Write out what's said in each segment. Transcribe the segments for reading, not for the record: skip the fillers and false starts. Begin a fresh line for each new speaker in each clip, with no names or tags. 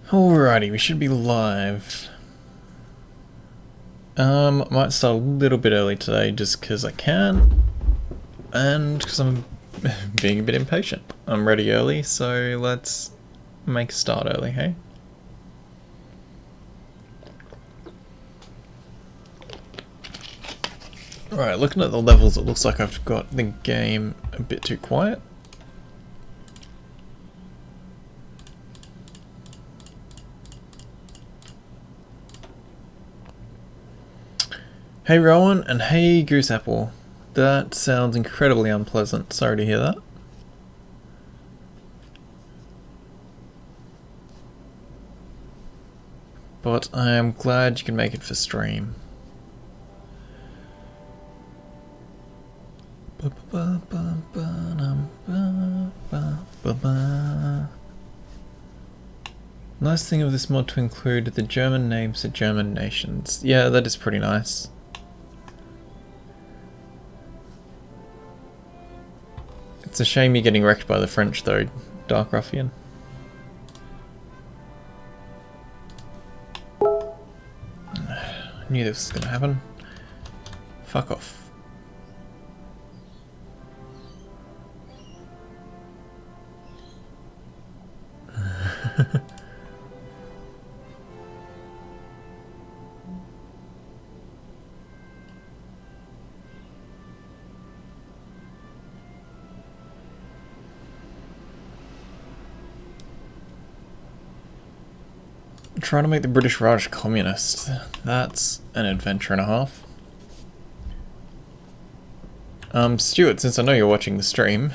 Alrighty, we should be live. Might start a little bit early today just because I can, and because I'm being a bit impatient. I'm ready early, so let's make a start early, hey? Alright, looking at the levels, it looks like I've got the game a bit too quiet. Hey Rowan, and hey Gooseapple. That sounds incredibly unpleasant. Sorry to hear that. But I am glad you can make it for stream. Nice thing of this mod to include the German names of German nations. Yeah, that is pretty nice. It's a shame you're getting wrecked by the French though, Dark Ruffian. I knew this was gonna happen. Fuck off. Trying to make the British Raj communist. That's an adventure and a half. Stuart, since I know you're watching the stream,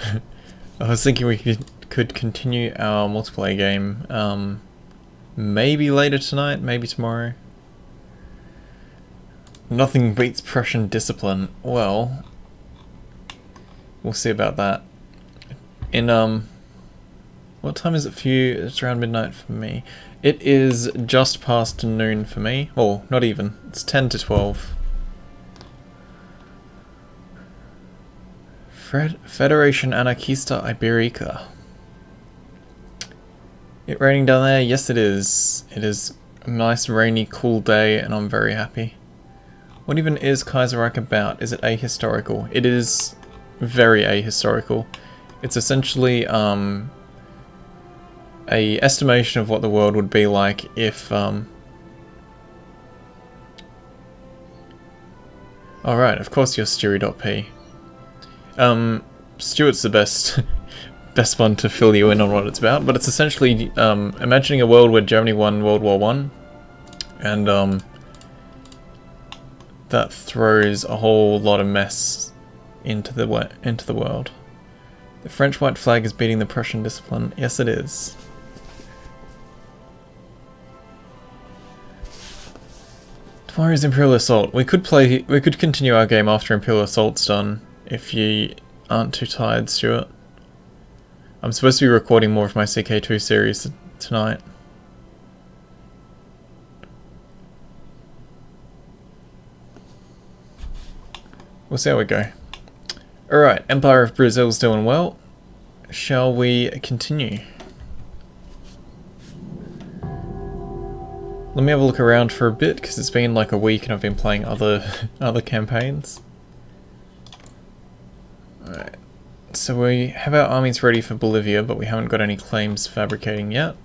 I was thinking we could continue our multiplayer game, maybe later tonight, maybe tomorrow. Nothing beats Prussian discipline. Well, we'll see about that. In, what time is it for you? It's around midnight for me. It is just past noon for me. Oh, not even. It's 10 to 12. Federation Anarchista Iberica. It raining down there? Yes it is. It is a nice rainy cool day and I'm very happy. What even is Kaiserreich about? Is it ahistorical? It is very ahistorical. It's essentially a estimation of what the world would be like if alright, of course you're Stewie.p. Stuart's the best one to fill you in on what it's about, but it's essentially imagining a world where Germany won World War I, and that throws a whole lot of mess into the world. The French white flag is beating the Prussian discipline. Yes, it is. Tomorrow's Imperial Assault. We could continue our game after Imperial Assault's done, if you aren't too tired, Stuart. I'm supposed to be recording more of my CK2 series tonight. We'll see how we go. Alright, Empire of Brazil's doing well. Shall we continue? Let me have a look around for a bit, because it's been like a week and I've been playing other campaigns. Alright, so we have our armies ready for Bolivia, but we haven't got any claims fabricating yet.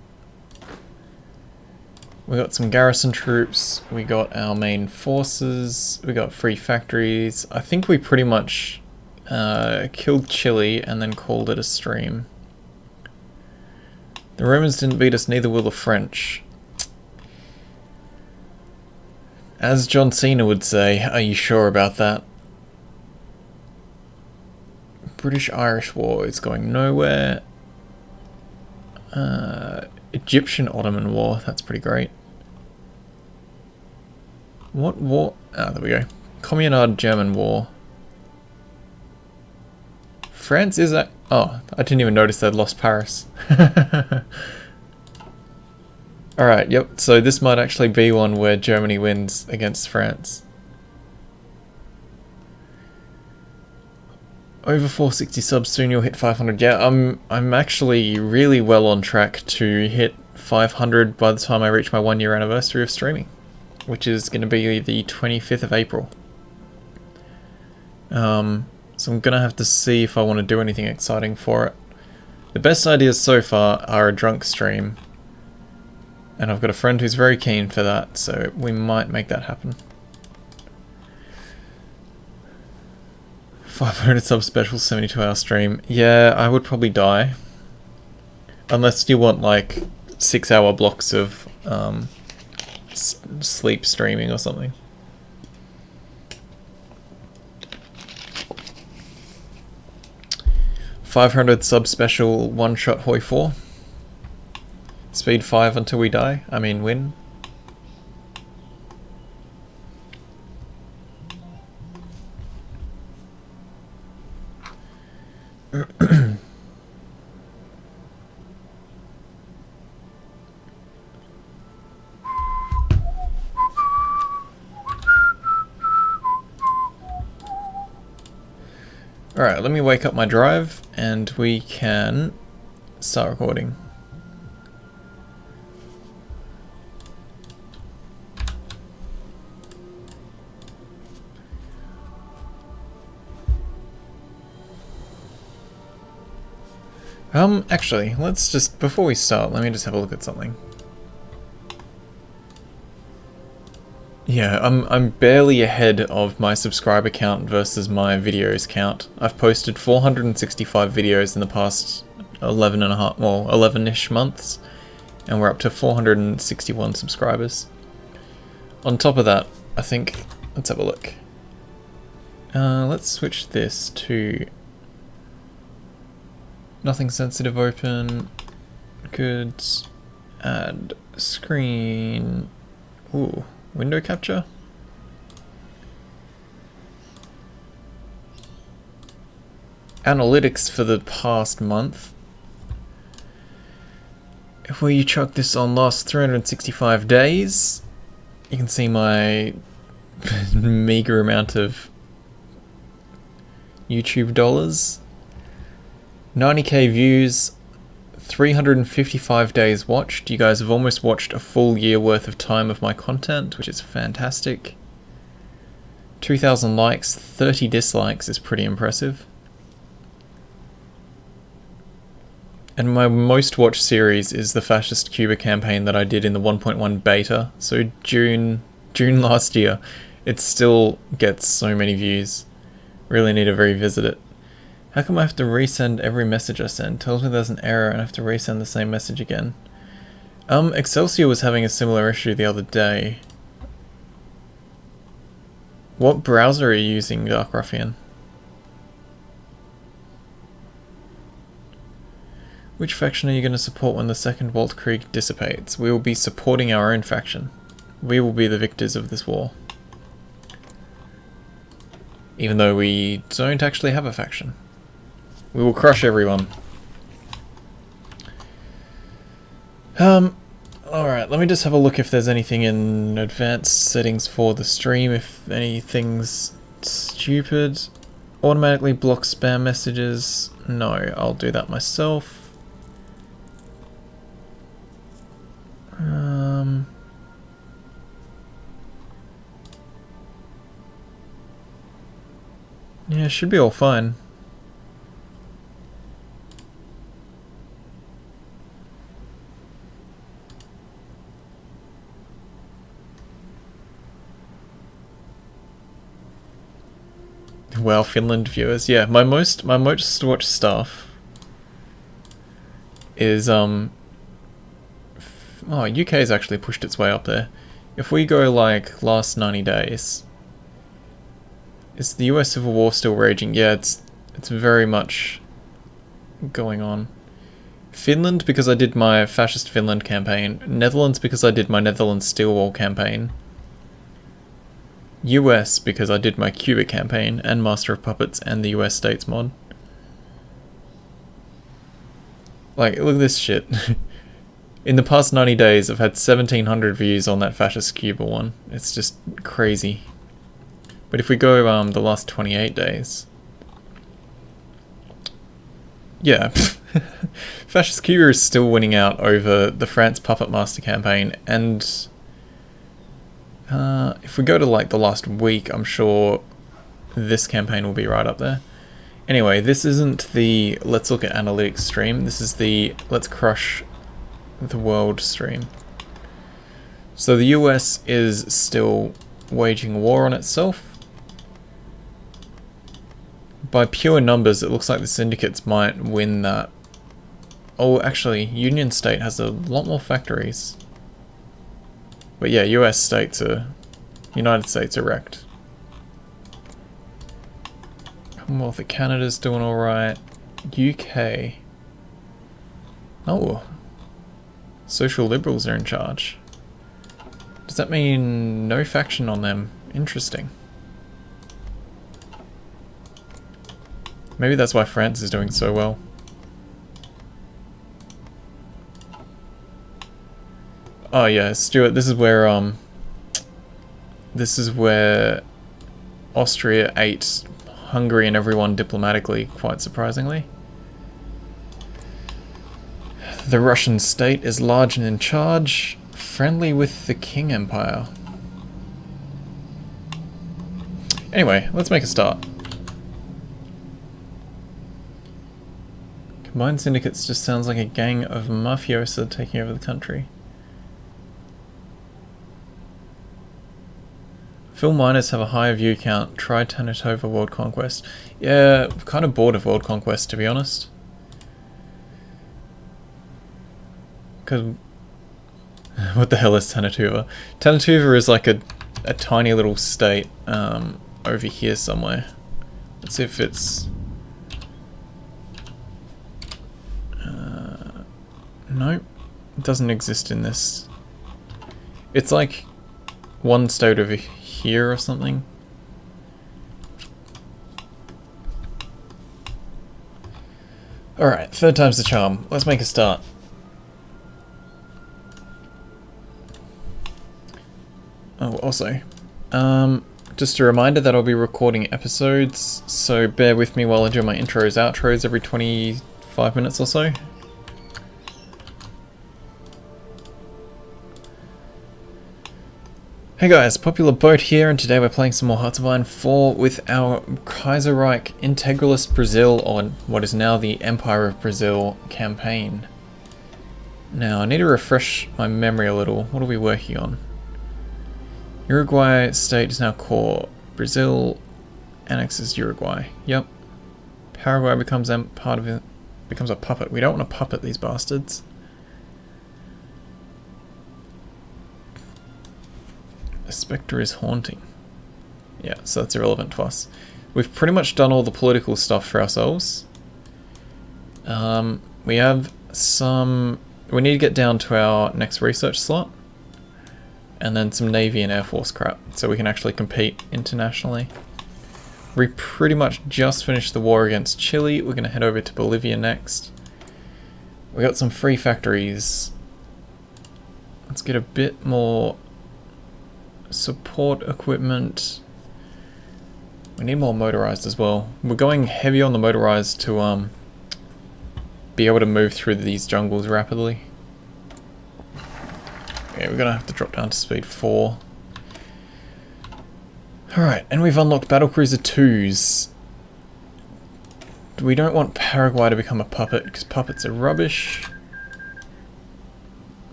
We got some garrison troops, we got our main forces, we got free factories. I think we pretty much killed Chile and then called it a stream. The Romans didn't beat us, neither will the French. As John Cena would say, are you sure about that? British-Irish War is going nowhere. Egyptian-Ottoman War, that's pretty great. What war? Ah, there we go. Communard-German War. France is a... Oh, I didn't even notice they'd lost Paris. Alright, yep, so this might actually be one where Germany wins against France. Over 460 subs, soon you'll hit 500. Yeah, I'm actually really well on track to hit 500 by the time I reach my 1 year anniversary of streaming, which is going to be the 25th of April. So I'm going to have to see if I want to do anything exciting for it. The best ideas so far are a drunk stream, and I've got a friend who's very keen for that, so we might make that happen. 500 sub special 72-hour stream. Yeah, I would probably die. Unless you want like 6-hour blocks of sleep streaming or something. $500 sub special one-shot HOI4. Speed 5 until we die. I mean win. Alright, let me wake up my drive and we can start recording. Actually, let's just, before we start, let me just have a look at something. Yeah, I'm barely ahead of my subscriber count versus my videos count. I've posted 465 videos in the past 11-ish months, and we're up to 461 subscribers. On top of that, I think, let's have a look. Let's switch this to nothing sensitive open, goods, add screen, ooh. Window capture? Analytics for the past month. If we chuck this on last 365 days, you can see my meager amount of YouTube dollars. 90k views, 355 days watched. You guys have almost watched a full year worth of time of my content, which is fantastic. 2,000 likes, 30 dislikes is pretty impressive. And my most watched series is the Fascist Cuba campaign that I did in the 1.1 beta. So June last year. It still gets so many views. Really need to revisit it. How come I have to resend every message I send? Tells me there's an error and I have to resend the same message again. Excelsior was having a similar issue the other day. What browser are you using, Dark Ruffian? Which faction are you going to support when the Second Weltkrieg dissipates? We will be supporting our own faction. We will be the victors of this war. Even though we don't actually have a faction. We will crush everyone. Alright, let me just have a look if there's anything in advanced settings for the stream, if anything's stupid. Automatically block spam messages. No, I'll do that myself. Yeah, should be all fine. Wow, Finland viewers. Yeah, my most watched stuff is oh, UK's actually pushed its way up there. If we go like last 90 days, is the US Civil War still raging? Yeah, it's very much going on. Finland because I did my Fascist Finland campaign. Netherlands because I did my Netherlands Steel Wall campaign. US because I did my Cuba campaign and Master of Puppets and the US States mod. Like, look at this shit. In the past 90 days I've had 1,700 views on that Fascist Cuba one. It's just crazy. But if we go the last 28 days... Yeah, Fascist Cuba is still winning out over the France Puppet Master campaign, and if we go to like the last week, I'm sure this campaign will be right up there. Anyway, this isn't the let's look at analytics stream, this is the let's crush the world stream. So the US is still waging war on itself. By pure numbers, it looks like the syndicates might win that. Oh, actually, Union State has a lot more factories. But yeah, United States are wrecked. Commonwealth of Canada's doing alright. UK. Oh. Social Liberals are in charge. Does that mean no faction on them? Interesting. Maybe that's why France is doing so well. Oh yeah, Stuart, this is where Austria ate Hungary and everyone diplomatically, quite surprisingly. The Russian state is large and in charge, friendly with the King Empire. Anyway, let's make a start. Combined syndicates just sounds like a gang of mafiosa taking over the country. Phil miners have a higher view count. Try Tanatova World Conquest. Yeah, I'm kind of bored of World Conquest, to be honest. Because what the hell is Tanatova? Tanatova is like a tiny little state over here somewhere. Let's see if it's... nope, it doesn't exist in this. It's like one state over here or something. Alright, third time's the charm. Let's make a start. Oh, also, just a reminder that I'll be recording episodes, so bear with me while I do my intros, outros every 25 minutes or so. Hey guys, Popular Boat here, and today we're playing some more Hearts of Iron 4 with our Kaiserreich Integralist Brazil, or what is now the Empire of Brazil campaign. Now, I need to refresh my memory a little. What are we working on? Uruguay state is now core. Brazil annexes Uruguay. Yep. Paraguay becomes part of it. Becomes a puppet. We don't want to puppet these bastards. The spectre is haunting. Yeah, so that's irrelevant to us. We've pretty much done all the political stuff for ourselves. We have some... We need to get down to our next research slot. And then some Navy and Air Force crap, so we can actually compete internationally. We pretty much just finished the war against Chile. We're going to head over to Bolivia next. We got some free factories. Let's get a bit more support equipment. We need more motorized as well. We're going heavy on the motorized to be able to move through these jungles rapidly. Okay, we're gonna have to drop down to speed 4. Alright, and we've unlocked Battlecruiser 2s. We don't want Paraguay to become a puppet, because puppets are rubbish.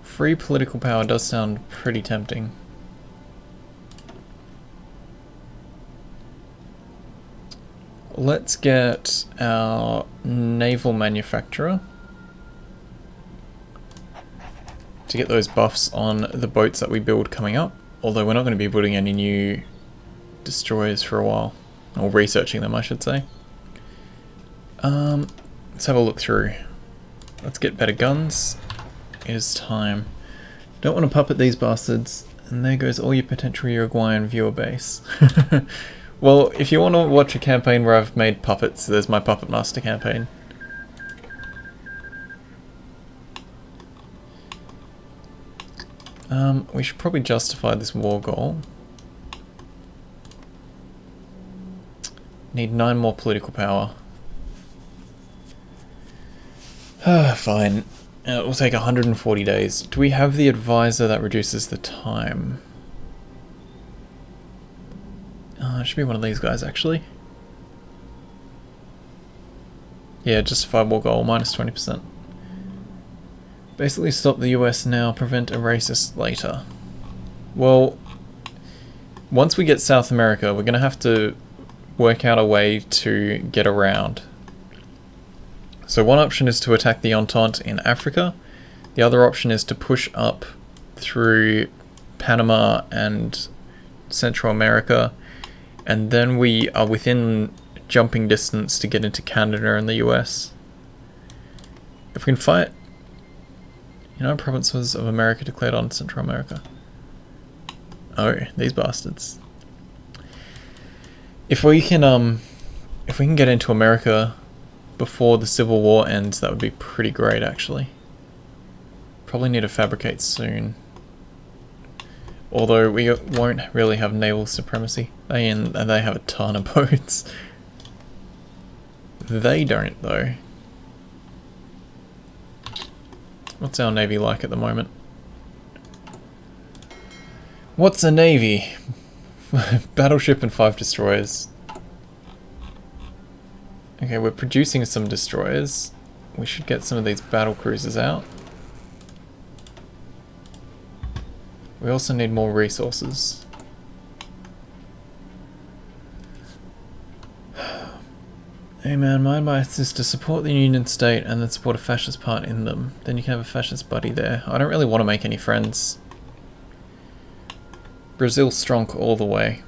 Free political power does sound pretty tempting. Let's get our naval manufacturer to get those buffs on the boats that we build coming up, although we're not going to be building any new destroyers for a while, or researching them I should say. Let's have a look through. Let's get better guns. It is time. Don't want to puppet these bastards, and there goes all your potential Uruguayan viewer base. Well, if you want to watch a campaign where I've made puppets, there's my Puppet Master campaign. We should probably justify this war goal. Need 9 more political power. Fine. It will take 140 days. Do we have the advisor that reduces the time? It should be one of these guys, actually. Yeah, justifiable goal, minus 20%. Basically stop the US now, prevent a racist later. Well, once we get South America, we're going to have to work out a way to get around. So one option is to attack the Entente in Africa. The other option is to push up through Panama and Central America. And then we are within jumping distance to get into Canada and the US. If we can fight United Provinces of America declared on Central America. Oh, these bastards. If we can get into America before the Civil War ends, that would be pretty great, actually. Probably need to fabricate soon. Although we won't really have naval supremacy. They have a ton of boats. They don't, though. What's our navy like at the moment? What's a navy? Battleship and 5 destroyers. Okay, we're producing some destroyers. We should get some of these battle cruisers out. We also need more resources. Hey man, my advice is to support the Union State and then support a fascist part in them. Then you can have a fascist buddy there. I don't really want to make any friends. Brazil strong all the way.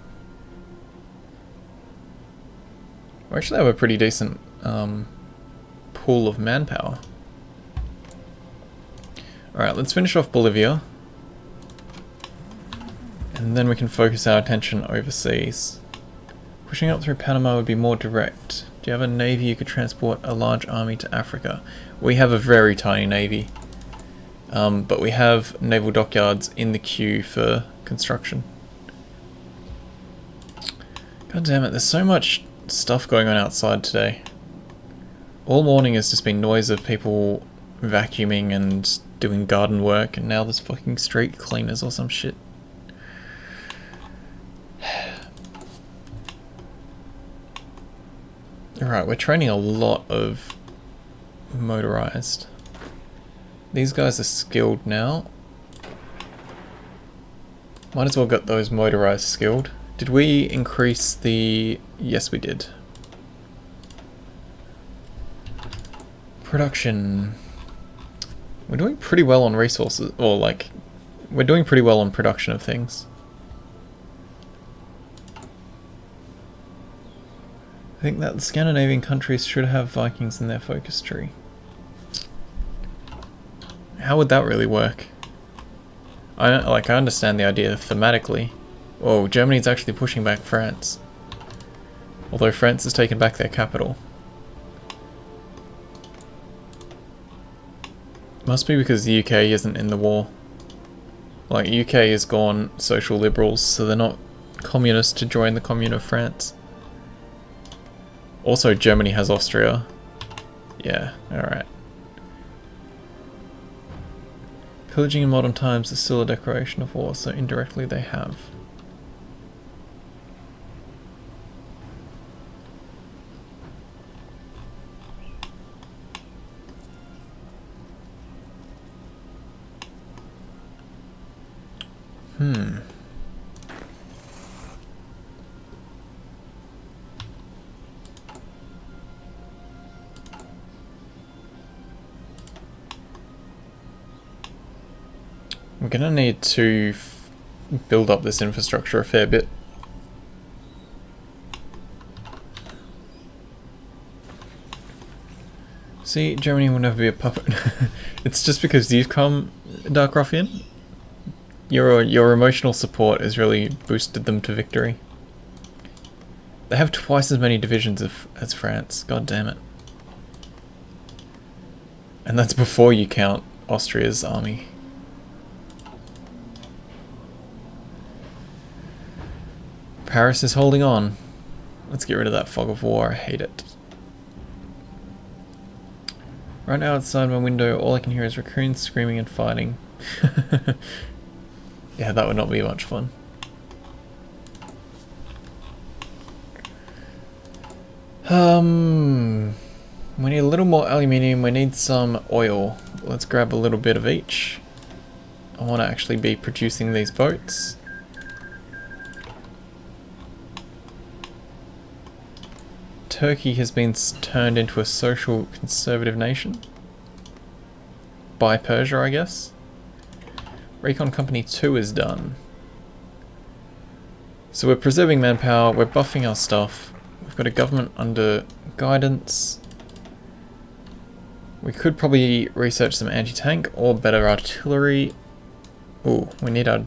We actually have a pretty decent pool of manpower. Alright, let's finish off Bolivia. And then we can focus our attention overseas. Pushing up through Panama would be more direct. Do you have a navy you could transport a large army to Africa? We have a very tiny navy. But we have naval dockyards in the queue for construction. God damn it, there's so much stuff going on outside today. All morning has just been noise of people vacuuming and doing garden work, and now there's fucking street cleaners or some shit. Alright, we're training a lot of motorized. These guys are skilled now. Might as well get those motorized skilled. Did we increase the... Yes, we did. Production. We're doing pretty well on resources, or like, we're doing pretty well on production of things. I think that the Scandinavian countries should have Vikings in their focus tree. How would that really work? I understand the idea thematically. Oh, Germany's actually pushing back France. Although France has taken back their capital. Must be because the UK isn't in the war. Like, UK has gone social liberals, so they're not communist to join the Commune of France. Also, Germany has Austria. Yeah, alright. Pillaging in modern times is still a declaration of war, so indirectly they have. We're gonna need to build up this infrastructure a fair bit. See, Germany will never be a puppet. It's just because you've come, Dark Ruffian. Your emotional support has really boosted them to victory. They have twice as many divisions as France. God damn it. And that's before you count Austria's army. Paris is holding on. Let's get rid of that fog of war. I hate it. Right now outside my window, all I can hear is raccoons screaming and fighting. Yeah, that would not be much fun. We need a little more aluminium, we need some oil. Let's grab a little bit of each. I want to actually be producing these boats. Turkey has been turned into a social conservative nation. By Persia, I guess. Recon Company 2 is done. So we're preserving manpower, we're buffing our stuff. We've got a government under guidance. We could probably research some anti-tank or better artillery. Ooh, we need to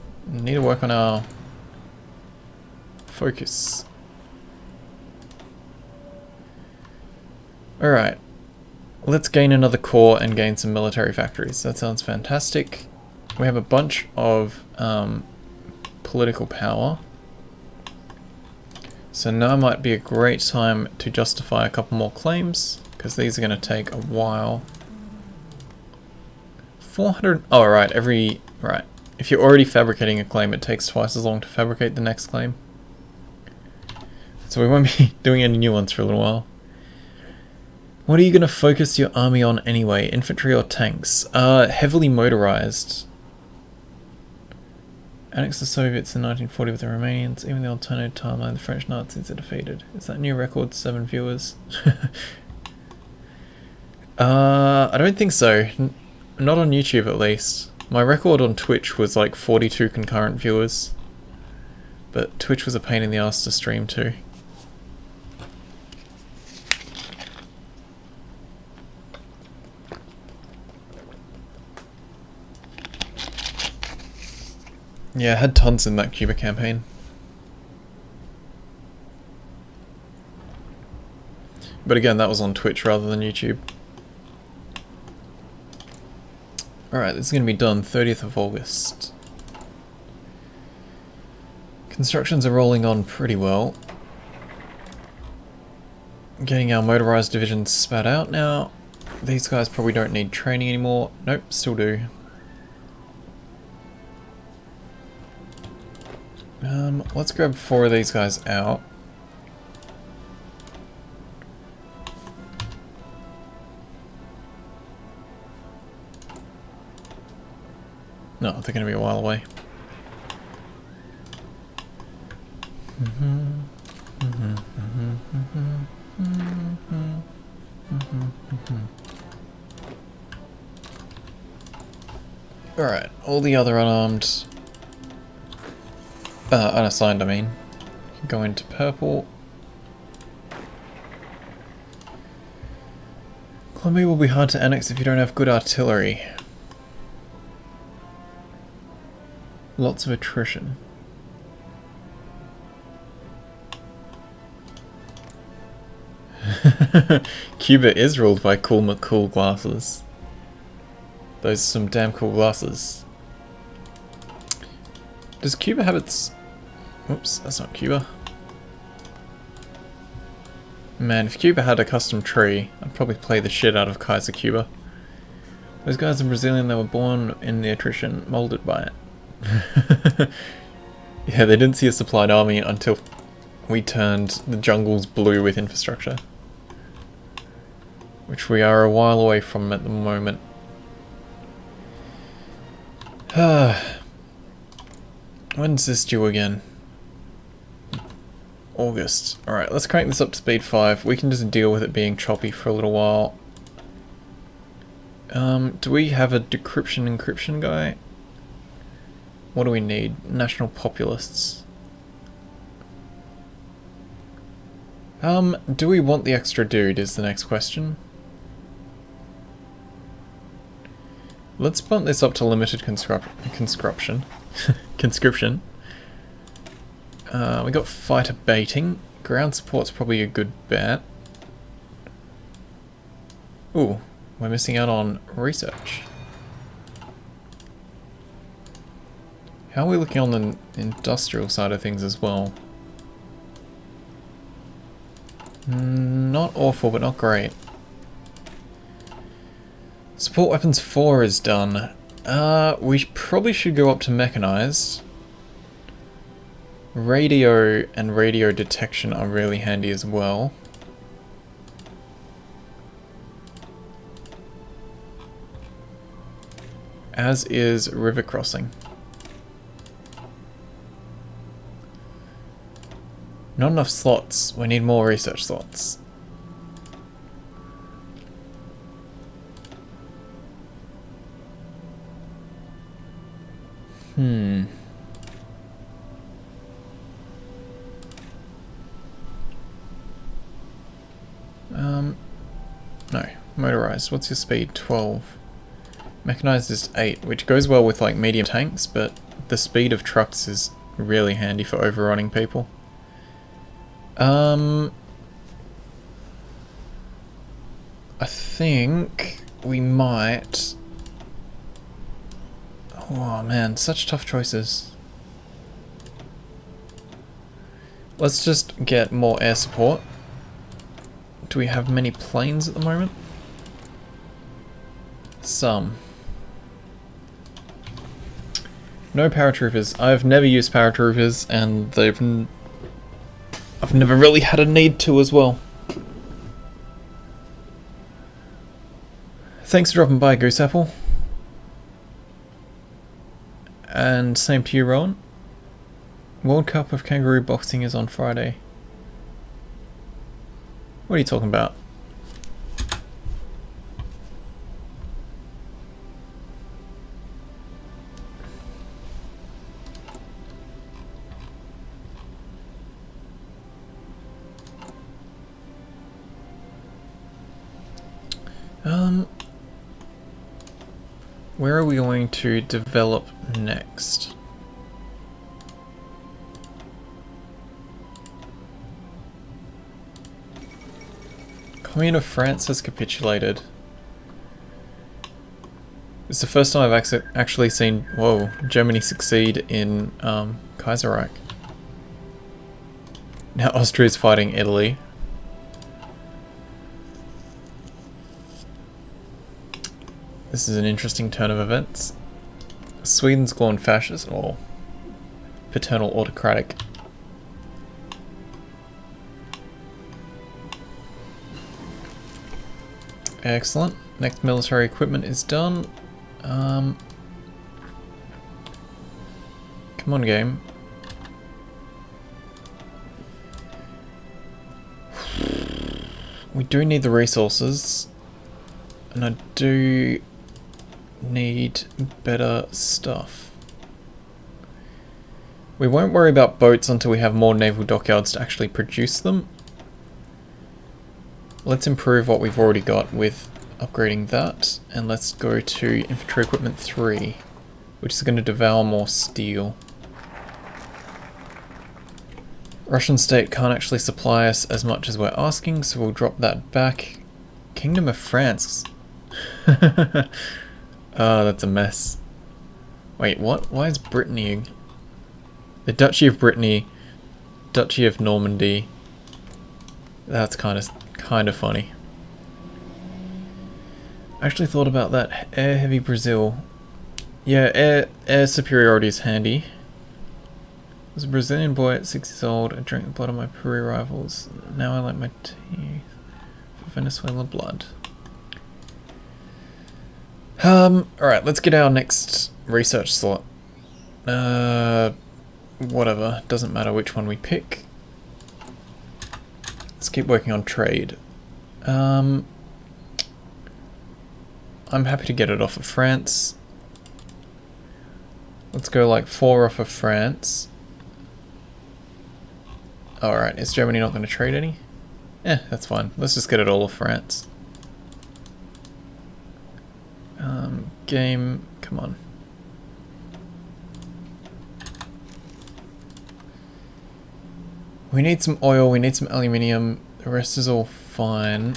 work on our focus. Alright, let's gain another core and gain some military factories. That sounds fantastic. We have a bunch of political power. So now might be a great time to justify a couple more claims, because these are going to take a while. 400... Oh, right, right. If you're already fabricating a claim, it takes twice as long to fabricate the next claim. So we won't be doing any new ones for a little while. What are you going to focus your army on anyway? Infantry or tanks? Heavily motorized. Annexed the Soviets in 1940 with the Romanians. Even the alternative timeline, the French Nazis are defeated. Is that new record? 7 viewers? I don't think so. Not on YouTube at least. My record on Twitch was like 42 concurrent viewers. But Twitch was a pain in the ass to stream too. Yeah, I had tons in that Cuba campaign. But again, that was on Twitch rather than YouTube. Alright, this is going to be done 30th of August. Constructions are rolling on pretty well. Getting our motorized divisions spat out now. These guys probably don't need training anymore. Nope, still do. Let's grab 4 of these guys out. No, they're going to be a while away. Alright, all the other unarmed... unassigned, I mean. Go into purple. Colombia will be hard to annex if you don't have good artillery. Lots of attrition. Cuba is ruled by cool McCool glasses. Those are some damn cool glasses. Does Cuba have its... Oops, that's not Cuba. Man, if Cuba had a custom tree, I'd probably play the shit out of Kaiser Cuba. Those guys are Brazilian, they were born in the attrition, molded by it. Yeah, they didn't see a supplied army until we turned the jungles blue with infrastructure. Which we are a while away from at the moment. When's this due again? August. Alright, let's crank this up to speed 5. We can just deal with it being choppy for a little while. Do we have a decryption encryption guy? What do we need? National populists. Do we want the extra dude is the next question. Let's bump this up to limited conscription. Conscription. We got fighter baiting. Ground support's probably a good bet. Ooh, we're missing out on research. How are we looking on the industrial side of things as well? Not awful, but not great. Support weapons 4 is done. We probably should go up to mechanized. Radio and radio detection are really handy as well. As is river crossing. Not enough slots. We need more research slots. No. Motorized. What's your speed? 12. Mechanized is 8, which goes well with like medium tanks, but the speed of trucks is really handy for overrunning people. I think we might... Oh man, such tough choices. Let's just get more air support. Do we have many planes at the moment? Some. No paratroopers. I've never used paratroopers, and I've never really had a need to as well. Thanks for dropping by, Gooseapple. And same to you, Rowan. World Cup of Kangaroo Boxing is on Friday. What are you talking about? Where are we going to develop next? Commune of France has capitulated. It's the first time I've actually seen, whoa, Germany succeed in Kaiserreich. Now Austria's fighting Italy. This is an interesting turn of events. Sweden's gone fascist, or paternal autocratic. Excellent. Next military equipment is done. Come on, game. We do need the resources. And I do need better stuff. We won't worry about boats until we have more naval dockyards to actually produce them. Let's improve what we've already got with upgrading that, and let's go to infantry equipment 3, which is going to devour more steel. Russian state can't actually supply us as much as we're asking, so we'll drop that back. Kingdom of France. Oh, that's a mess. Wait, what? Why is Brittany? The Duchy of Brittany, Duchy of Normandy. That's kind of funny. I actually thought about that. Air heavy Brazil. Yeah, air superiority is handy. As a Brazilian boy at 6 years old, I drank the blood of my Peru rivals. Now I like my teeth for Venezuela blood. Alright, let's get our next research slot. Whatever, doesn't matter which one we pick. Let's keep working on trade. I'm happy to get it off of France. Let's go like 4 off of France. Alright, is Germany not going to trade any? Eh, that's fine. Let's just get it all off France. Game, come on. We need some oil, we need some aluminium. The rest is all fine.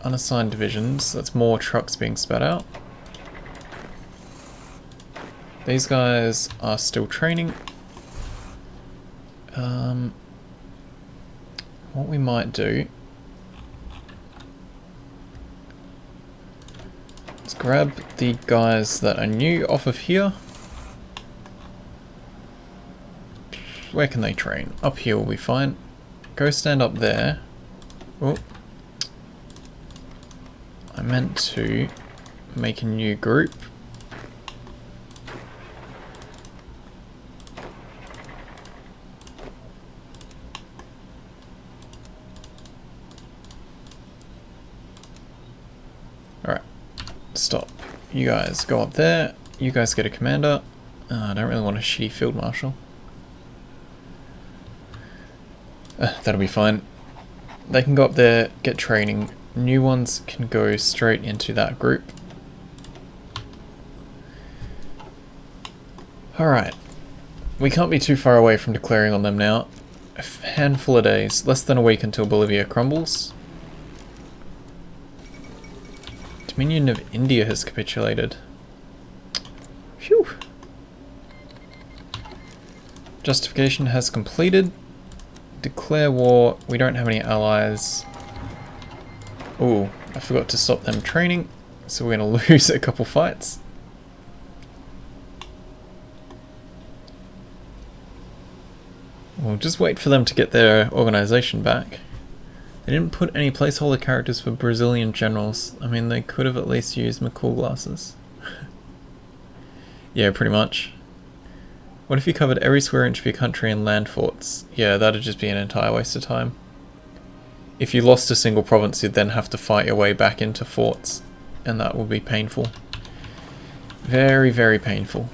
Unassigned divisions, that's more trucks being spat out. These guys are still training. what we might do, let's grab the guys that are new off of here. Where can they train? Up here will be fine. Go stand up there. Oh, I meant to make a new group. Alright, stop. You guys go up there. You guys get a commander. I don't really want a shitty field marshal. That'll be fine. They can go up there, get training. New ones can go straight into that group. Alright. We can't be too far away from declaring on them now. A handful of days. Less than a week until Bolivia crumbles. Dominion of India has capitulated. Phew. Justification has completed. Declare war. We don't have any allies. Oh, I forgot to stop them training, so we're going to lose a couple fights. We'll just wait for them to get their organization back. They didn't put any placeholder characters for Brazilian generals. I mean, they could have at least used McCool glasses. Yeah, pretty much. What if you covered every square inch of your country in land forts? Yeah, that'd just be an entire waste of time. If you lost a single province, you'd then have to fight your way back into forts, and that would be painful. Very, very painful.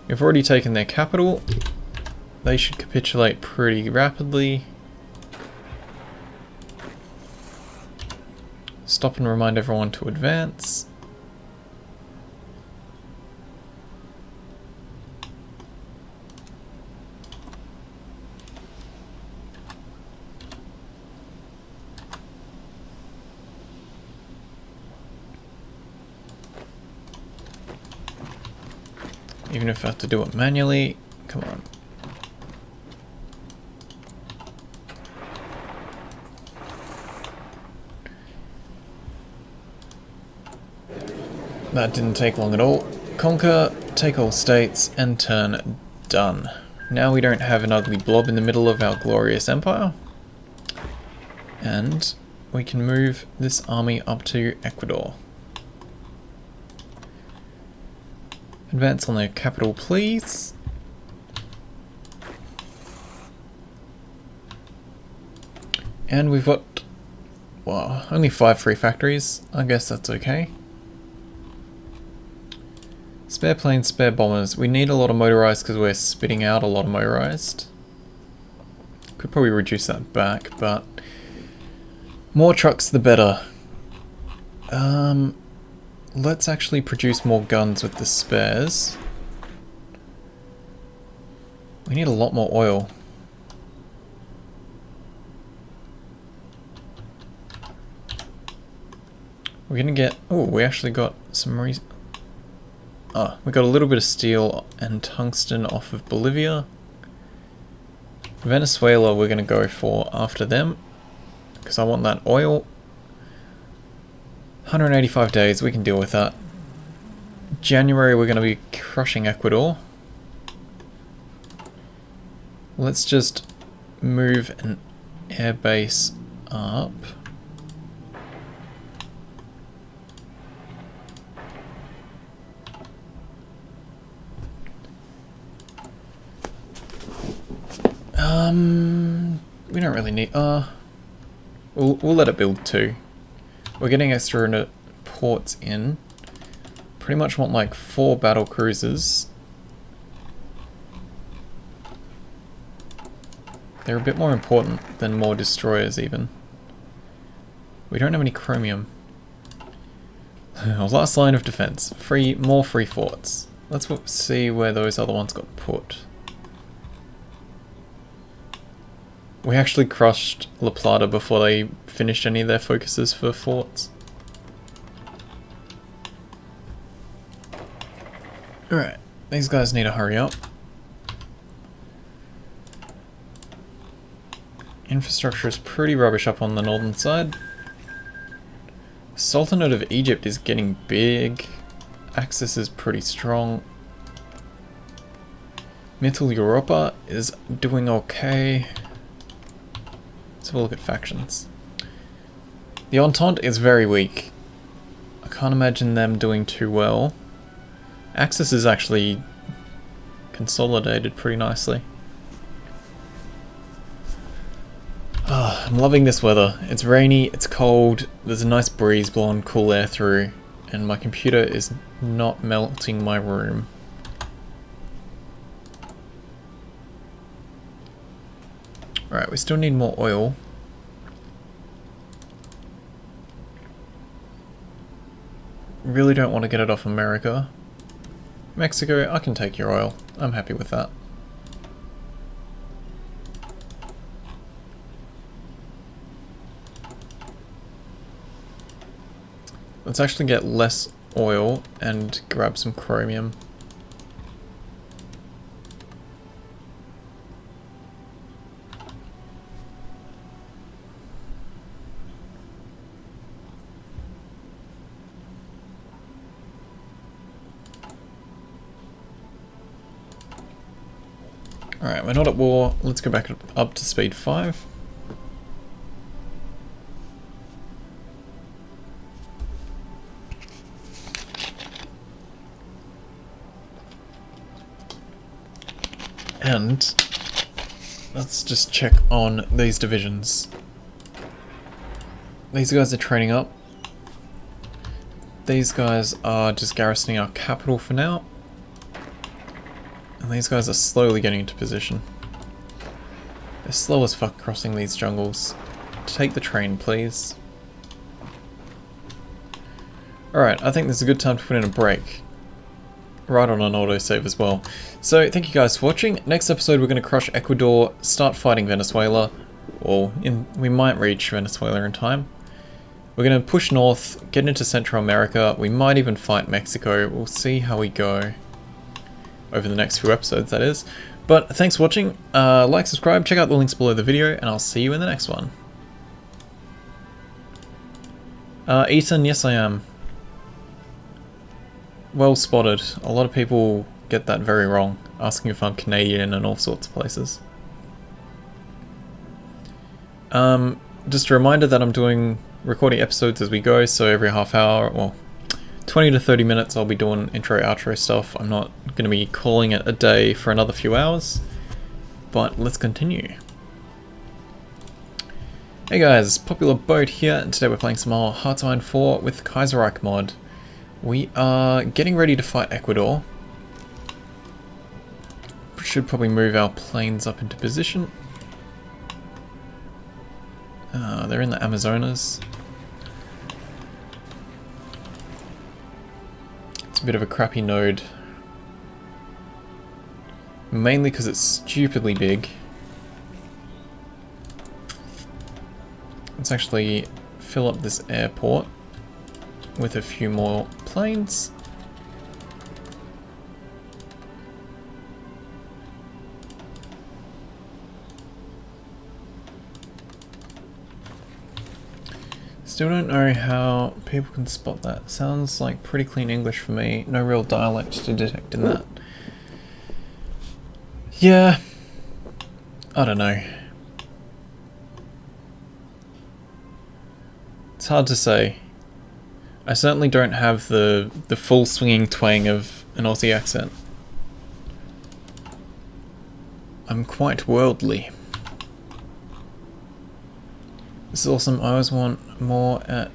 We've already taken their capital. They should capitulate pretty rapidly. Stop and remind everyone to advance. Even if I have to do it manually, come on. That didn't take long at all. Conquer, take all states, and turn. Done. Now we don't have an ugly blob in the middle of our glorious empire. And we can move this army up to Ecuador. Advance on their capital, please. And we've got, well, only 5 free factories. I guess that's okay. Spare planes, spare bombers. We need a lot of motorized because we're spitting out a lot of motorized. Could probably reduce that back, but more trucks the better. Let's actually produce more guns with the spares. We need a lot more oil. We're gonna get... Oh, we actually got some we got a little bit of steel and tungsten off of Bolivia. Venezuela we're gonna go for after them, because I want that oil. 185 days, we can deal with that. January we're going to be crushing Ecuador. Let's just move an air base up. We don't really need... we'll let it build 2. We're getting extra ports in. Pretty much want like 4 battle cruisers. They're a bit more important than more destroyers even. We don't have any chromium. Our last line of defense. More free forts. Let's see where those other ones got put. We actually crushed La Plata before they finished any of their focuses for forts. Alright, These guys need to hurry up. Infrastructure is pretty rubbish up on the northern side. Sultanate of Egypt is getting big. Axis is pretty strong. Mittel Europa is doing okay. Let's have a look at factions. The Entente is very weak. I can't imagine them doing too well. Axis is actually consolidated pretty nicely. Oh, I'm loving this weather. It's rainy, it's cold, there's a nice breeze blowing cool air through, and my computer is not melting my room. Alright, we still need more oil. Really don't want to get it off America. Mexico, I can take your oil. I'm happy with that. Let's actually get less oil and grab some chromium. Alright, we're not at war. Let's go back up to speed 5. And let's just check on these divisions. These guys are training up. These guys are just garrisoning our capital for now. And these guys are slowly getting into position. They're slow as fuck crossing these jungles. Take the train, please. Alright, I think this is a good time to put in a break. Right on an autosave as well. So, thank you guys for watching. Next episode we're going to crush Ecuador, start fighting Venezuela. Well, we might reach Venezuela in time. We're going to push north, get into Central America. We might even fight Mexico. We'll see how we go. Over the next few episodes, that is. But thanks for watching. Like, subscribe, check out the links below the video, and I'll see you in the next one. Ethan, yes I am. Well spotted. A lot of people get that very wrong, asking if I'm Canadian and all sorts of places. Just a reminder that I'm recording episodes as we go, so every half hour, well, 20 to 30 minutes I'll be doing intro outro stuff. I'm not going to be calling it a day for another few hours, but let's continue. Hey guys, Popular Boat here, and today we're playing some more HOI4 with Kaiserreich mod. We are getting ready to fight Ecuador. Should probably move our planes up into position. They're in the Amazonas. It's a bit of a crappy node. Mainly because it's stupidly big. Let's actually fill up this airport with a few more planes. Still don't know how people can spot that. Sounds like pretty clean English for me. No real dialect to detect in that. Yeah. I don't know. It's hard to say. I certainly don't have the full swinging twang of an Aussie accent. I'm quite worldly. This is awesome. I always want more at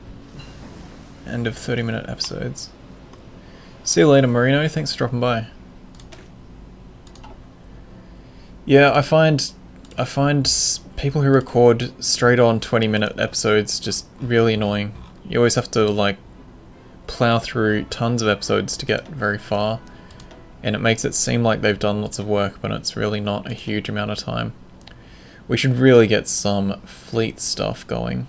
end of 30-minute episodes. See you later, Marino. Thanks for dropping by. Yeah, I find people who record straight on 20-minute episodes just really annoying. You always have to like plow through tons of episodes to get very far, and it makes it seem like they've done lots of work, but it's really not a huge amount of time. We should really get some fleet stuff going.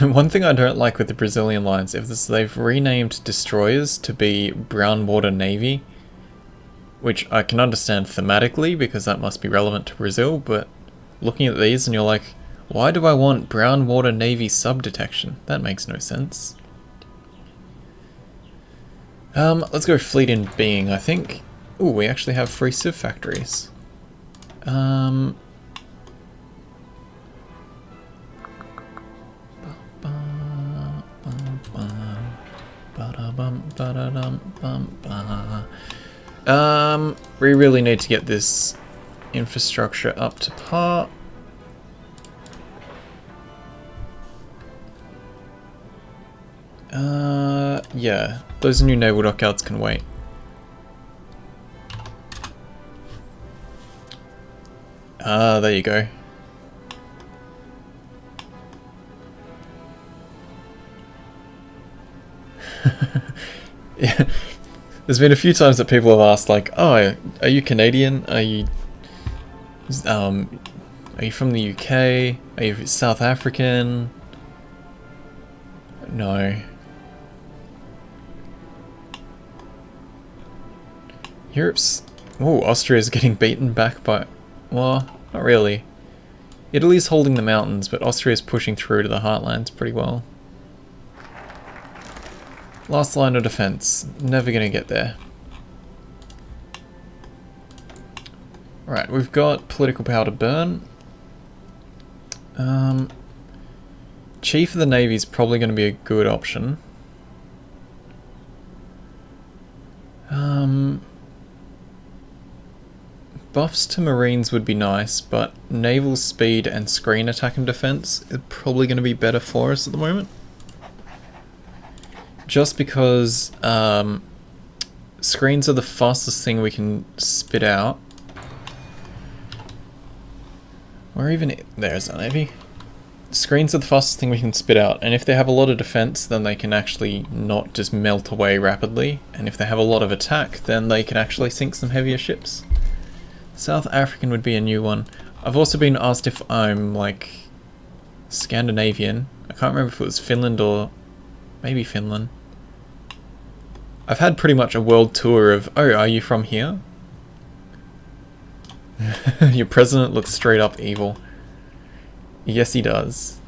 One thing I don't like with the Brazilian lines is they've renamed destroyers to be Brown Water Navy, which I can understand thematically because that must be relevant to Brazil, but looking at these and you're like, why do I want Brown Water Navy sub-detection? That makes no sense. Let's go fleet in being, I think. Ooh, we actually have 3 civ factories. We really need to get this infrastructure up to par. Yeah, those new naval dockyards can wait. There you go. Yeah. There's been a few times that people have asked, like, oh, are you Canadian? Are you from the UK? Are you South African? No. Europe's... Oh, Austria's getting beaten back by... Well, not really. Italy's holding the mountains, but Austria's pushing through to the heartlands pretty well. Last line of defense. Never gonna get there. Right, we've got political power to burn. Chief of the Navy is probably going to be a good option. Buffs to Marines would be nice, but naval speed and screen attack and defense is probably going to be better for us at the moment. Just because screens are the fastest thing we can spit out. Or even... There's our navy. Screens are the fastest thing we can spit out, and if they have a lot of defense, then they can actually not just melt away rapidly, and if they have a lot of attack, then they can actually sink some heavier ships. South African would be a new one. I've also been asked if I'm, like, Scandinavian. I can't remember if it was Finland or maybe Finland. I've had pretty much a world tour of, oh, are you from here? Your president looks straight up evil. Yes, he does.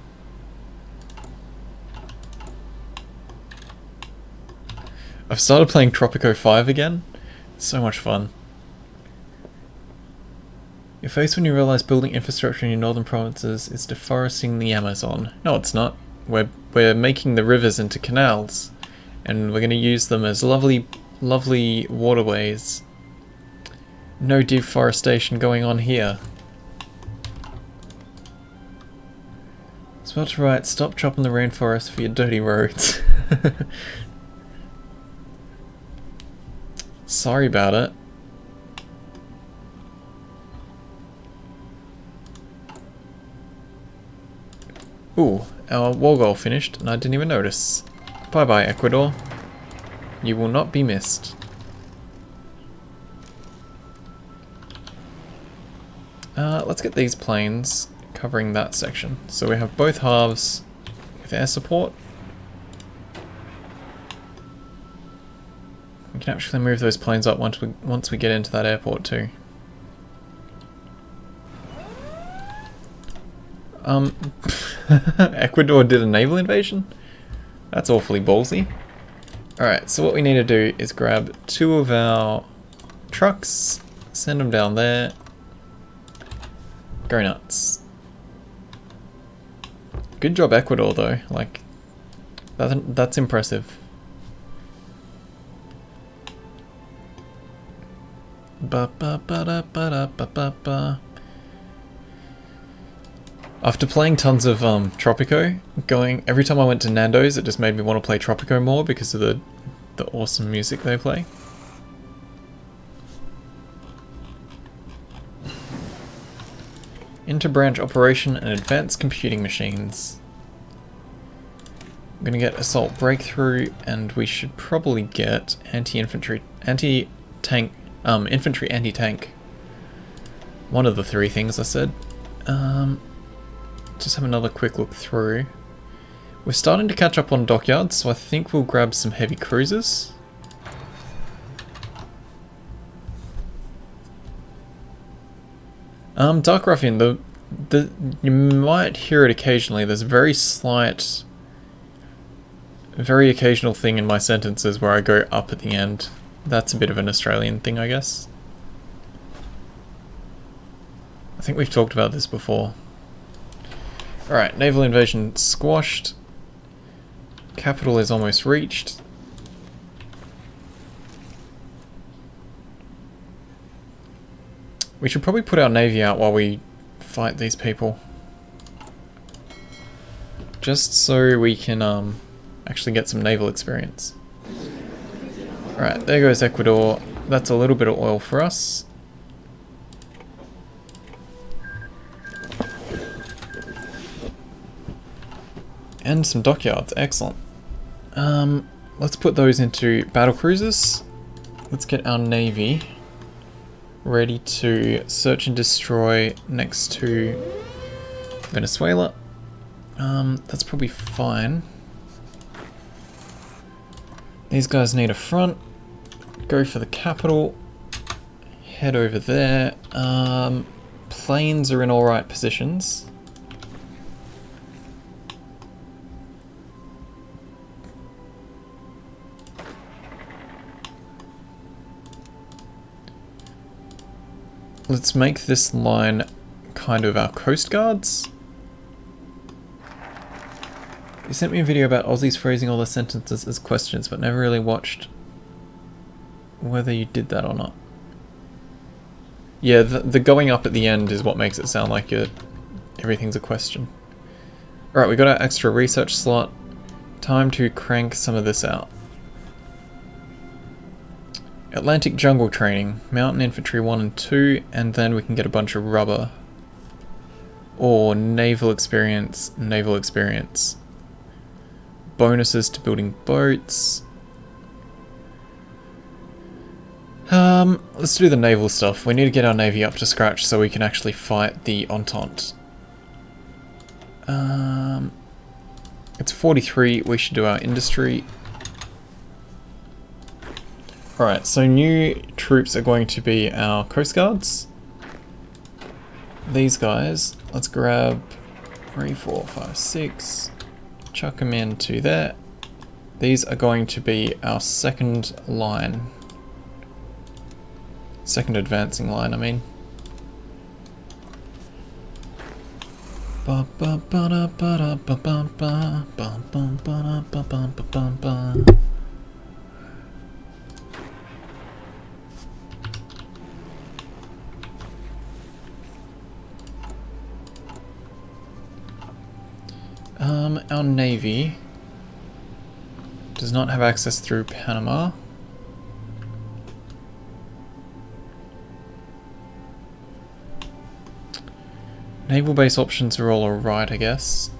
I've started playing Tropico 5 again. So much fun. You're faced when you realize building infrastructure in your northern provinces is deforesting the Amazon. No, it's not. We're making the rivers into canals, and we're going to use them as lovely, lovely waterways. No deforestation going on here. I was about to write, stop chopping the rainforest for your dirty roads. Sorry about it. Ooh, our war goal finished and I didn't even notice. Bye bye, Ecuador. You will not be missed. Let's get these planes covering that section. So we have both halves with air support. We can actually move those planes up once we get into that airport too. Ecuador did a naval invasion? That's awfully ballsy. Alright, so what we need to do is grab 2 of our trucks, send them down there. Go nuts. Good job, Ecuador, though. Like, that's impressive. After playing tons of Tropico, every time I went to Nando's, it just made me want to play Tropico more because of the awesome music they play. Interbranch operation and advanced computing machines. I'm gonna get assault breakthrough, and we should probably get infantry anti-tank. One of the 3 things I said. Just have another quick look through. We're starting to catch up on dockyards, so I think we'll grab some heavy cruisers. Dark Ruffian, you might hear it occasionally. There's a very slight, very occasional thing in my sentences where I go up at the end. That's a bit of an Australian thing, I guess. I think we've talked about this before. Alright, naval invasion squashed. Capital is almost reached. We should probably put our navy out while we fight these people. Just so we can actually get some naval experience. Alright, there goes Ecuador. That's a little bit of oil for us. And some dockyards, excellent. Let's put those into battle cruisers. Let's get our navy ready to search and destroy next to Venezuela. That's probably fine. These guys need a front. Go for the capital. Head over there. Planes are in alright positions. Let's make this line kind of our coast guards. You sent me a video about Aussies phrasing all the sentences as questions, but never really watched whether you did that or not. Yeah, the going up at the end is what makes it sound like everything's a question. Alright, we got our extra research slot. Time to crank some of this out. Atlantic Jungle Training, Mountain Infantry 1 and 2, and then we can get a bunch of rubber. Or Naval Experience, Naval Experience. Bonuses to building boats. Let's do the naval stuff. We need to get our navy up to scratch so we can actually fight the Entente. It's 43, we should do our industry. Alright, so new troops are going to be our coast guards. These guys, let's grab 3, 4, 5, 6, chuck them into there. These are going to be our second line. Second advancing line, I mean. Our navy does not have access through Panama. Naval base options are all alright, I guess.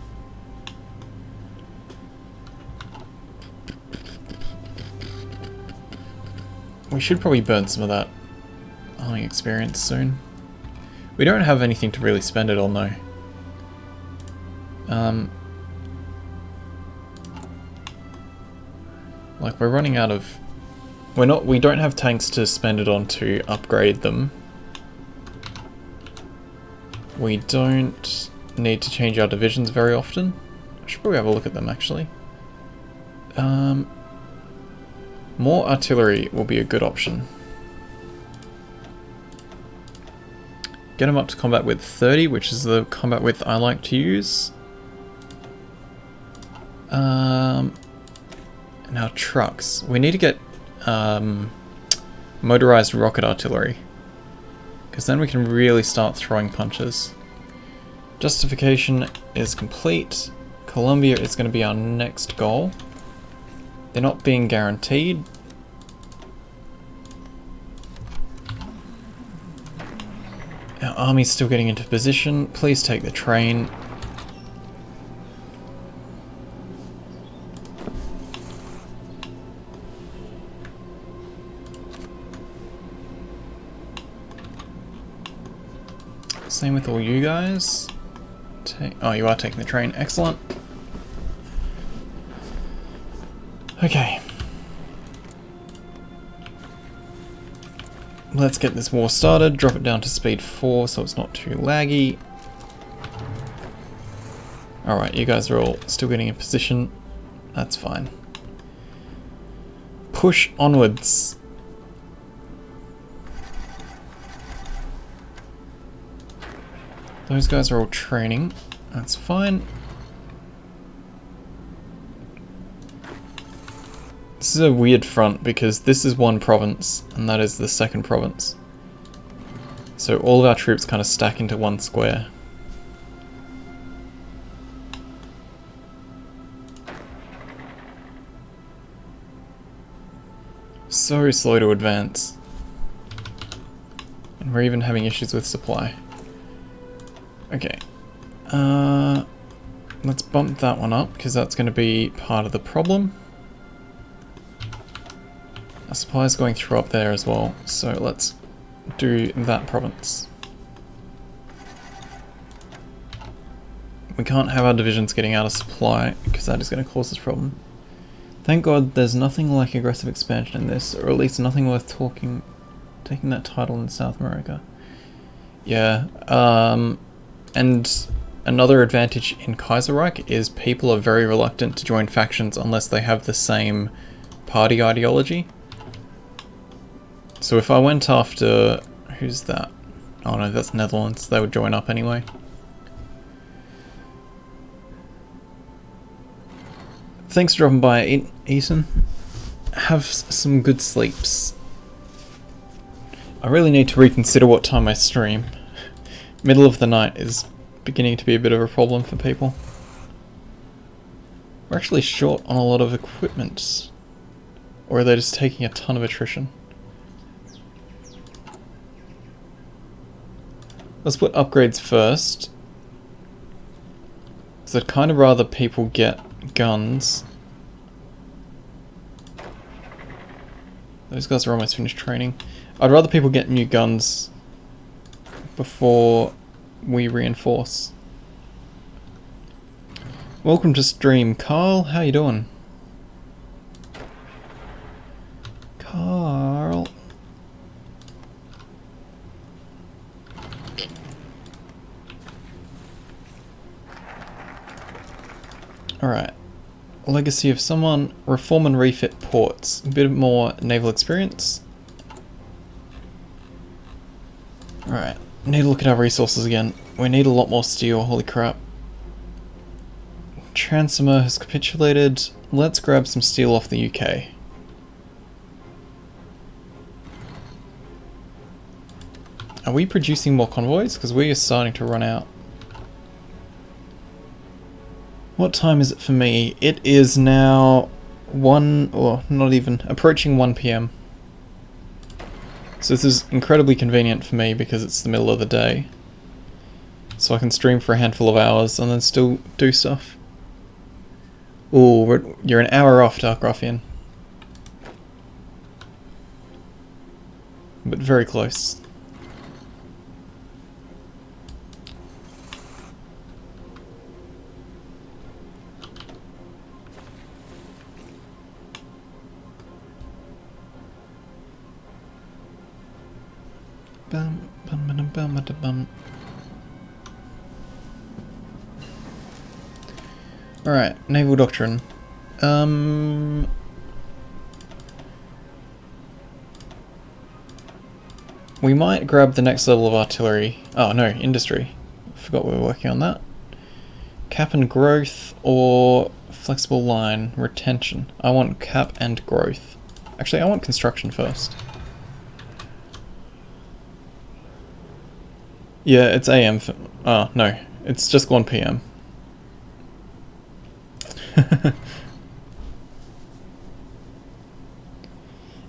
We should probably burn some of that army experience soon. We don't have anything to really spend it on though. Like we're running out of... we don't have tanks to spend it on to upgrade them. We don't need to change our divisions very often. I should probably have a look at them actually. More artillery will be a good option. Get them up to combat width 30, which is the combat width I like to use. Now trucks. We need to get motorized rocket artillery, because then we can really start throwing punches. Justification is complete. Colombia is going to be our next goal. They're not being guaranteed. Our army's still getting into position. Please take the train. Same with all you guys. Oh, you are taking the train. Excellent. Okay. Let's get this war started, drop it down to speed 4 so it's not too laggy. Alright, you guys are all still getting in position. That's fine. Push onwards. Those guys are all training. That's fine. This is a weird front because this is one province and that is the second province. So all of our troops kind of stack into one square. So slow to advance. And we're even having issues with supply. Okay. Let's bump that one up because that's going to be part of the problem. Our supply is going through up there as well, so let's do that province. We can't have our divisions getting out of supply because that is going to cause this problem. Thank God there's nothing like aggressive expansion in this, or at least nothing worth taking that title in South America. Yeah, and another advantage in Kaiserreich is people are very reluctant to join factions unless they have the same party ideology. So if I went after... who's that? Oh no, that's Netherlands. They would join up anyway. Thanks for dropping by, Ethan. Have some good sleeps. I really need to reconsider what time I stream. Middle of the night is beginning to be a bit of a problem for people. We're actually short on a lot of equipment. Or are they just taking a ton of attrition? Let's put upgrades first. Because I'd kind of rather people get guns. Those guys are almost finished training. I'd rather people get new guns before we reinforce. Welcome to stream, Carl. How you doing? Carl. Alright. Legacy of someone. Reform and refit ports. A bit more naval experience. Alright. Need to look at our resources again. We need a lot more steel, holy crap. Transomer has capitulated. Let's grab some steel off the UK. Are we producing more convoys? Because we are starting to run out. What time is it for me? It is now 1, or not even, approaching 1 PM. So this is incredibly convenient for me because it's the middle of the day. So I can stream for a handful of hours and then still do stuff. Ooh, you're an hour off, Dark Ruffian. But very close. Alright, naval doctrine. We might grab the next level of artillery. Oh no, industry. Forgot we were working on that. Cap and growth or flexible line retention. I want cap and growth. Actually, I want construction first. Yeah, it's AM. Oh, no. It's just 1 PM.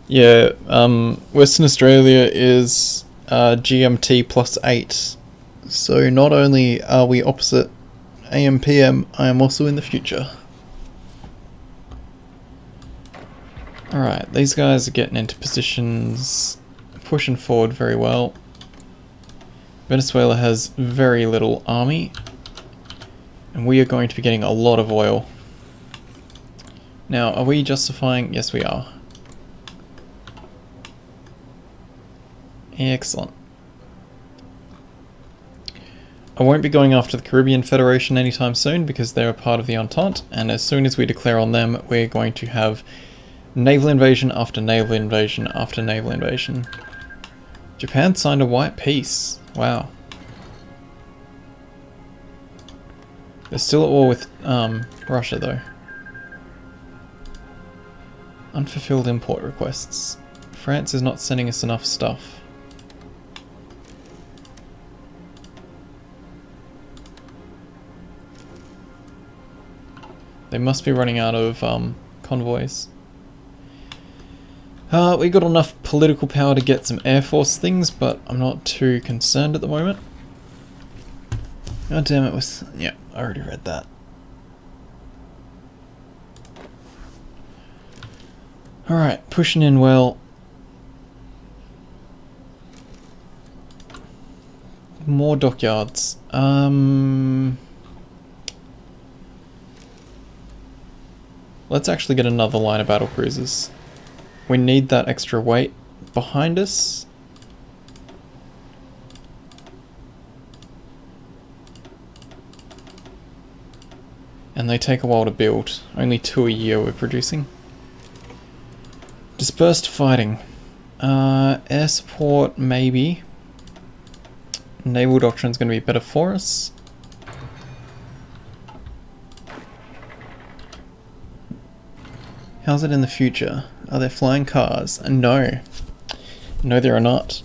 Yeah, Western Australia is GMT +8. So not only are we opposite AM PM, I am also in the future. Alright, these guys are getting into positions, pushing forward very well. Venezuela has very little army, and we are going to be getting a lot of oil. Now, are we justifying? Yes, we are. Excellent. I won't be going after the Caribbean Federation anytime soon because they're a part of the Entente, and as soon as we declare on them, we're going to have naval invasion after naval invasion after naval invasion. Japan signed a white peace. Wow. They're still at war with Russia though. Unfulfilled import requests. France is not sending us enough stuff. They must be running out of convoys. We got enough political power to get some Air Force things, but I'm not too concerned at the moment. God damn it, yeah, I already read that. Alright, pushing in well. More dockyards. Let's actually get another line of battle cruisers. We need that extra weight behind us. And they take a while to build. Only 2 a year we're producing. Dispersed fighting. Air support, maybe. Naval doctrine's going to be better for us. How's it in the future? Are there flying cars? No. No, there are not.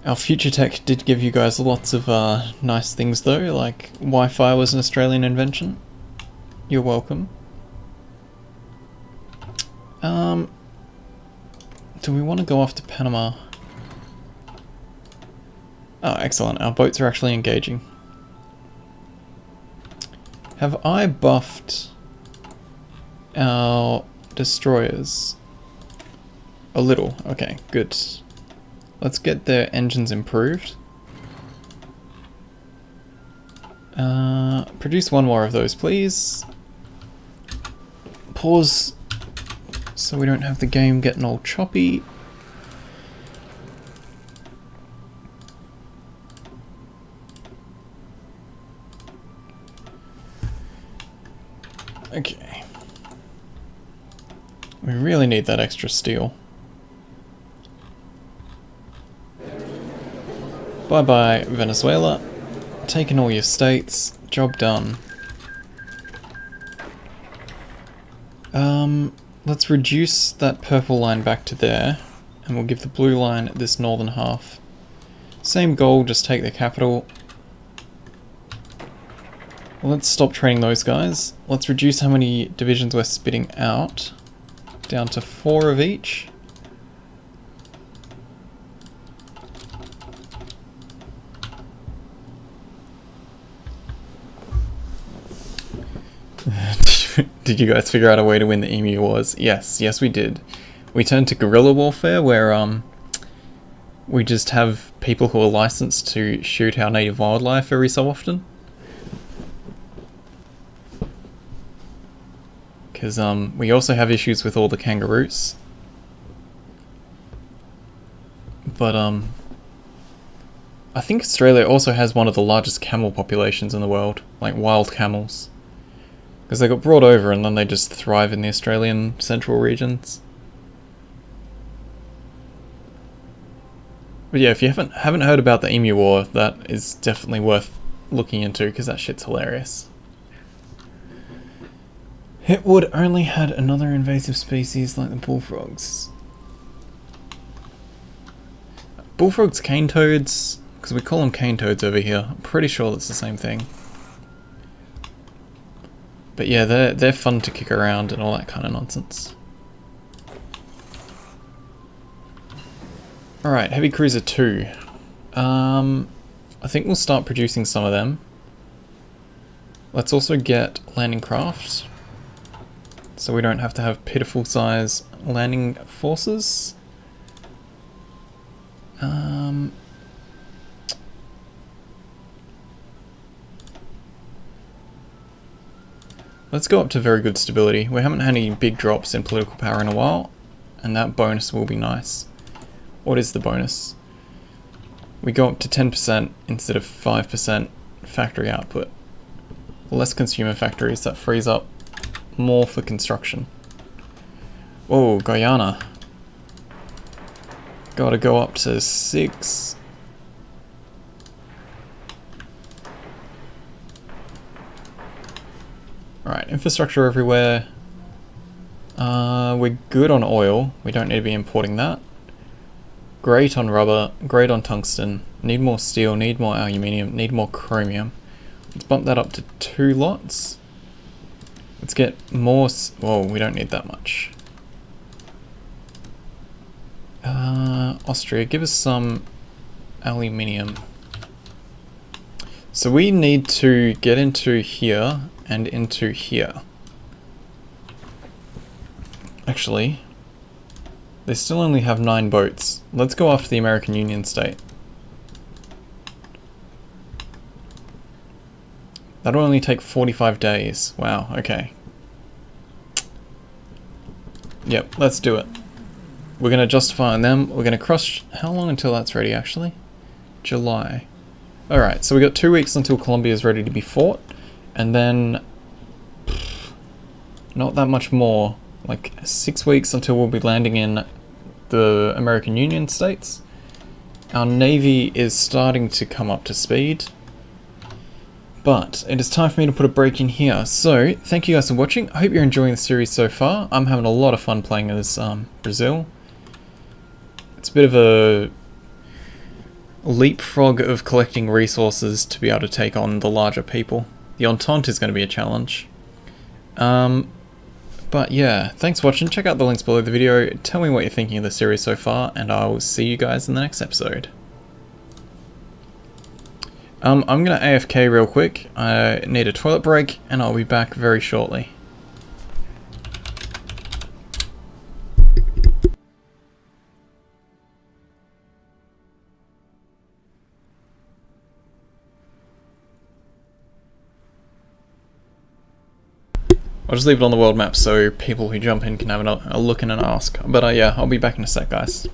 Our future tech did give you guys lots of nice things though, like Wi-Fi was an Australian invention. You're welcome. Do we want to go off to Panama? Oh, excellent. Our boats are actually engaging. Have I buffed our destroyers? A little. Okay, good. Let's get their engines improved. Produce one more of those, please. Pause so we don't have the game getting all choppy. Okay. We really need that extra steel. Bye-bye, Venezuela. Taking all your states. Job done. Let's reduce that purple line back to there, and we'll give the blue line this northern half. Same goal, just take the capital. Well, let's stop training those guys. Let's reduce how many divisions we're spitting out, down to 4 of each. Did you guys figure out a way to win the Emu Wars? Yes, yes we did. We turned to guerrilla warfare where we just have people who are licensed to shoot our native wildlife every so often. Because we also have issues with all the kangaroos. But I think Australia also has one of the largest camel populations in the world, like wild camels. Because they got brought over and then they just thrive in the Australian central regions. But yeah, if you haven't heard about the Emu War, that is definitely worth looking into because that shit's hilarious. Hitwood only had another invasive species like the bullfrogs. Bullfrogs, cane toads, because we call them cane toads over here. I'm pretty sure that's the same thing. But yeah, they're fun to kick around and all that kind of nonsense. Alright, Heavy Cruiser 2. I think we'll start producing some of them. Let's also get landing craft, so we don't have to have pitiful size landing forces. Let's go up to very good stability. We haven't had any big drops in political power in a while, and that bonus will be nice. What is the bonus? We go up to 10% instead of 5% factory output. Less consumer factories, that frees up more for construction. Whoa, Guyana. Gotta go up to 6. Alright, infrastructure everywhere. We're good on oil. We don't need to be importing that. Great on rubber, great on tungsten. Need more steel, need more aluminium, need more chromium. Let's bump that up to 2 lots. Let's get more... Whoa, we don't need that much. Austria, give us some aluminium. So we need to get into here and into here. Actually, they still only have 9 boats. Let's go after the American Union state. That'll only take 45 days. Wow, okay. Yep, let's do it. We're going to justify on them. We're going to crush... How long until that's ready, actually? July. Alright, so we got 2 weeks until Colombia is ready to be fought. And then... Not that much more. Like 6 weeks until we'll be landing in the American Union states. Our navy is starting to come up to speed. But it is time for me to put a break in here. So, thank you guys for watching. I hope you're enjoying the series so far. I'm having a lot of fun playing as Brazil. It's a bit of a leapfrog of collecting resources to be able to take on the larger people. The Entente is going to be a challenge. But yeah, thanks for watching. Check out the links below the video. Tell me what you're thinking of the series so far, and I will see you guys in the next episode. I'm going to AFK real quick. I need a toilet break, and I'll be back very shortly. I'll just leave it on the world map so people who jump in can have a look in and ask. But yeah, I'll be back in a sec, guys.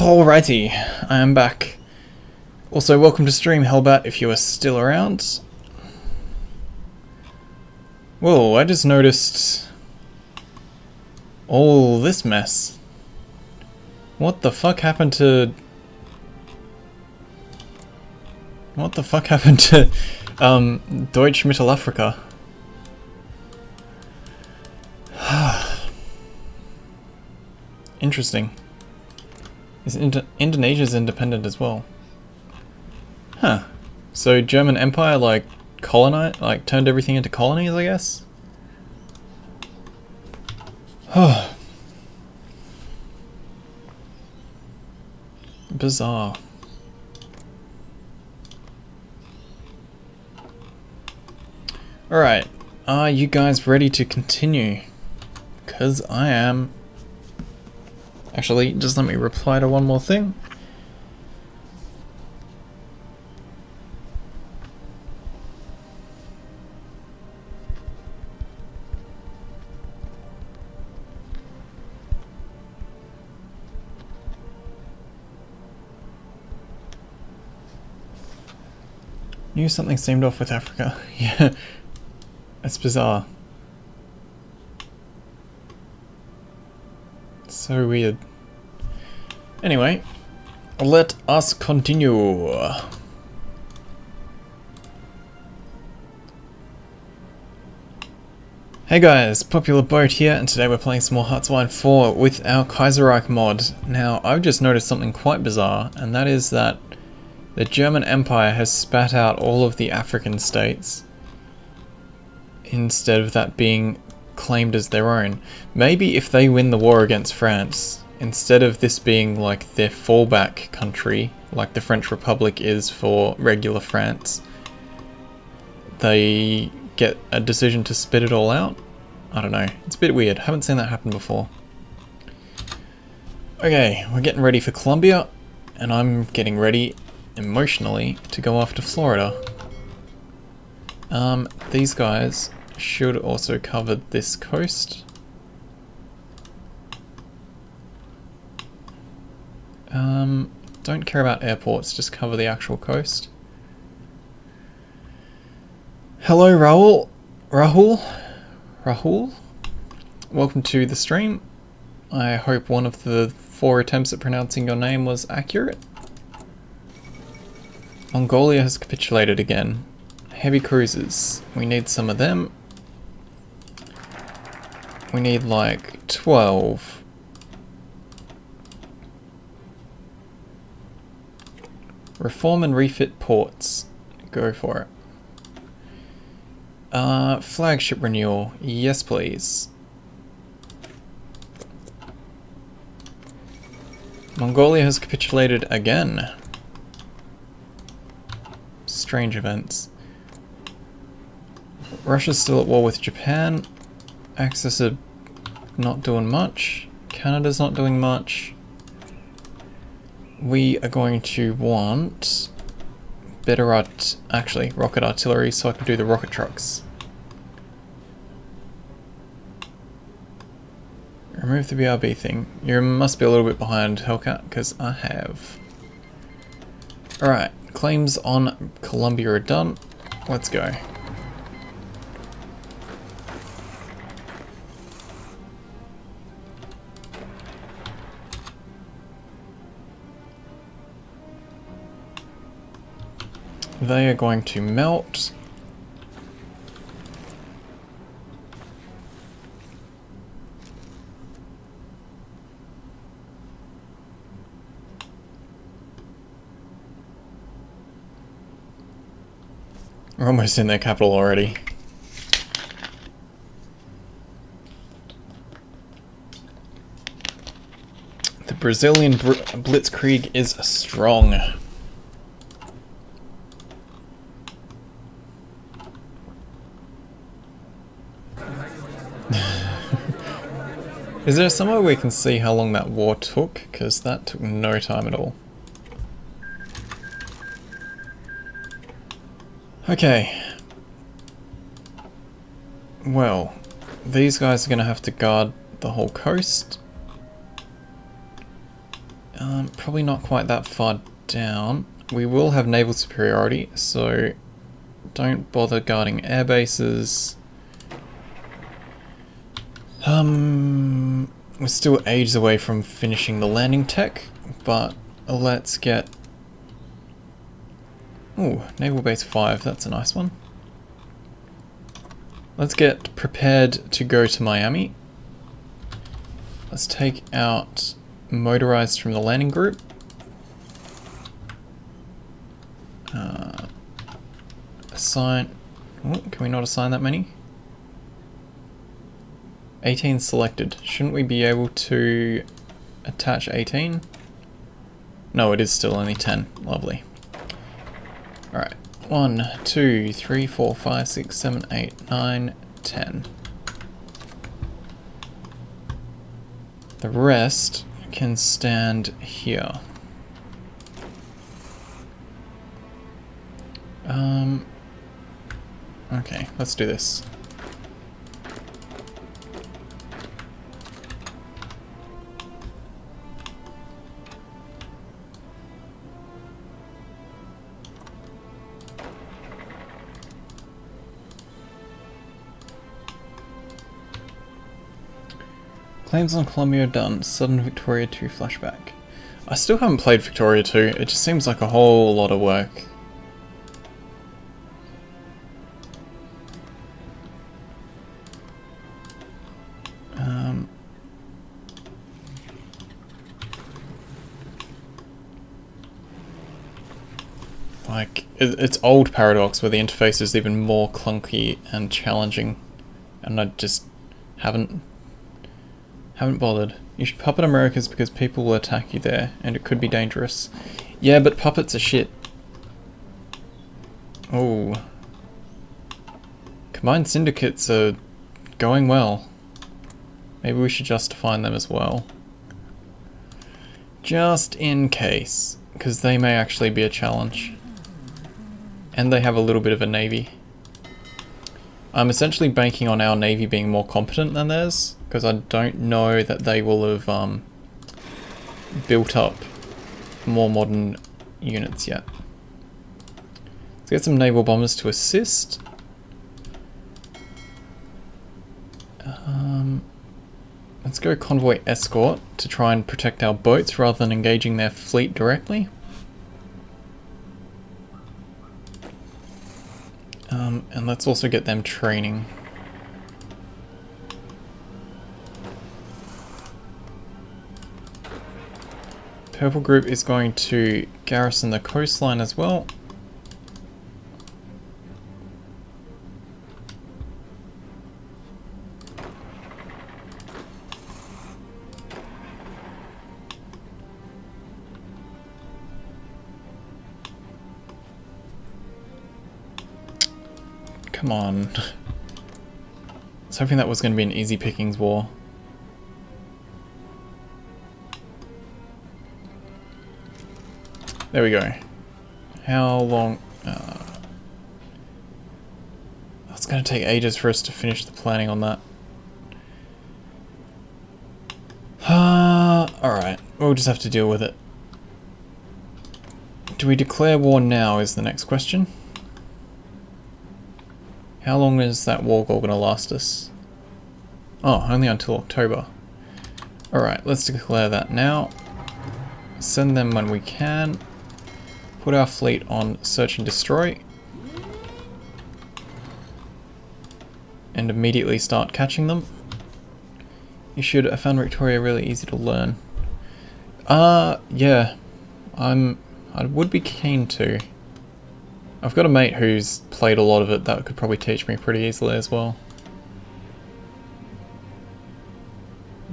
Alrighty, I am back. Also, welcome to stream, Hellbat, if you are still around. Whoa, I just noticed all this mess. What the fuck happened to... What the fuck happened to, Deutsche Mittelafrika? Interesting. Is Indonesia's independent as well? Huh. So German Empire, like, colonized, like, turned everything into colonies, I guess? Bizarre. Alright, are you guys ready to continue? Because I am. Actually, just let me reply to one more thing. Knew something seemed off with Africa. Yeah. That's bizarre. So weird. Anyway, let us continue. Hey guys, Popular Boat here, and today we're playing some more HOI4 with our Kaiserreich mod. Now, I've just noticed something quite bizarre, and that is that the German Empire has spat out all of the African states instead of that being claimed as their own. Maybe if they win the war against France, instead of this being like their fallback country, like the French Republic is for regular France, they get a decision to spit it all out? I don't know. It's a bit weird. Haven't seen that happen before. Okay, we're getting ready for Colombia, and I'm getting ready emotionally to go after Florida. These guys should also cover this coast. Don't care about airports, just cover the actual coast. Hello, Rahul? Welcome to the stream. I hope one of the 4 attempts at pronouncing your name was accurate. Mongolia has capitulated again. Heavy cruisers. We need some of them. We need like 12. Reform and refit ports. Go for it. Flagship renewal. Yes, please. Mongolia has capitulated again. Strange events. Russia's still at war with Japan. Axis are not doing much. Canada's not doing much. We are going to want better rocket artillery so I can do the rocket trucks. Remove the BRB thing. You must be a little bit behind, Hellcat, because I have. Alright, claims on Colombia are done. Let's go. They are going to melt. We're almost in their capital already. The Brazilian blitzkrieg is strong. Is there somewhere we can see how long that war took? Because that took no time at all. Okay. Well, these guys are going to have to guard the whole coast. Probably not quite that far down. We will have naval superiority, so don't bother guarding air bases. We're still ages away from finishing the landing tech, but let's get... Ooh, Naval Base 5, that's a nice one. Let's get prepared to go to Miami. Let's take out motorized from the landing group. Assign... Oh, can we not assign that many? 18 selected. Shouldn't we be able to attach 18? No, it is still only 10. Lovely. Alright. 1, 2, 3, 4, 5, 6, 7, 8, 9, 10. The rest can stand here. Okay, let's do this. Claims on Columbia done. Sudden Victoria 2 flashback. I still haven't played Victoria 2. It just seems like a whole lot of work. Like, it's old Paradox where the interface is even more clunky and challenging, and I just haven't bothered. You should puppet Americas because people will attack you there, and it could be dangerous. Yeah, but puppets are shit. Oh. Combined syndicates are going well. Maybe we should just find them as well. Just in case, because they may actually be a challenge. And they have a little bit of a navy. I'm essentially banking on our navy being more competent than theirs, because I don't know that they will have built up more modern units yet. Let's get some naval bombers to assist. Let's go convoy escort to try and protect our boats rather than engaging their fleet directly. And let's also get them training. Purple group is going to garrison the coastline as well. Come on. I was hoping that was going to be an easy pickings war. There we go. How long? It's going to take ages for us to finish the planning on that. Alright, we'll just have to deal with it. Do we declare war now is the next question. How long is that war goal going to last us? Oh, only until October. Alright, let's declare that now. Send them when we can. Put our fleet on search and destroy. And immediately start catching them. You should. I found Victoria really easy to learn. Yeah. I would be keen to. I've got a mate who's played a lot of it that could probably teach me pretty easily as well.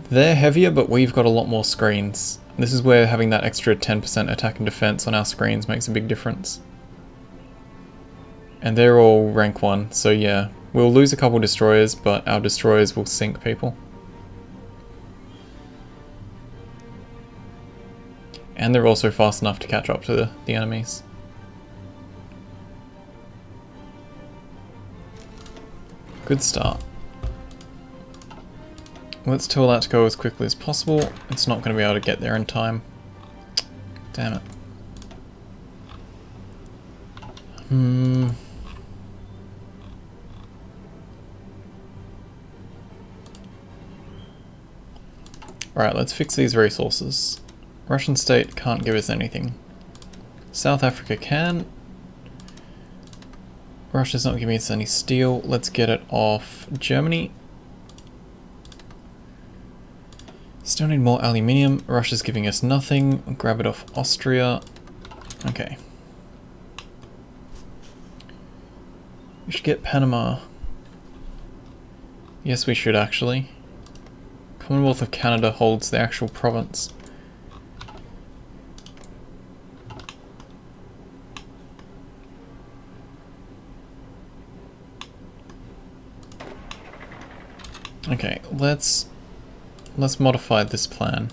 They're heavier, but we've got a lot more screens. This is where having that extra 10% attack and defense on our screens makes a big difference. And they're all rank 1, so yeah. We'll lose a couple destroyers, but our destroyers will sink people. And they're also fast enough to catch up to the enemies. Good start. Let's tell that to go as quickly as possible. It's not going to be able to get there in time. Damn it. Alright, let's fix these resources. Russian state can't give us anything. South Africa can. Russia's not giving us any steel. Let's get it off Germany. Still need more aluminium. Russia's giving us nothing. I'll grab it off Austria. Okay. We should get Panama. Yes, we should actually. Commonwealth of Canada holds the actual province. Okay, let's modify this plan.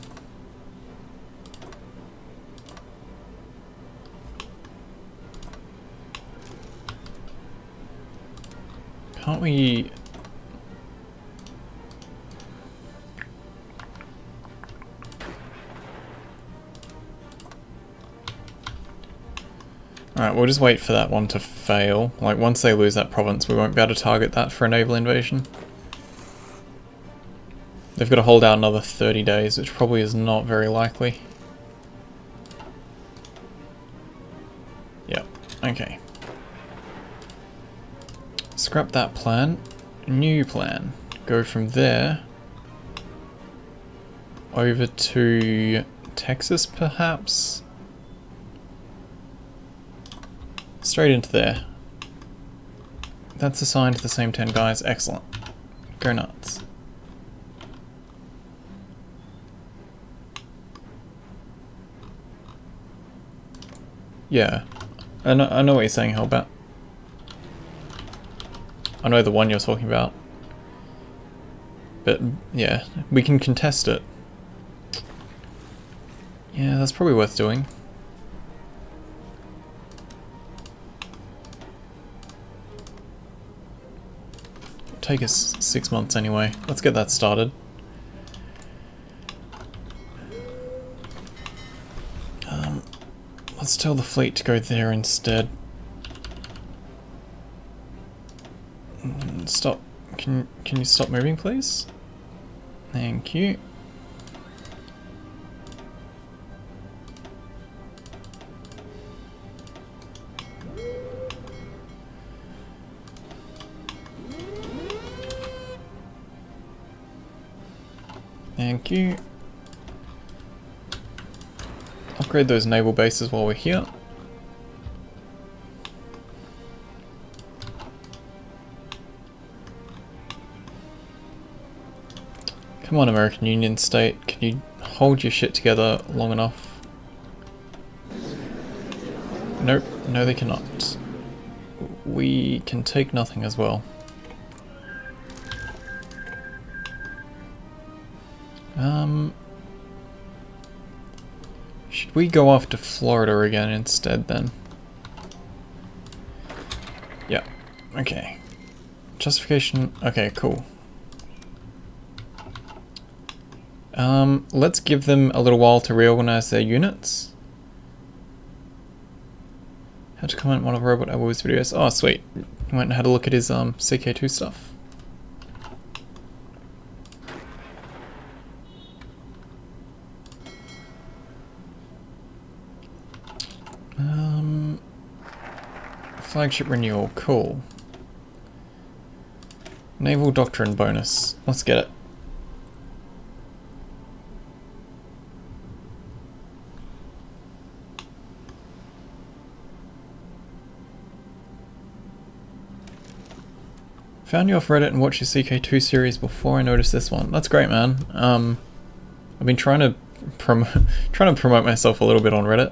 Can't we... Alright, we'll just wait for that one to fail. Like, once they lose that province, we won't be able to target that for a naval invasion. They've got to hold out another 30 days, which probably is not very likely. Yep, okay. Scrap that plan. New plan. Go from there over to Texas, perhaps? Straight into there. That's assigned to the same 10 guys. Excellent. Go nuts. Yeah. I know what you're saying, Hellbat. I know the one you're talking about. But, yeah, we can contest it. Yeah, that's probably worth doing. It'll take us 6 months anyway. Let's get that started. Let's tell the fleet to go there instead. Stop. Can you stop moving, please? Thank you. Thank you. Upgrade those naval bases while we're here. Come on, American Union State, can you hold your shit together long enough? Nope, no they cannot. We can take nothing as well. Should we go off to Florida again instead then? Yeah, okay. Justification, okay, cool. Let's give them a little while to reorganize their units. Had to comment on one of Robot Elbows videos. Oh, sweet. Went and had a look at his CK2 stuff. Flagship renewal, cool. Naval Doctrine bonus. Let's get it. Found you off Reddit and watched your CK2 series before I noticed this one. That's great, man. I've been trying to promote myself a little bit on Reddit.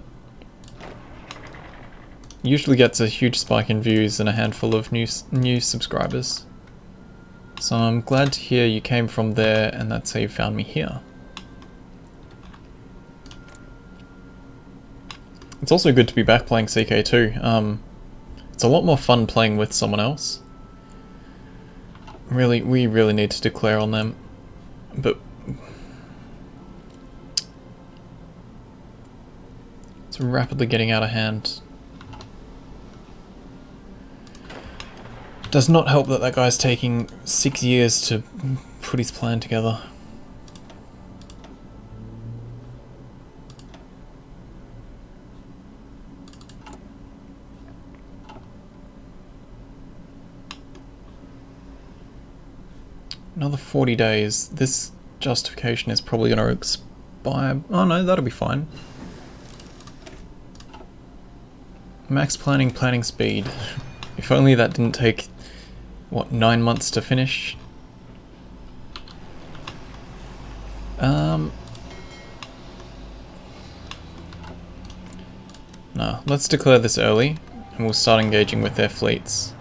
Usually gets a huge spike in views and a handful of new subscribers. So I'm glad to hear you came from there and that's how you found me here. It's also good to be back playing CK2. It's a lot more fun playing with someone else. We really need to declare on them. But It's rapidly getting out of hand. Does not help that that guy's taking 6 years to put his plan together. Another 40 days. This justification is probably going to expire. Oh no, that'll be fine. Max planning speed. If only that didn't take, what, 9 months to finish? No, let's declare this early and we'll start engaging with their fleets.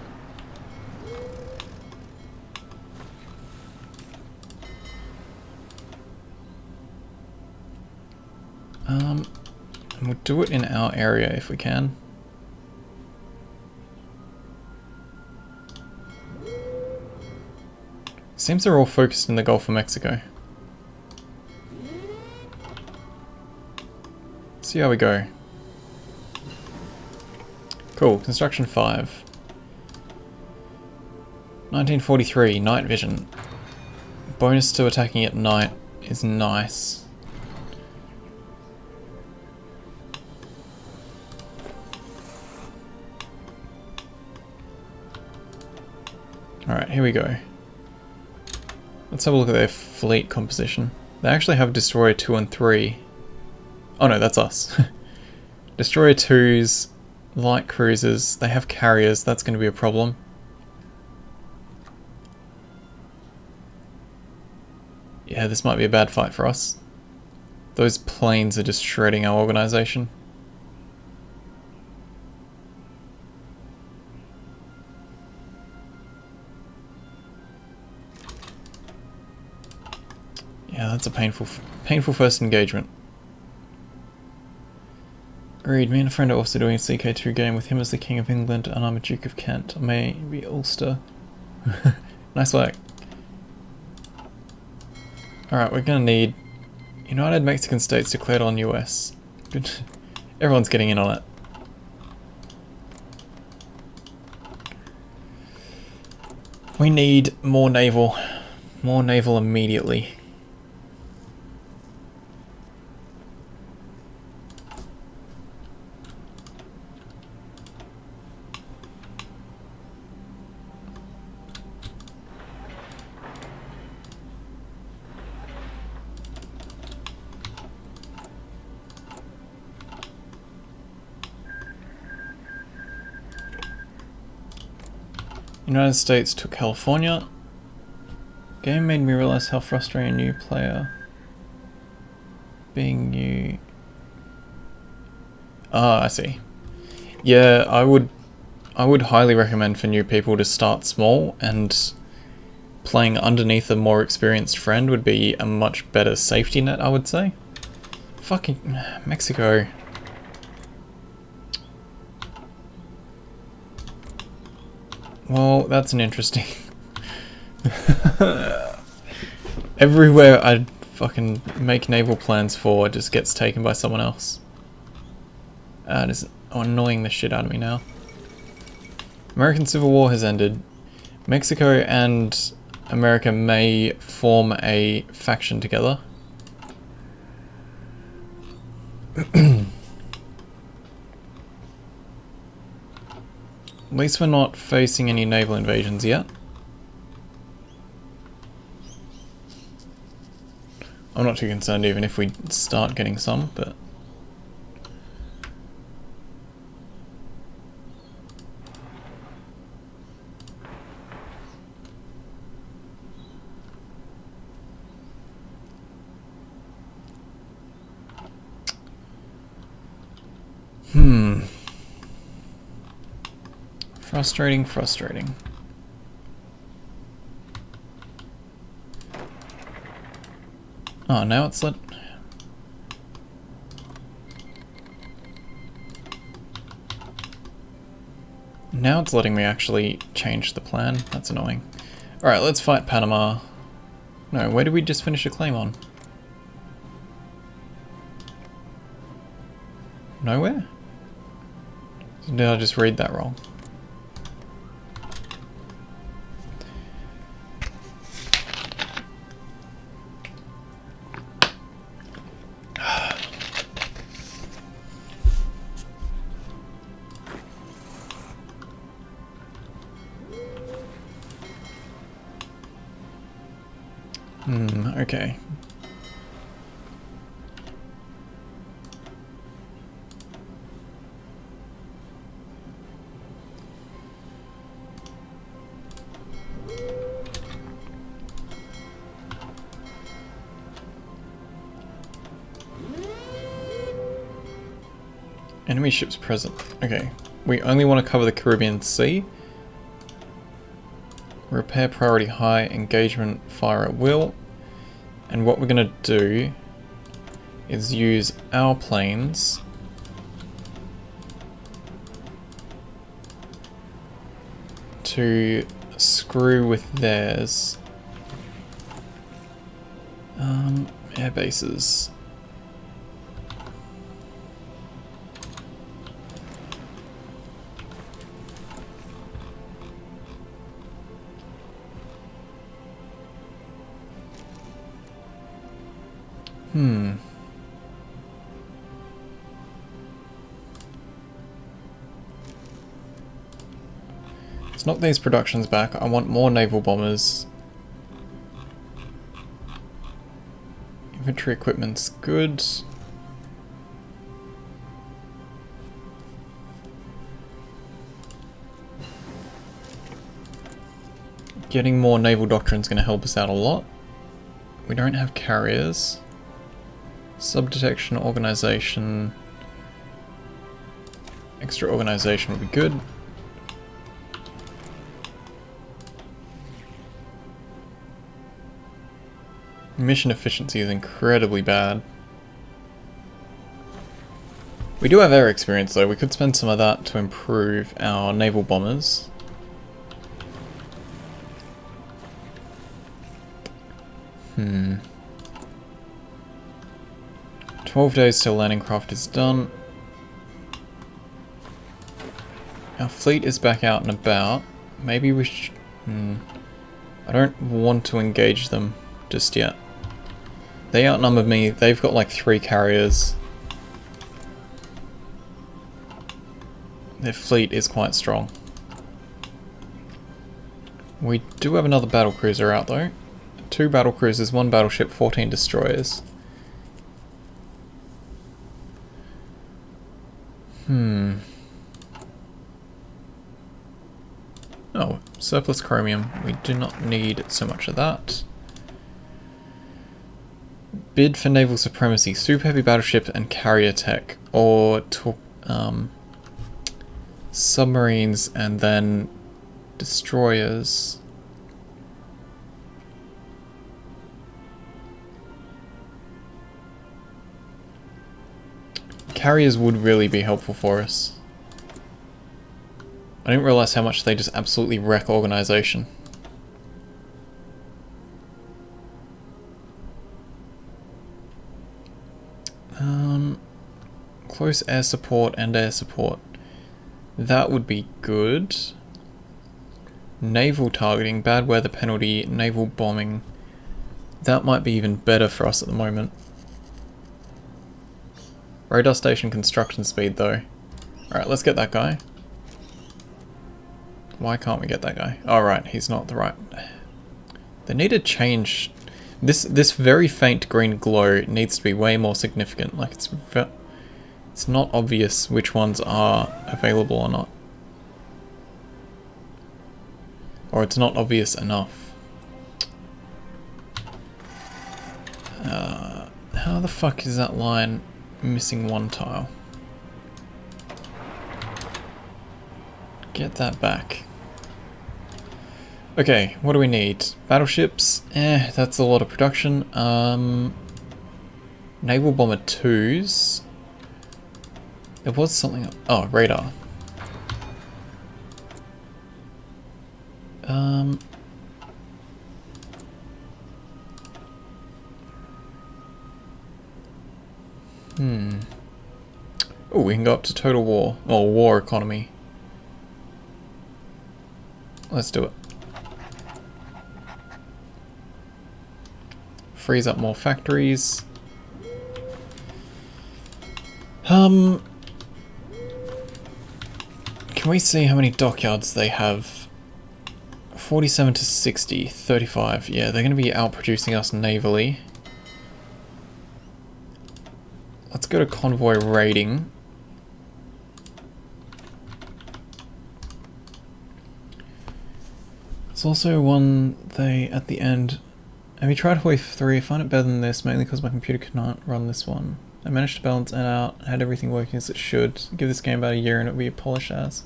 And we'll do it in our area if we can. Seems they're all focused in the Gulf of Mexico. See how we go. Cool, construction 5. 1943, night vision. Bonus to attacking at night is nice. Alright, here we go. Let's have a look at their fleet composition. They actually have Destroyer 2 and 3. Oh no, that's us. Destroyer 2s, light cruisers, they have carriers, that's going to be a problem. Yeah, this might be a bad fight for us. Those planes are just shredding our organization. Yeah, that's a painful first engagement. Agreed, me and a friend are also doing a CK2 game with him as the King of England and I'm a Duke of Kent. Maybe Ulster. Nice work. Alright, we're gonna need United Mexican States declared on US. Good. Everyone's getting in on it. We need more naval. More naval immediately. United States took California. Game made me realize how frustrating a new player being new. Ah, I see. Yeah, I would highly recommend for new people to start small, and playing underneath a more experienced friend would be a much better safety net, I would say. Fucking Mexico. Well, that's an interesting... Everywhere I fucking make naval plans for just gets taken by someone else. That is annoying the shit out of me now. American Civil War has ended. Mexico and America may form a faction together. At least we're not facing any naval invasions yet. I'm not too concerned even if we start getting some, but... Frustrating. Oh, now it's Now it's letting me actually change the plan. That's annoying. Alright, let's fight Panama. No, where did we just finish a claim on? Nowhere? Did I just read that wrong? Okay. Enemy ships present. Okay. We only want to cover the Caribbean Sea. Repair priority high, engagement fire at will. And what we're going to do is use our planes to screw with theirs. Air bases. Let's knock these productions back. I want more naval bombers. Infantry equipment's good. Getting more naval doctrine is going to help us out a lot. We don't have carriers. Sub-detection organization. Extra organization would be good. Mission efficiency is incredibly bad. We do have air experience though. We could spend some of that to improve our naval bombers. 12 days till landing craft is done. Our fleet is back out and about. Maybe we should... I don't want to engage them just yet. They outnumber me. They've got like 3 carriers. Their fleet is quite strong. We do have another battle cruiser out though. 2 battle cruisers, 1 battleship, 14 destroyers. Oh, surplus chromium. We do not need so much of that. Bid for naval supremacy, super heavy battleship and carrier tech, or submarines and then destroyers. Carriers would really be helpful for us. I didn't realize how much they just absolutely wreck organization. Close air support and air support. That would be good. Naval targeting, bad weather penalty, naval bombing. That might be even better for us at the moment. Radar station construction speed though. Alright, let's get that guy. Why can't we get that guy? Alright, he's not the right... They need to change... This very faint green glow needs to be way more significant. Like it's not obvious which ones are available or not. Or it's not obvious enough. How the fuck is that line missing 1 tile? Get that back. Okay, what do we need? Battleships? That's a lot of production. Naval bomber 2s. There was something... Oh, radar. Oh, we can go up to total war, or war economy. Let's do it. Freeze up more factories. Can we see how many dockyards they have? 47 to 60, 35. Yeah, they're going to be outproducing us navally. Let's go to convoy raiding. It's also one they, at the end... Have you tried HOI4? I find it better than this, mainly because my computer cannot run this one. I managed to balance it out, had everything working as it should. Give this game about a year and it'll be polished as.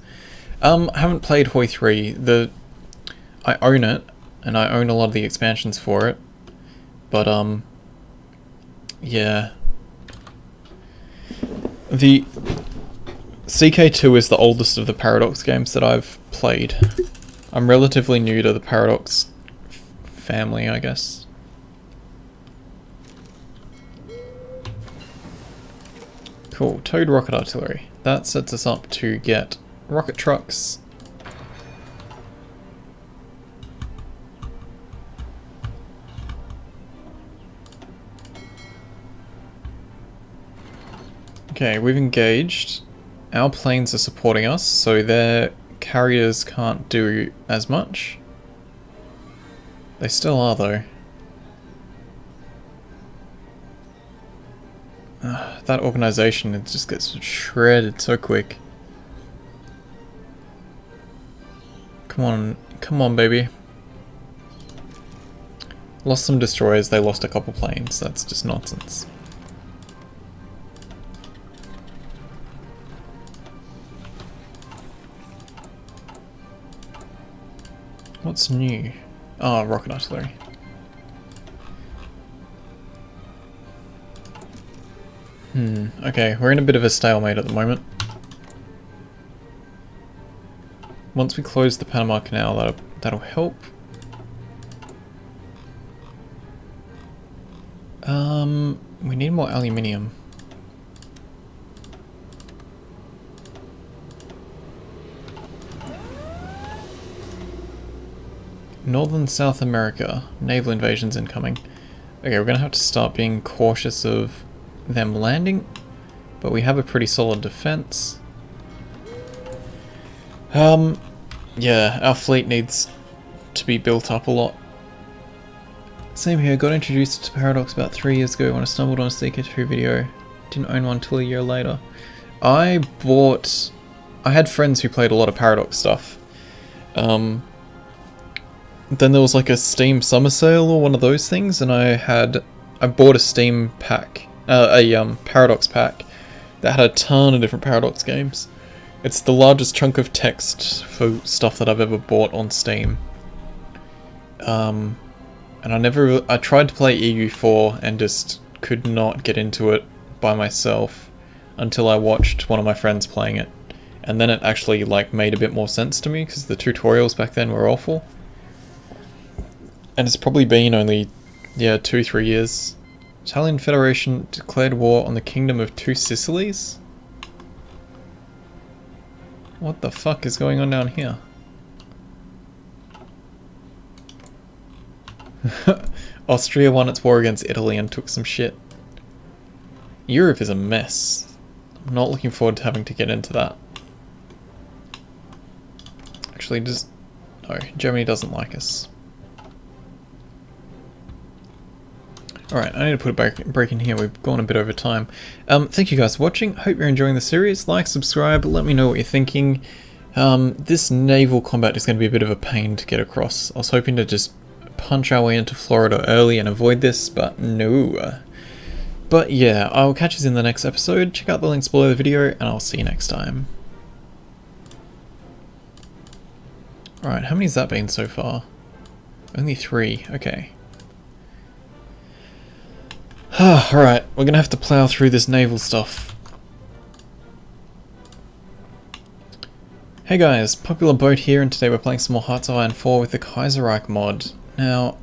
I haven't played HOI3. I own it, and I own a lot of the expansions for it. But, yeah. The CK2 is the oldest of the Paradox games that I've played. I'm relatively new to the Paradox family, I guess. Cool, towed rocket artillery. That sets us up to get rocket trucks. Okay, we've engaged. Our planes are supporting us, so their carriers can't do as much. They still are, though. That organization, it just gets shredded so quick. Come on, baby. Lost some destroyers, they lost a couple planes. That's just nonsense. What's new? Oh, rocket artillery. Okay, we're in a bit of a stalemate at the moment. Once we close the Panama Canal, that'll help. We need more aluminium. Northern South America, naval invasions incoming. Okay, we're gonna have to start being cautious of them landing, but we have a pretty solid defense. Yeah, our fleet needs to be built up a lot. Same here, got introduced to Paradox about 3 years ago when I stumbled on a CK2 video. Didn't own one till a year later. I had friends who played a lot of Paradox stuff. Then there was like a Steam summer sale or one of those things, and I bought a Steam pack, Paradox pack that had a ton of different Paradox games. It's the largest chunk of text for stuff that I've ever bought on Steam. And I tried to play EU4 and just could not get into it by myself until I watched one of my friends playing it. And then it actually like made a bit more sense to me because the tutorials back then were awful. And it's probably been only, 2-3 years. Italian Federation declared war on the Kingdom of Two Sicilies? What the fuck is going on down here? Austria won its war against Italy and took some shit. Europe is a mess. I'm not looking forward to having to get into that. Actually, no, Germany doesn't like us. Alright, I need to put a break in here, we've gone a bit over time. Thank you guys for watching, hope you're enjoying the series, like, subscribe, let me know what you're thinking. This naval combat is going to be a bit of a pain to get across. I was hoping to just punch our way into Florida early and avoid this, but no. But yeah, I'll catch you in the next episode, check out the links below the video, and I'll see you next time. Alright, how many's that been so far? Only 3, okay. Alright, we're gonna have to plow through this naval stuff. Hey guys, Popular Boat here, and today we're playing some more Hearts of Iron 4 with the Kaiserreich mod. Now,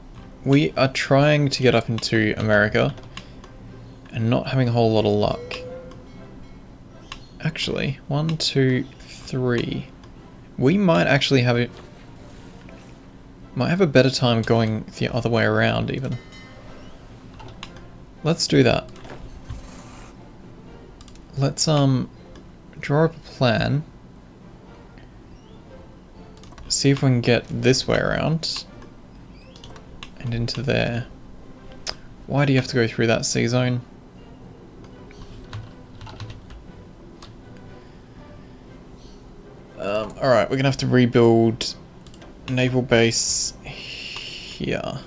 we are trying to get up into America, and not having a whole lot of luck. Actually, 1, 2, 3. We might actually have it. Might have a better time going the other way around even. Let's do that. Let's draw up a plan. See if we can get this way around. And into there. Why do you have to go through that sea zone? Alright, we're gonna have to rebuild naval base here.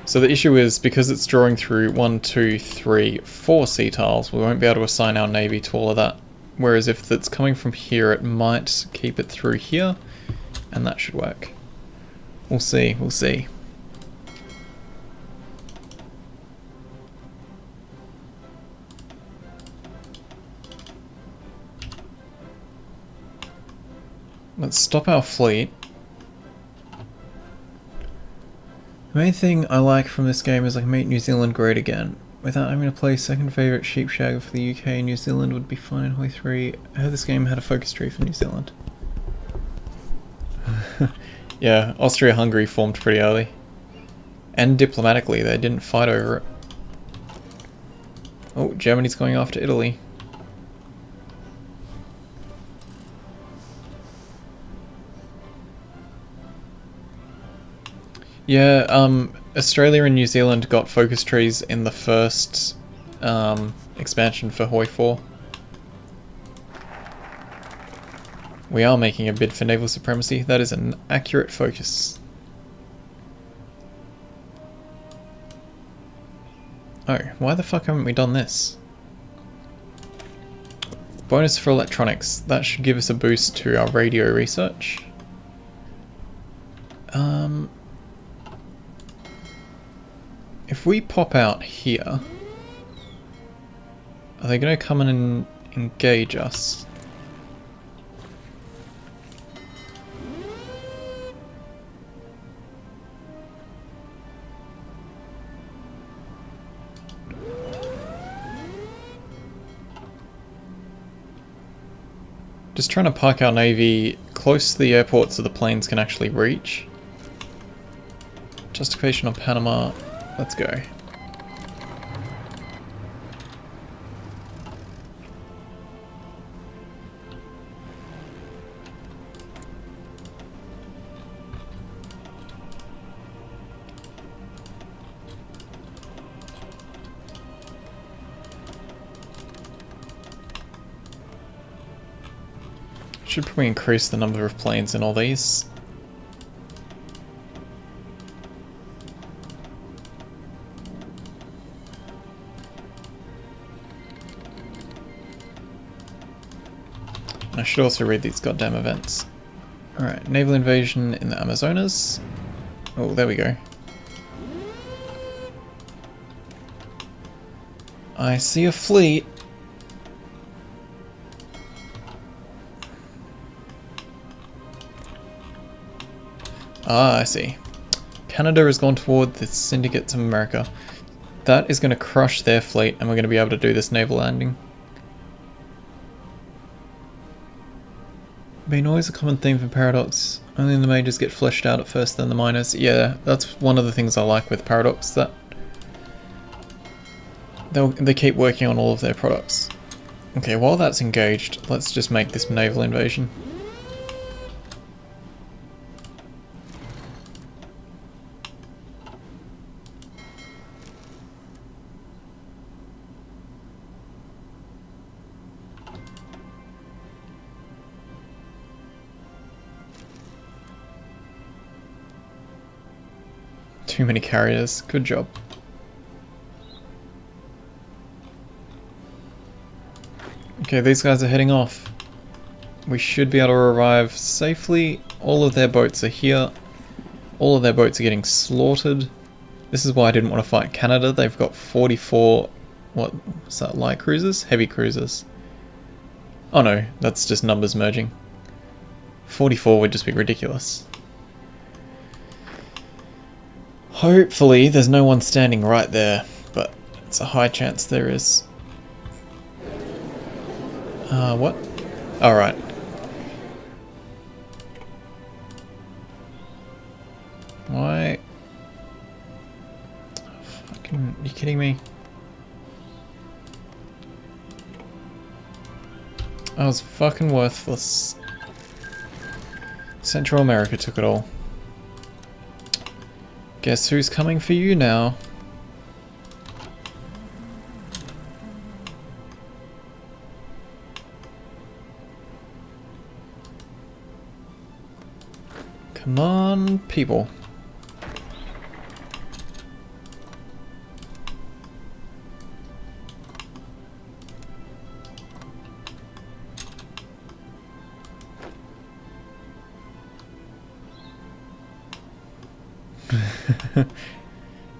So the issue is, because it's drawing through 1, 2, 3, 4 sea tiles, we won't be able to assign our navy to all of that. Whereas if it's coming from here, it might keep it through here, and that should work. We'll see, we'll see. Let's stop our fleet. The main thing I like from this game is I can make New Zealand great again. Without having to play second favourite sheep shagger for the UK, New Zealand would be fun in HOI3. I heard this game had a focus tree for New Zealand. Yeah, Austria-Hungary formed pretty early. And diplomatically, they didn't fight over it. Oh, Germany's going after Italy. Yeah, Australia and New Zealand got focus trees in the first expansion for HOI4. We are making a bid for naval supremacy. That is an accurate focus. Oh, why the fuck haven't we done this? Bonus for electronics. That should give us a boost to our radio research. If we pop out here, are they going to come in and engage us? Just trying to park our navy close to the airport so the planes can actually reach. Justification on Panama. Let's go. Should probably increase the number of planes in all these. I should also read these goddamn events. Alright, naval invasion in the Amazonas. Oh, there we go. I see a fleet. Ah, I see. Canada has gone toward the syndicates of America. That is going to crush their fleet, and we're going to be able to do this naval landing. Being always a common theme for Paradox. Only the majors get fleshed out at first, then the minors. Yeah, that's one of the things I like with Paradox, that they keep working on all of their products. Okay, while that's engaged, let's just make this naval invasion. Too many carriers. Good job. Okay, these guys are heading off. We should be able to arrive safely. All of their boats are here. All of their boats are getting slaughtered. This is why I didn't want to fight Canada. They've got 44... what's that? Light cruisers? Heavy cruisers. Oh no, that's just numbers merging. 44 would just be ridiculous. Hopefully there's no one standing right there, but It's a high chance there is. What? Alright. Why? Fucking, you kidding me? I was fucking worthless. Central America took it all. Guess who's coming for you now? Come on, people.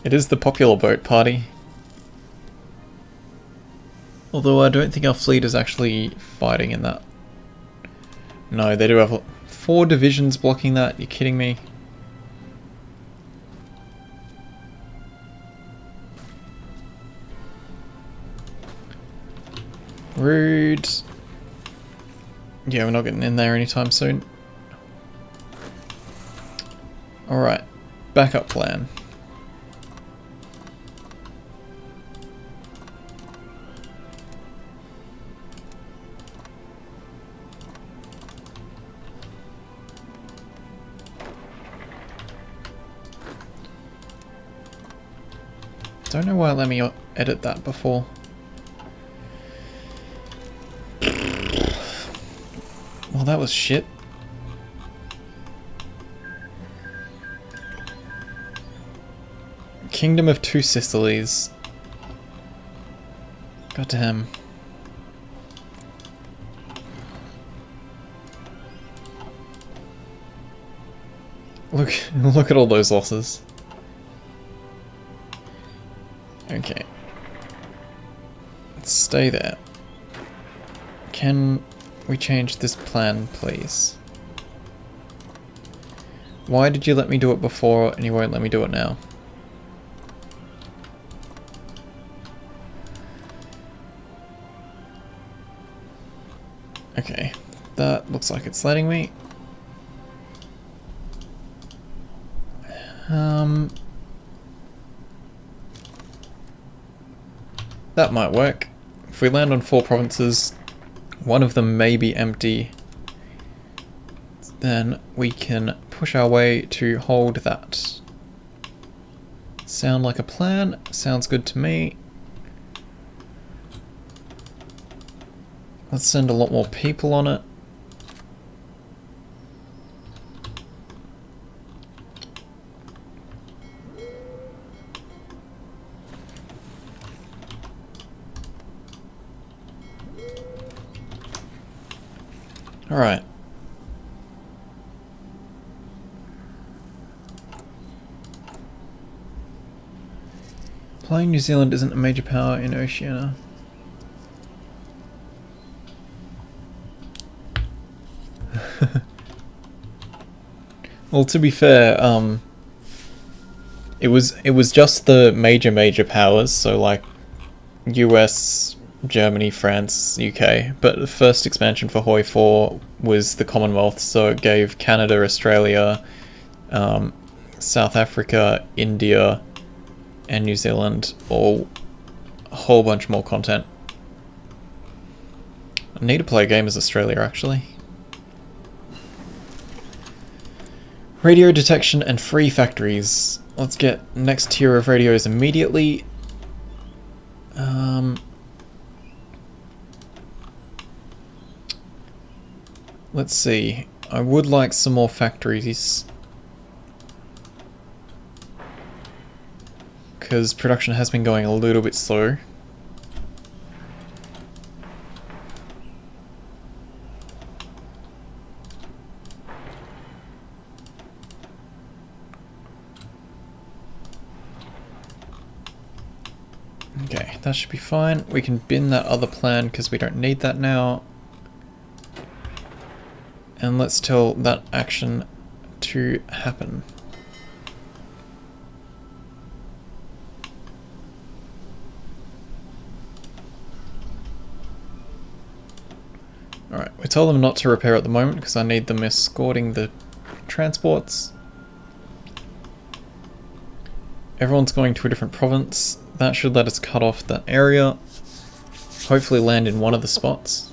It is the popular boat party. Although I don't think our fleet is actually fighting in that. No, they do have 4 divisions blocking that. You're kidding me? Rude. Yeah, we're not getting in there anytime soon. Alright. Backup plan. Don't know why it let me edit that before. Well, that was shit. Kingdom of Two Sicilies. Goddamn. Look at all those losses. Okay. Let's stay there. Can we change this plan, please? Why did you let me do it before and you won't let me do it now? Okay, that looks like it's letting me. That might work. If we land on 4 provinces, one of them may be empty, then we can push our way to hold that. Sound like a plan? Sounds good to me. Let's send a lot more people on it. Alright. Playing New Zealand isn't a major power in Oceania. Well, to be fair, it was just the major powers, so like US, Germany, France, UK, but the first expansion for HOI4 was the Commonwealth, so it gave Canada, Australia, South Africa, India, and New Zealand all a whole bunch more content. I need to play a game as Australia, actually. Radio detection and free factories. Let's get next tier of radios immediately. Let's see. I would like some more factories, because production has been going a little bit slow. Okay, that should be fine. We can bin that other plan because we don't need that now. And let's tell that action to happen. tell them not to repair at the moment because I need them escorting the transports. Everyone's going to a different province. That should let us cut off that area. Hopefully land in one of the spots.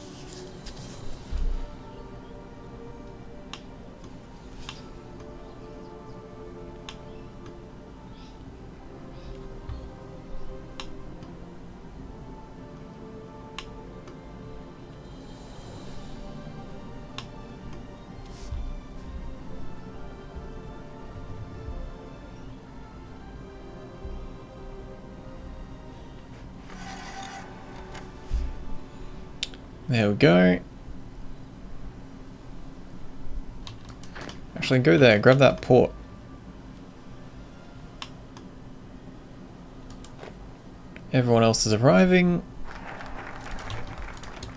There we go. Actually, go there, grab that port. Everyone else is arriving.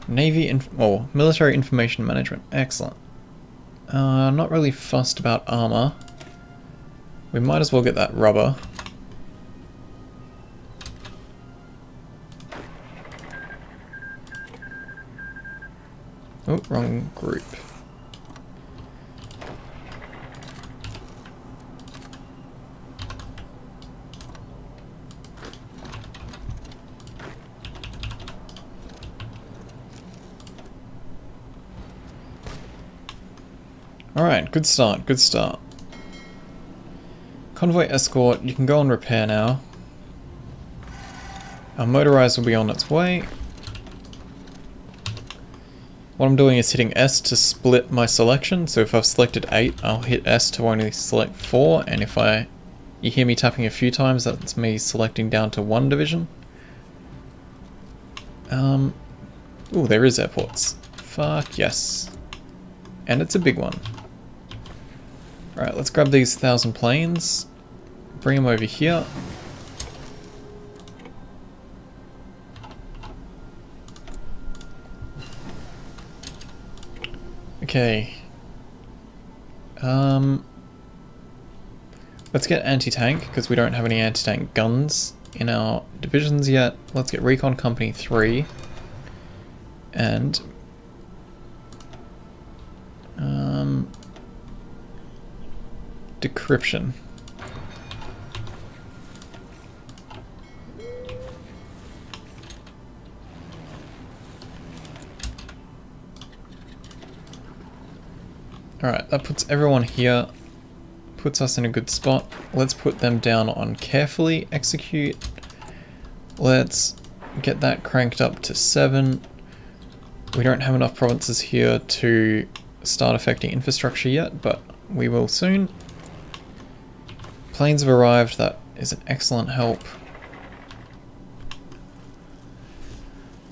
Military information management. Excellent. Not really fussed about armor. We might as well get that rubber. Oh, wrong group. Alright, good start, good start. Convoy escort, you can go on repair now. Our motorized will be on its way. What I'm doing is hitting S to split my selection, so if I've selected 8, I'll hit S to only select 4, and if you hear me tapping a few times, that's me selecting down to 1 division. Ooh, there is airports. Fuck yes. And it's a big one. Alright, let's grab these 1,000 planes, bring them over here. Okay. Let's get anti-tank, because we don't have any anti-tank guns in our divisions yet. Let's get Recon Company 3. And... decryption. Alright, that puts everyone here, puts us in a good spot. Let's put them down on carefully execute. Let's get that cranked up to 7. We don't have enough provinces here to start affecting infrastructure yet, but we will soon. Planes have arrived, that is an excellent help.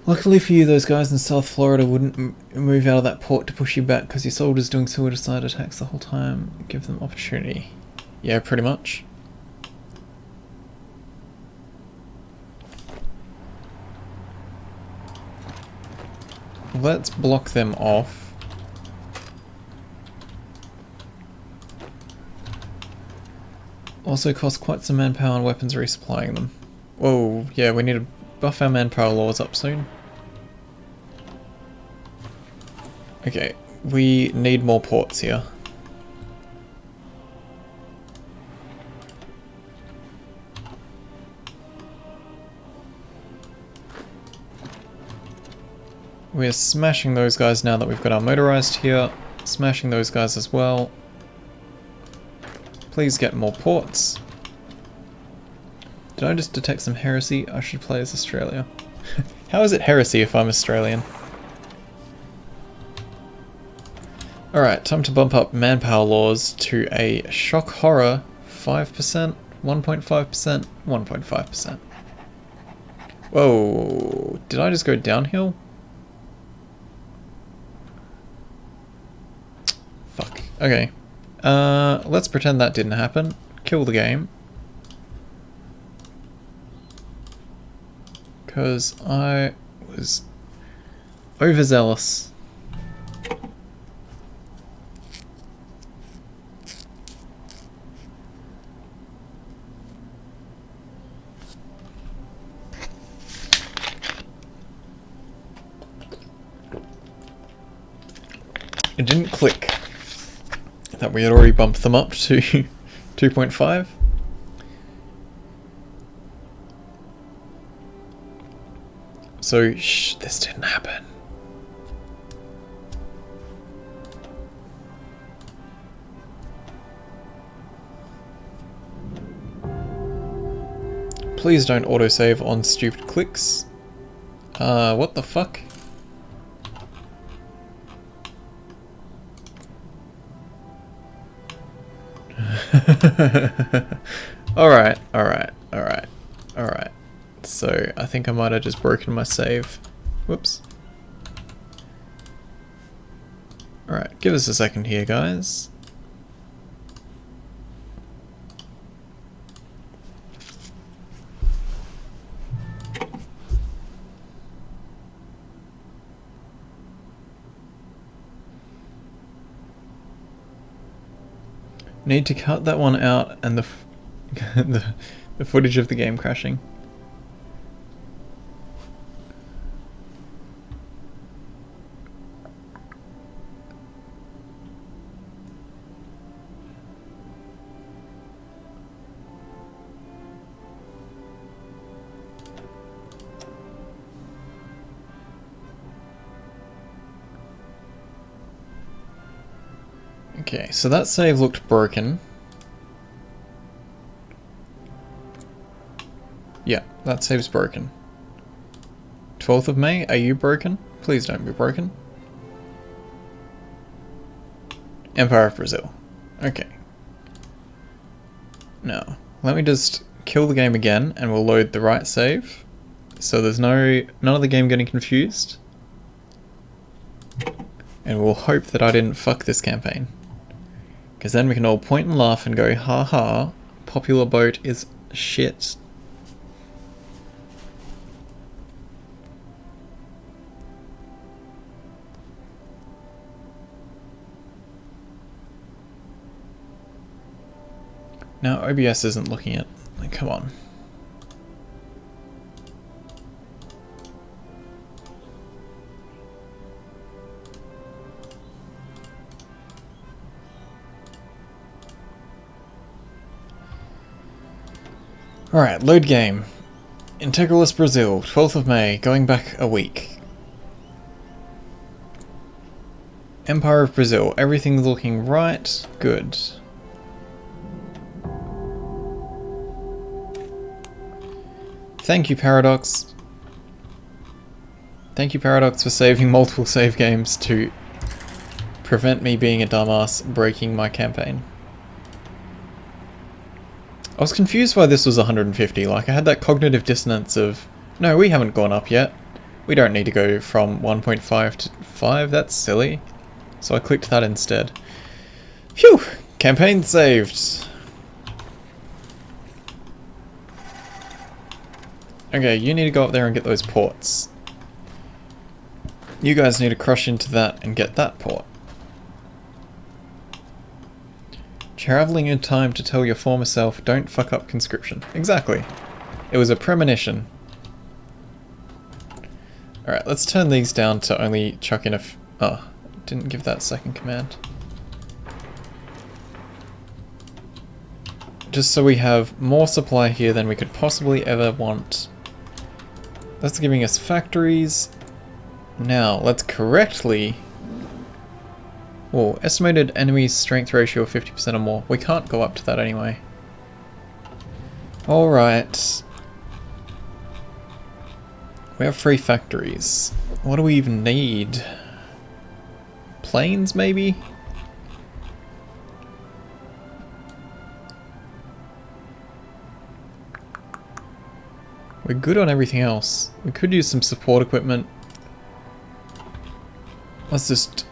Luckily for you, those guys in South Florida wouldn't move out of that port to push you back because your soldiers doing suicide attacks the whole time. Give them opportunity. Yeah, pretty much. Let's block them off. Also costs quite some manpower and weapons resupplying them. Whoa, yeah, we need to buff our manpower laws up soon. Okay, we need more ports here. We're smashing those guys now that we've got our motorized here. Smashing those guys as well. Please get more ports. Did I just detect some heresy? I should play as Australia. How is it heresy if I'm Australian? Alright, time to bump up manpower laws to a shock horror 5%, 1.5%, 1.5%. Whoa, did I just go downhill? Fuck, okay. Let's pretend that didn't happen. Kill the game. Because I was overzealous. It didn't click that we had already bumped them up to 2.5. So, shh, this didn't happen. Please don't autosave on stupid clicks. What the fuck? Alright. So, I think I might have just broken my save. Whoops. Alright, give us a second here, guys. Need to cut that one out and the footage of the game crashing. Okay, so that save looked broken. Yeah, that save's broken. 12th of May, are you broken? Please don't be broken. Empire of Brazil. Okay. Now, let me just kill the game again and we'll load the right save. So there's none of the game getting confused. And we'll hope that I didn't fuck this campaign. Because then we can all point and laugh and go, ha ha, popular boat is shit. Now OBS isn't looking at, like, come on. Alright, load game. Integralist Brazil, 12th of May, going back a week. Empire of Brazil, everything's looking right, good. Thank you, Paradox. Thank you, Paradox, for saving multiple save games to prevent me being a dumbass breaking my campaign. I was confused why this was 150, like I had that cognitive dissonance of, no, we haven't gone up yet. We don't need to go from 1.5 to 5, that's silly. So I clicked that instead. Phew! Campaign saved! Okay, you need to go up there and get those ports. You guys need to crush into that and get that port. Traveling in time to tell your former self, don't fuck up conscription. Exactly. It was a premonition. Alright, let's turn these down to only chuck in oh, didn't give that second command. Just so we have more supply here than we could possibly ever want. That's giving us factories. Now, let's correctly... Whoa, estimated enemy strength ratio of 50% or more. We can't go up to that anyway. Alright. We have 3 factories. What do we even need? Planes, maybe? We're good on everything else. We could use some support equipment. Let's just...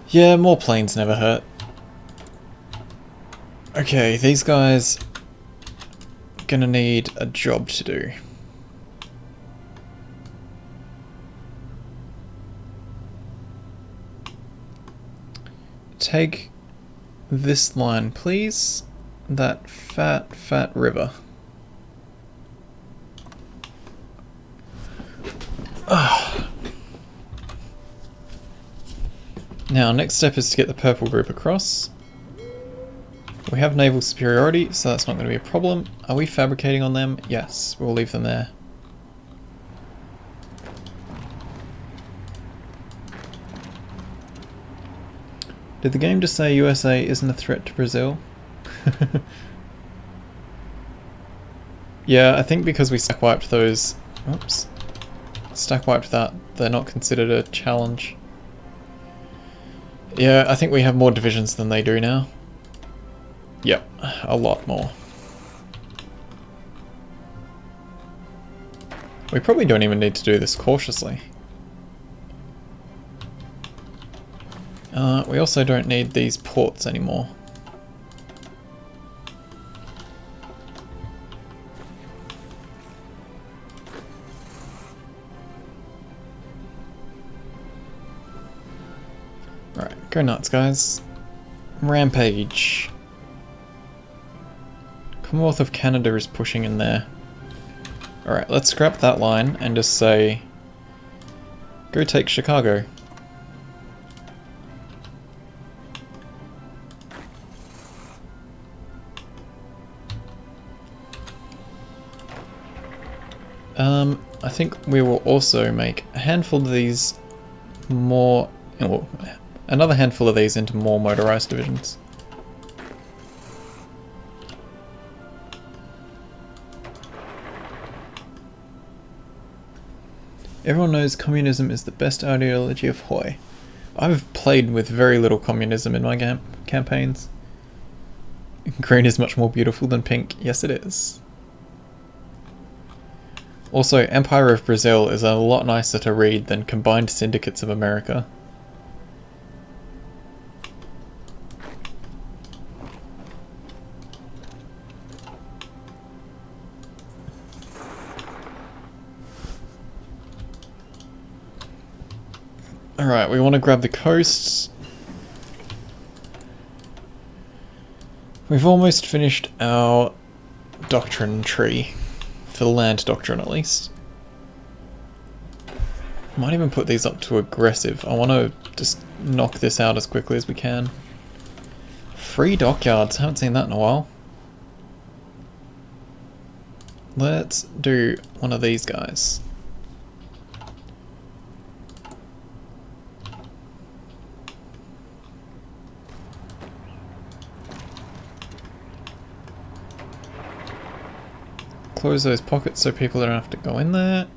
Yeah, more planes never hurt. Okay, these guys gonna need a job to do. Take this line, please. That fat river. Now, next step is to get the purple group across. We have naval superiority, so that's not going to be a problem. Are we fabricating on them? Yes, we'll leave them there. Did the game just say USA isn't a threat to Brazil? Yeah, I think because we stack wiped those... Oops. Stack wiped that, they're not considered a challenge. Yeah, I think we have more divisions than they do now. Yep, a lot more. We probably don't even need to do this cautiously. We also don't need these ports anymore. Alright, go nuts, guys. Rampage. Commonwealth of Canada is pushing in there. Alright, let's scrap that line and just say, go take Chicago. I think we will also make a handful of these more, well, another handful of these into more motorized divisions. Everyone knows communism is the best ideology of HOI. I've played with very little communism in my campaigns. Green is much more beautiful than pink. Yes, it is. Also, Empire of Brazil is a lot nicer to read than Combined Syndicates of America. Alright, we want to grab the coasts. We've almost finished our doctrine tree. For the land doctrine, at least. Might even put these up to aggressive. I want to just knock this out as quickly as we can. Free dockyards. Haven't seen that in a while. Let's do one of these guys. Close those pockets so people don't have to go in there.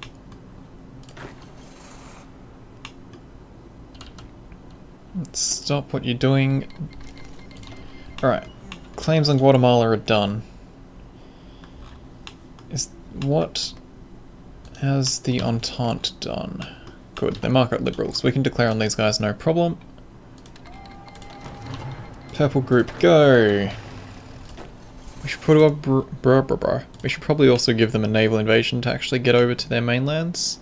Let's stop what you're doing. Alright, claims on Guatemala are done. What has the Entente done? Good, they're market liberals. We can declare on these guys, no problem. Purple group, go! We should put up we should probably also give them a naval invasion to actually get over to their mainlands.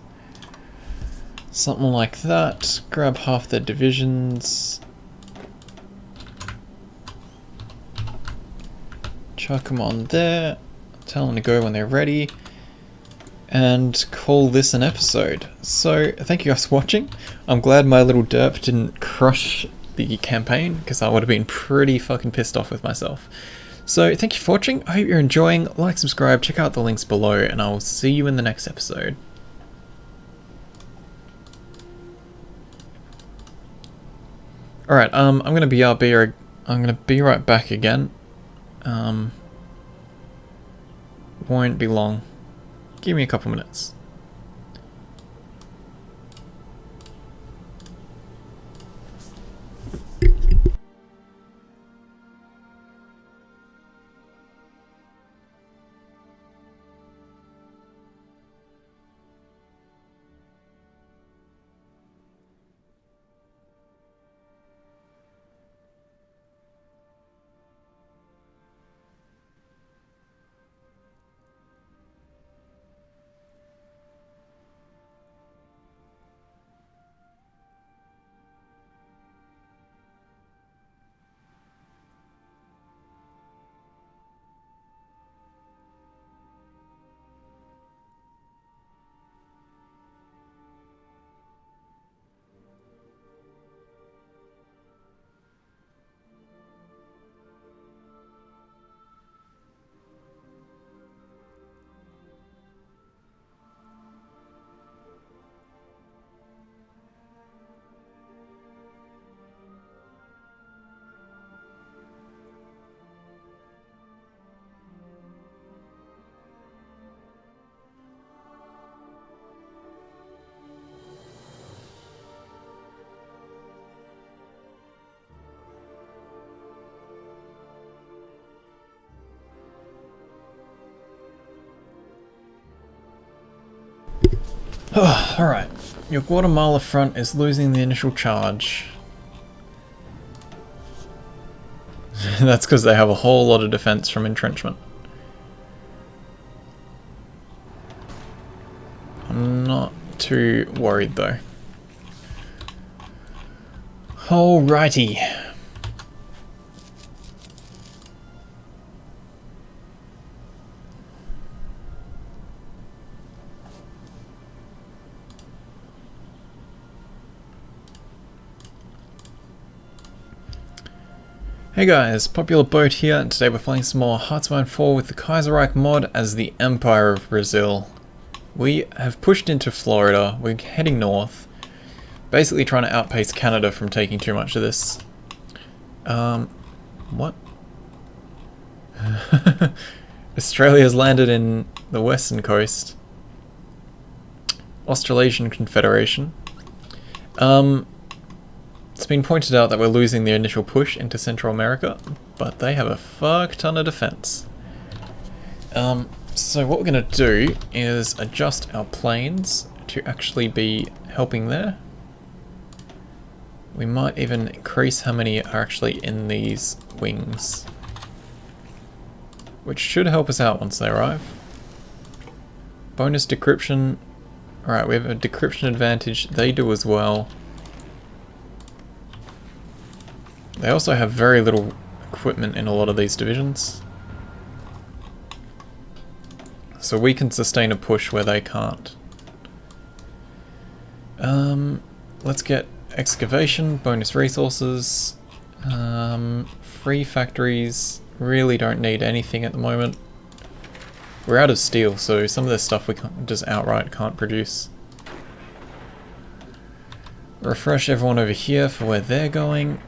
Something like that. Grab half their divisions. Chuck them on there. Tell them to go when they're ready. And call this an episode. So, thank you guys for watching. I'm glad my little derp didn't crush the campaign, because I would have been pretty fucking pissed off with myself. So, thank you for watching. I hope you're enjoying. Like, subscribe, check out the links below, and I will see you in the next episode. Alright, I'm gonna BRB, I'm gonna be right back again. Won't be long. Give me a couple minutes. Alright, your Guatemala front is losing the initial charge. That's because they have a whole lot of defense from entrenchment. I'm not too worried though. Alrighty. Hey guys, Popular Boat here, and today we're playing some more Hearts of 4 with the Kaiserreich mod as the Empire of Brazil. We have pushed into Florida, we're heading north, basically trying to outpace Canada from taking too much of this. What? Australia's landed in the western coast. Australasian Confederation. It's been pointed out that we're losing the initial push into Central America, but they have a fuck ton of defense. So what we're going to do is adjust our planes to actually be helping there. We might even increase how many are actually in these wings, which should help us out once they arrive. Bonus decryption. Alright, we have a decryption advantage. They do as well. They also have very little equipment in a lot of these divisions. So we can sustain a push where they can't. Let's get excavation, bonus resources, free factories. Really don't need anything at the moment. We're out of steel, so some of this stuff we just outright can't produce. Refresh everyone over here for where they're going.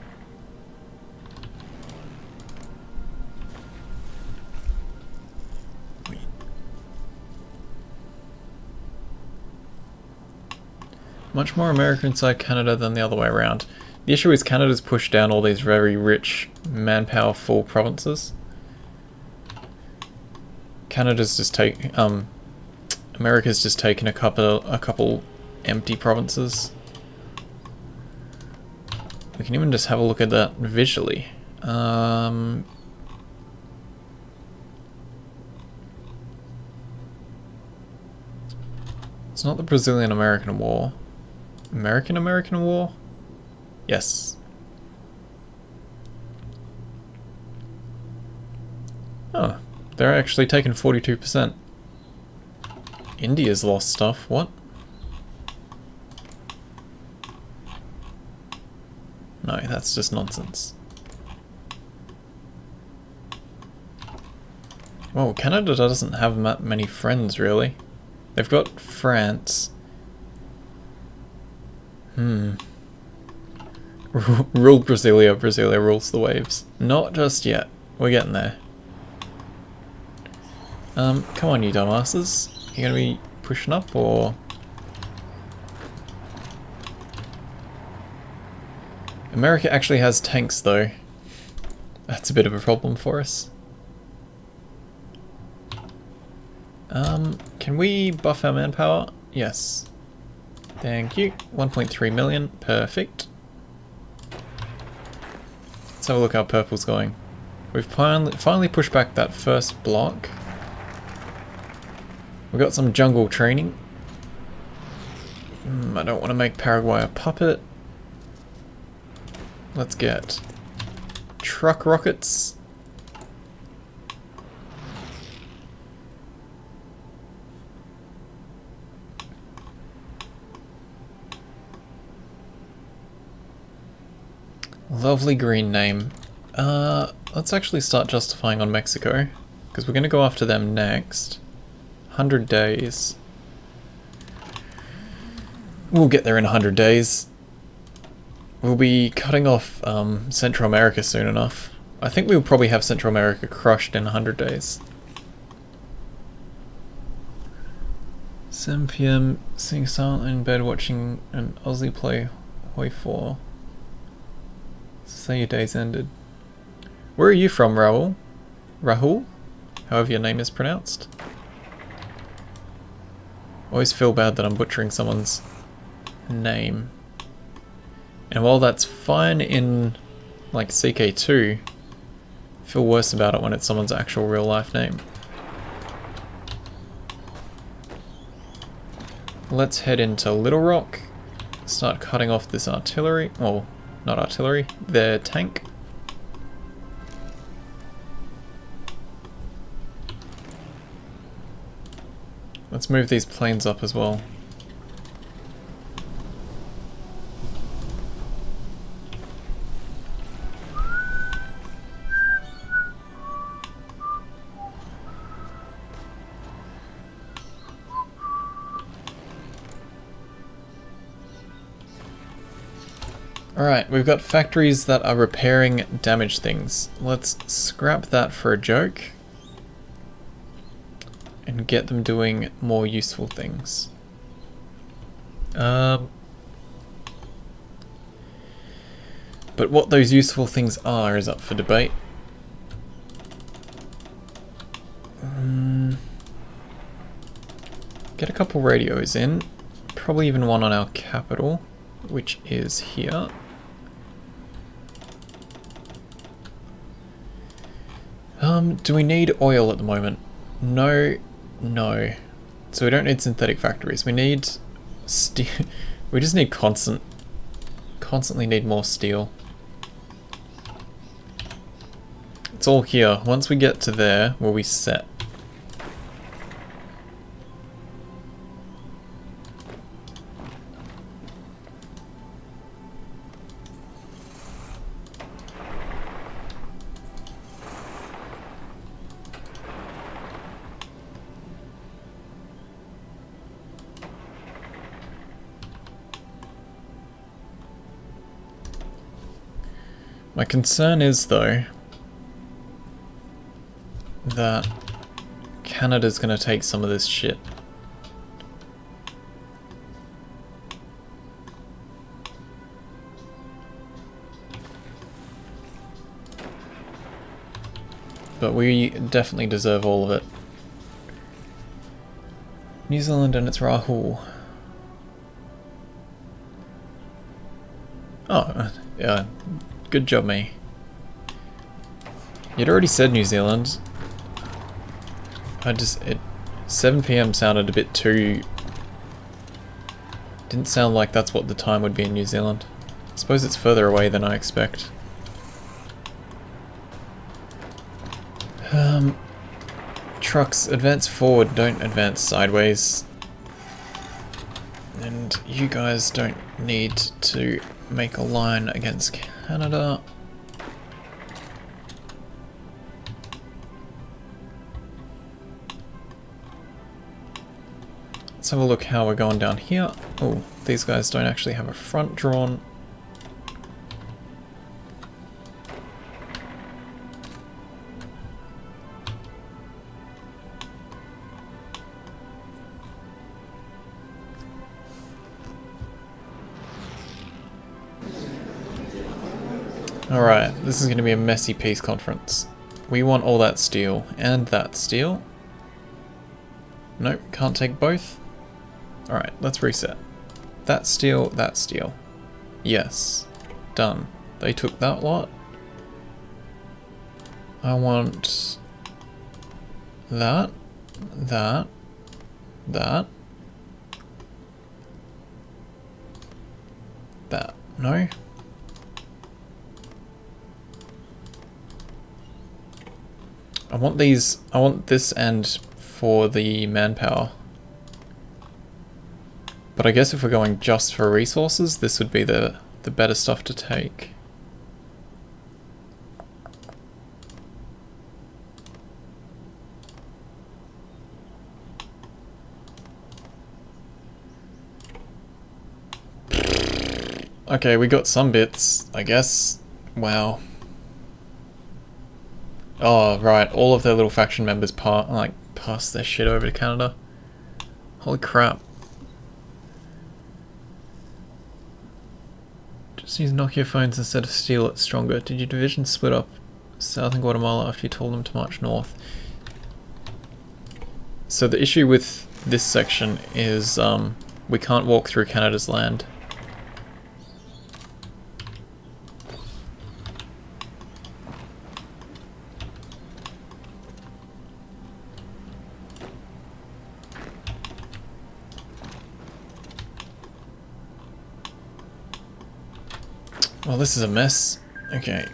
Much more America inside Canada than the other way around. The issue is Canada's pushed down all these very rich, manpower-full provinces. Canada's just America's just taken a couple empty provinces. We can even just have a look at that visually. It's not the Brazilian-American War. American War? Yes. Oh, they're actually taking 42%. India's lost stuff, what? No, that's just nonsense. Well, Canada doesn't have that many friends, really. They've got France. Rule Brasilia, Brasilia rules the waves. Not just yet. We're getting there. Come on, you dumbasses. You gonna be pushing up, or...? America actually has tanks, though. That's a bit of a problem for us. Can we buff our manpower? Yes. Thank you. 1.3 million. Perfect. Let's have a look how purple's going. We've finally pushed back that first block. We've got some jungle training. I don't want to make Paraguay a puppet. Let's get truck rockets. Lovely green name. Let's actually start justifying on Mexico, because we're going to go after them next. 100 days. We'll get there in 100 days. We'll be cutting off Central America soon enough. I think we'll probably have Central America crushed in 100 days. 7 PM, sitting silently in bed watching an Aussie play HOI4. Say your day's ended. Where are you from, Raul? Rahul? However your name is pronounced. Always feel bad that I'm butchering someone's name. And while that's fine in like CK2, I feel worse about it when it's someone's actual real life name. Let's head into Little Rock, start cutting off this artillery, well, not artillery, their tank. Let's move these planes up as well. Alright, we've got factories that are repairing damaged things. Let's scrap that for a joke and get them doing more useful things. But what those useful things are is up for debate. Get a couple radios in, probably even one on our capital, which is here. Do we need oil at the moment? No, no. So we don't need synthetic factories. We need steel. We just need constantly need more steel. It's all here. Once we get to there, we'll be set. My concern is, though, that Canada's gonna take some of this shit. But we definitely deserve all of it. New Zealand and its Rahul. Oh, yeah. Good job, me. You'd already said New Zealand. 7 PM sounded a bit too... Didn't sound like that's what the time would be in New Zealand. I suppose it's further away than I expect. Trucks, advance forward, don't advance sideways. And you guys don't need to make a line against Canada. Let's have a look how we're going down here. Oh, these guys don't actually have a front drawn. Alright, this is going to be a messy peace conference. We want all that steel and that steel. Nope, can't take both. Alright, let's reset. That steel, that steel. Yes. Done. They took that lot. I want that, that, that, that. No? I want these, I want this end for the manpower. But I guess if we're going just for resources, this would be the better stuff to take. Okay, we got some bits, I guess. Wow. Oh, right, all of their little faction members passed their shit over to Canada. Holy crap. Just use Nokia phones instead of steel, it's stronger. Did your division split up south in Guatemala after you told them to march north? So the issue with this section is we can't walk through Canada's land. Well, this is a mess. Okay.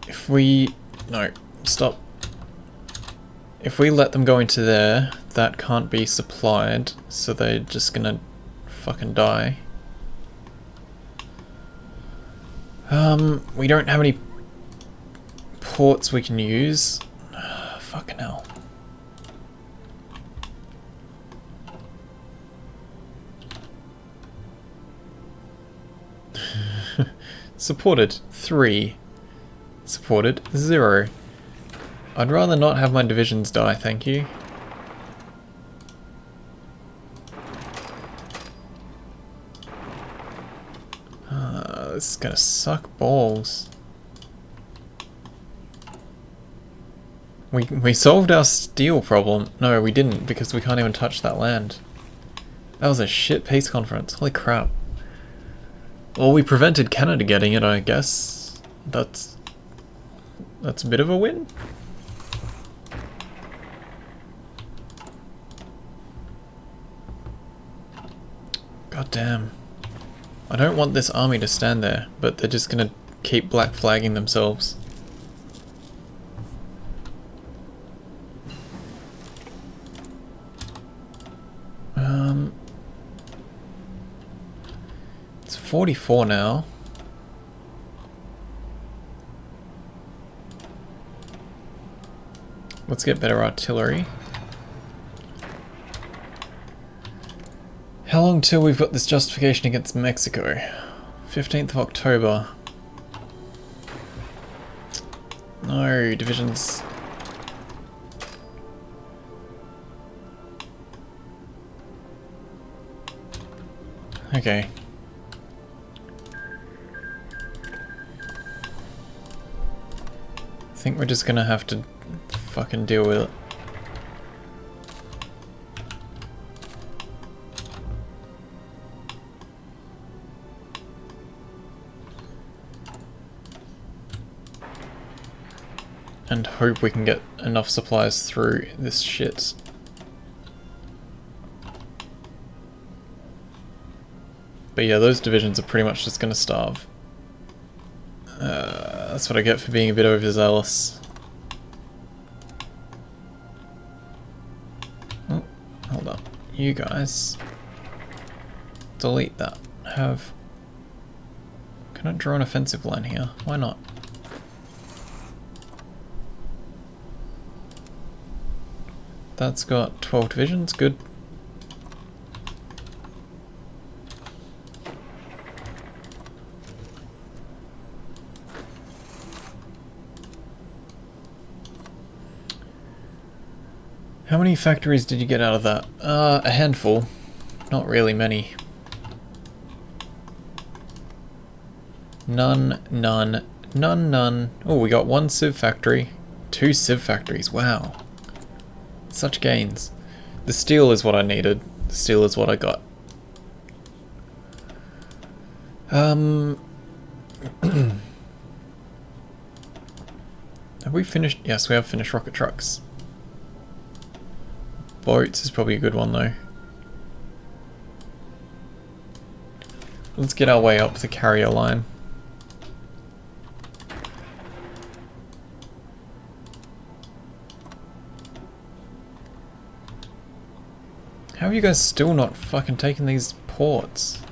If we... No, stop. If we let them go into there, that can't be supplied, so they're just gonna fucking die. We don't have any ports we can use. Fucking hell. Supported 3. Supported 0. I'd rather not have my divisions die, thank you. This is gonna suck balls. We solved our steel problem. No, we didn't, because we can't even touch that land. That was a shit peace conference. Holy crap. Well, we prevented Canada getting it, I guess. That's a bit of a win. God damn. I don't want this army to stand there, but they're just gonna keep black flagging themselves. It's 44 now. Let's get better artillery. How long till we've got this justification against Mexico? 15th of October. No, divisions. Okay. I think we're just gonna have to fucking deal with it. And hope we can get enough supplies through this shit. But yeah, those divisions are pretty much just gonna starve. That's what I get for being a bit overzealous. Oh, hold up. You guys. Delete that. Can I draw an offensive line here? Why not? That's got 12 divisions, good. How many factories did you get out of that? A handful. Not really many. None, none, none, none. Oh, we got 1 civ factory. 2 civ factories, wow. Such gains. The steel is what I needed. The steel is what I got. Have we finished? Yes, we have finished rocket trucks. Boats is probably a good one though. Let's get our way up the carrier line. How are you guys still not fucking taking these ports?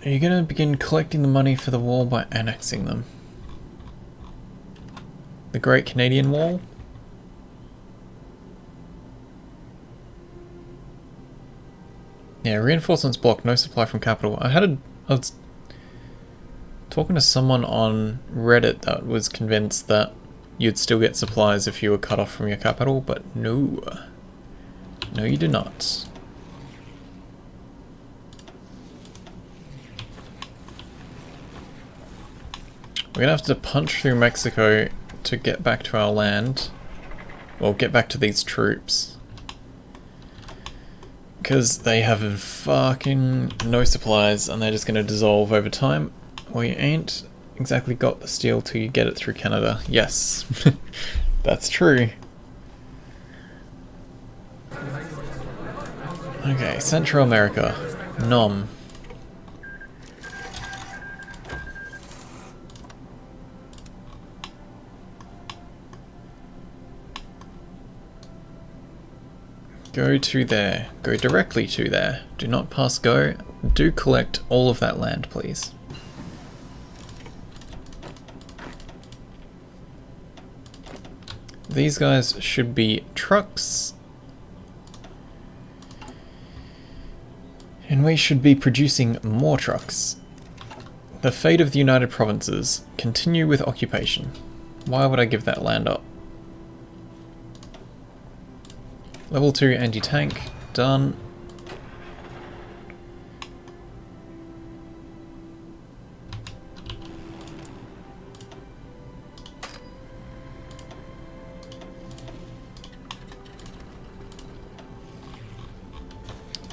Are you gonna begin collecting the money for the wall by annexing them? The Great Canadian Wall? Yeah, reinforcements blocked, no supply from capital. I Talking to someone on Reddit that was convinced that you'd still get supplies if you were cut off from your capital, but no. No, you do not. We're gonna have to punch through Mexico to get back to our land. Well, get back to these troops. Because they have fucking no supplies and they're just gonna dissolve over time. We ain't exactly got the steel till you get it through Canada. Yes, that's true. Okay, Central America. Nom. Go to there. Go directly to there. Do not pass go. Do collect all of that land, please. These guys should be trucks. And we should be producing more trucks. The fate of the United Provinces. Continue with occupation. Why would I give that land up? Level 2 anti-tank, done.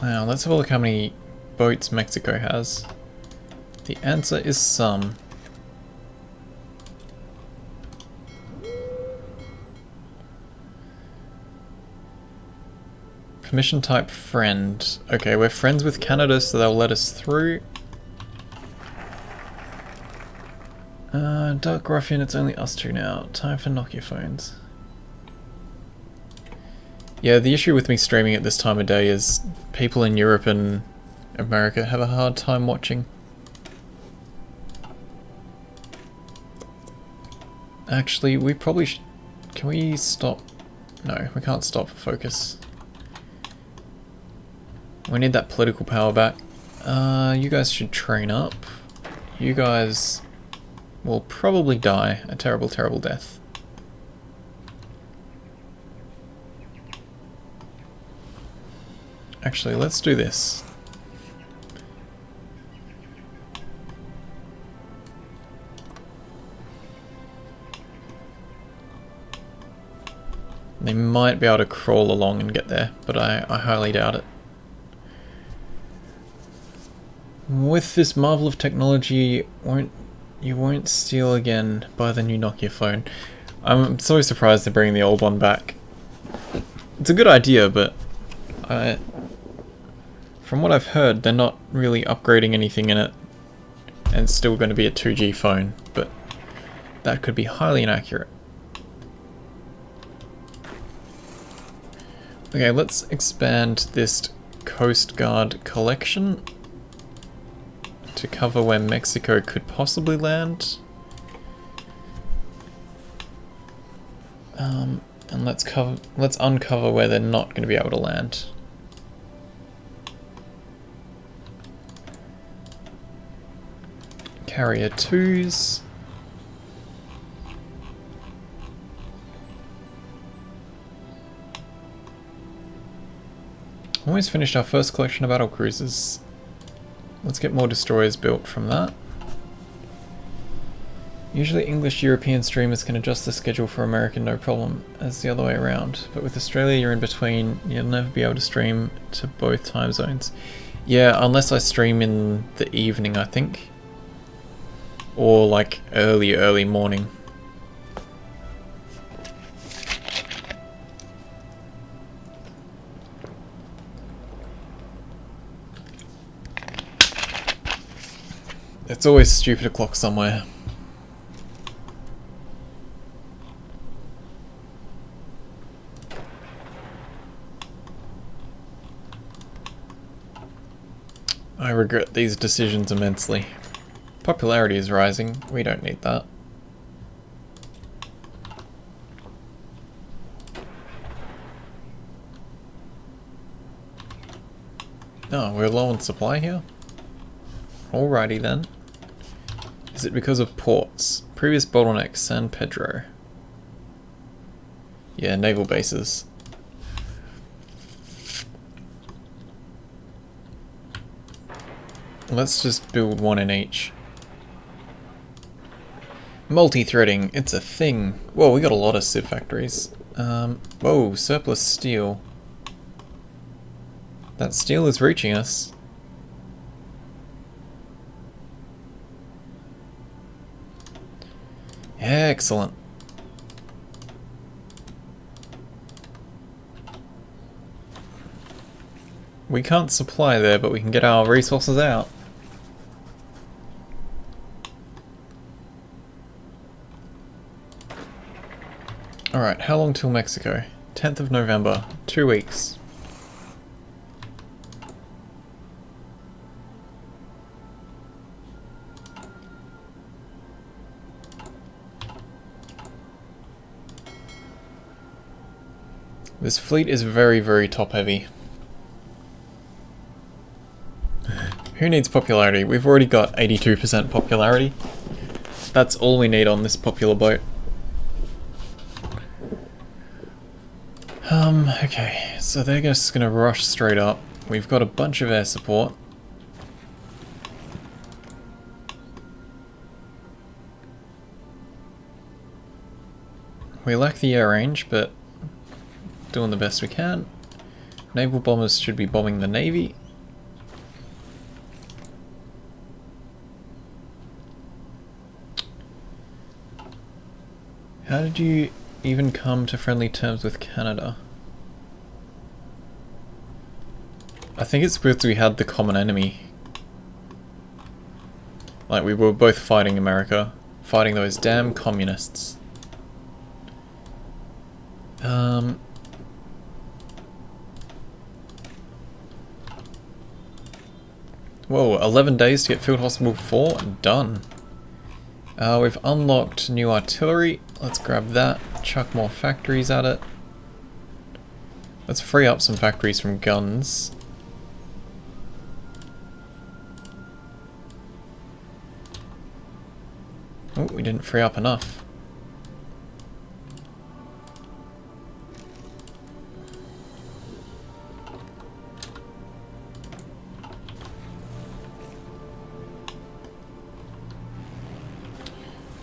Now, let's have a look how many boats Mexico has. The answer is some. Permission type friend. Okay, we're friends with Canada, so they'll let us through. Dark Ruffian, it's only us two now. Time for Nokia phones. Yeah, the issue with me streaming at this time of day is people in Europe and America have a hard time watching. Actually, we probably should... Can we stop? No, we can't stop focus. We need that political power back. You guys should train up. You guys will probably die a terrible, terrible death. Actually, let's do this. They might be able to crawl along and get there, but I highly doubt it. With this marvel of technology, you won't steal again by the new Nokia phone. I'm so surprised they're bringing the old one back. It's a good idea, but from what I've heard, they're not really upgrading anything in it, and it's still going to be a 2G phone, but that could be highly inaccurate. Okay, let's expand this Coast Guard collection to cover where Mexico could possibly land. And let's uncover where they're not going to be able to land. Carrier 2s. Almost finished our first collection of battle cruisers. Let's get more destroyers built from that. Usually English-European streamers can adjust the schedule for American no problem, as the other way around. But with Australia you're in between, you'll never be able to stream to both time zones. Yeah, unless I stream in the evening, I think. Or like early morning. It's always stupid o'clock somewhere. I regret these decisions immensely. Popularity is rising. We don't need that. Oh, we're low on supply here? Alrighty then. Is it because of ports? Previous bottleneck, San Pedro. Yeah, naval bases. Let's just build one in each. Multi-threading, it's a thing. Whoa, we got a lot of civ factories. Whoa, surplus steel. That steel is reaching us. Excellent. We can't supply there, but we can get our resources out. Alright, how long till Mexico? 10th of November, 2 weeks. This fleet is very, very top heavy. Who needs popularity? We've already got 82% popularity. That's all we need on this popular boat. Okay, so they're just gonna rush straight up. We've got a bunch of air support. We lack the air range, but doing the best we can. Naval bombers should be bombing the Navy. How did you even come to friendly terms with Canada? I think it's because we had the common enemy. Like, we were both fighting America. Fighting those damn communists. Whoa, 11 days to get Field Hospital 4? Done. We've unlocked new artillery. Let's grab that. Chuck more factories at it. Let's free up some factories from guns. Oh, we didn't free up enough.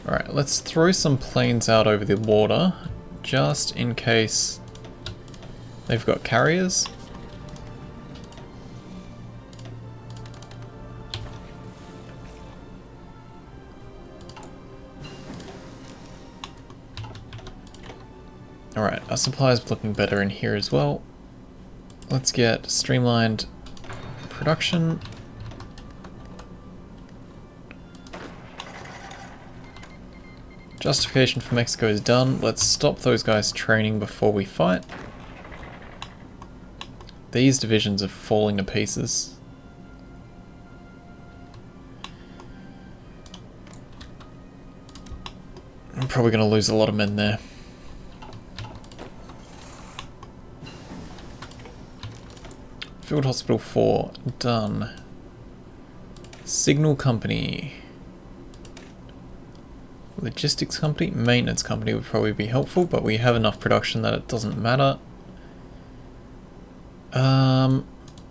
Alright, let's throw some planes out over the border, just in case they've got carriers. Alright, our supply is looking better in here as well. Let's get streamlined production. Justification for Mexico is done. Let's stop those guys training before we fight. These divisions are falling to pieces. I'm probably going to lose a lot of men there. Field Hospital 4, done. Signal Company. Logistics company, maintenance company would probably be helpful, but we have enough production that it doesn't matter.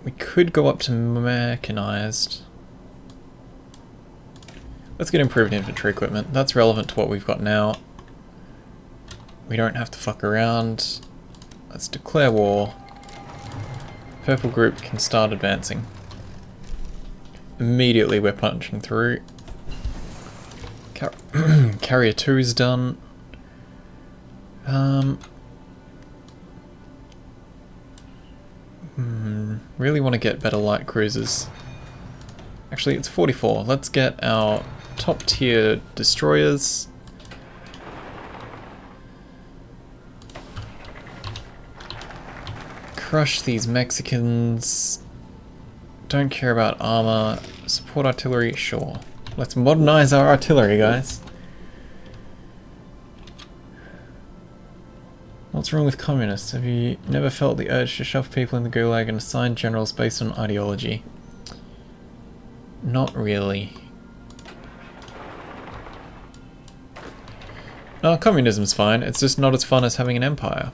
We could go up to mechanized. Let's get improved infantry equipment. That's relevant to what we've got now. We don't have to fuck around. Let's declare war. Purple group can start advancing. Immediately we're punching through. Carrier 2 is done. Really want to get better light cruisers. Actually, it's 44. Let's get our top tier destroyers. Crush these Mexicans. Don't care about armor. Support artillery, sure. Let's modernize our artillery, guys. What's wrong with communists? Have you never felt the urge to shove people in the gulag and assign generals based on ideology? Not really. No, communism's fine. It's just not as fun as having an empire.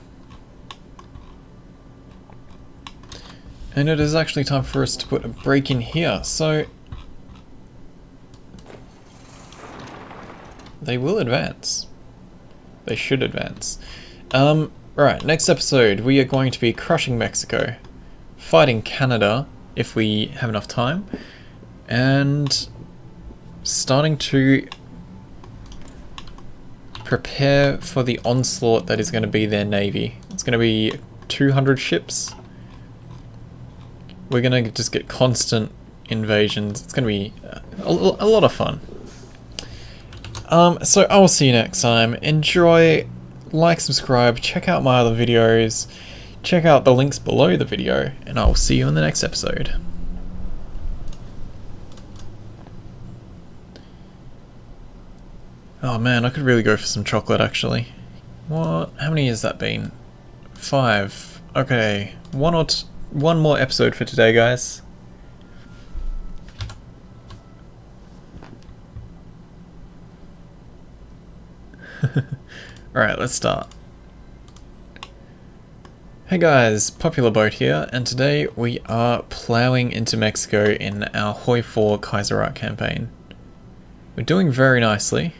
And it is actually time for us to put a break in here. So they will advance. They should advance. Right, next episode we are going to be crushing Mexico, fighting Canada if we have enough time, and starting to prepare for the onslaught that is going to be their navy. It's going to be 200 ships. We're going to just get constant invasions. It's going to be a lot of fun. So I will see you next time. Enjoy, like, subscribe, check out my other videos, check out the links below the video, and I will see you in the next episode. Oh man, I could really go for some chocolate actually. What? How many has that been? 5. Okay, one more episode for today, guys. Alright, let's start. Hey guys, Popular Boat here, and today we are ploughing into Mexico in our HOI4 Kaiserreich campaign. We're doing very nicely.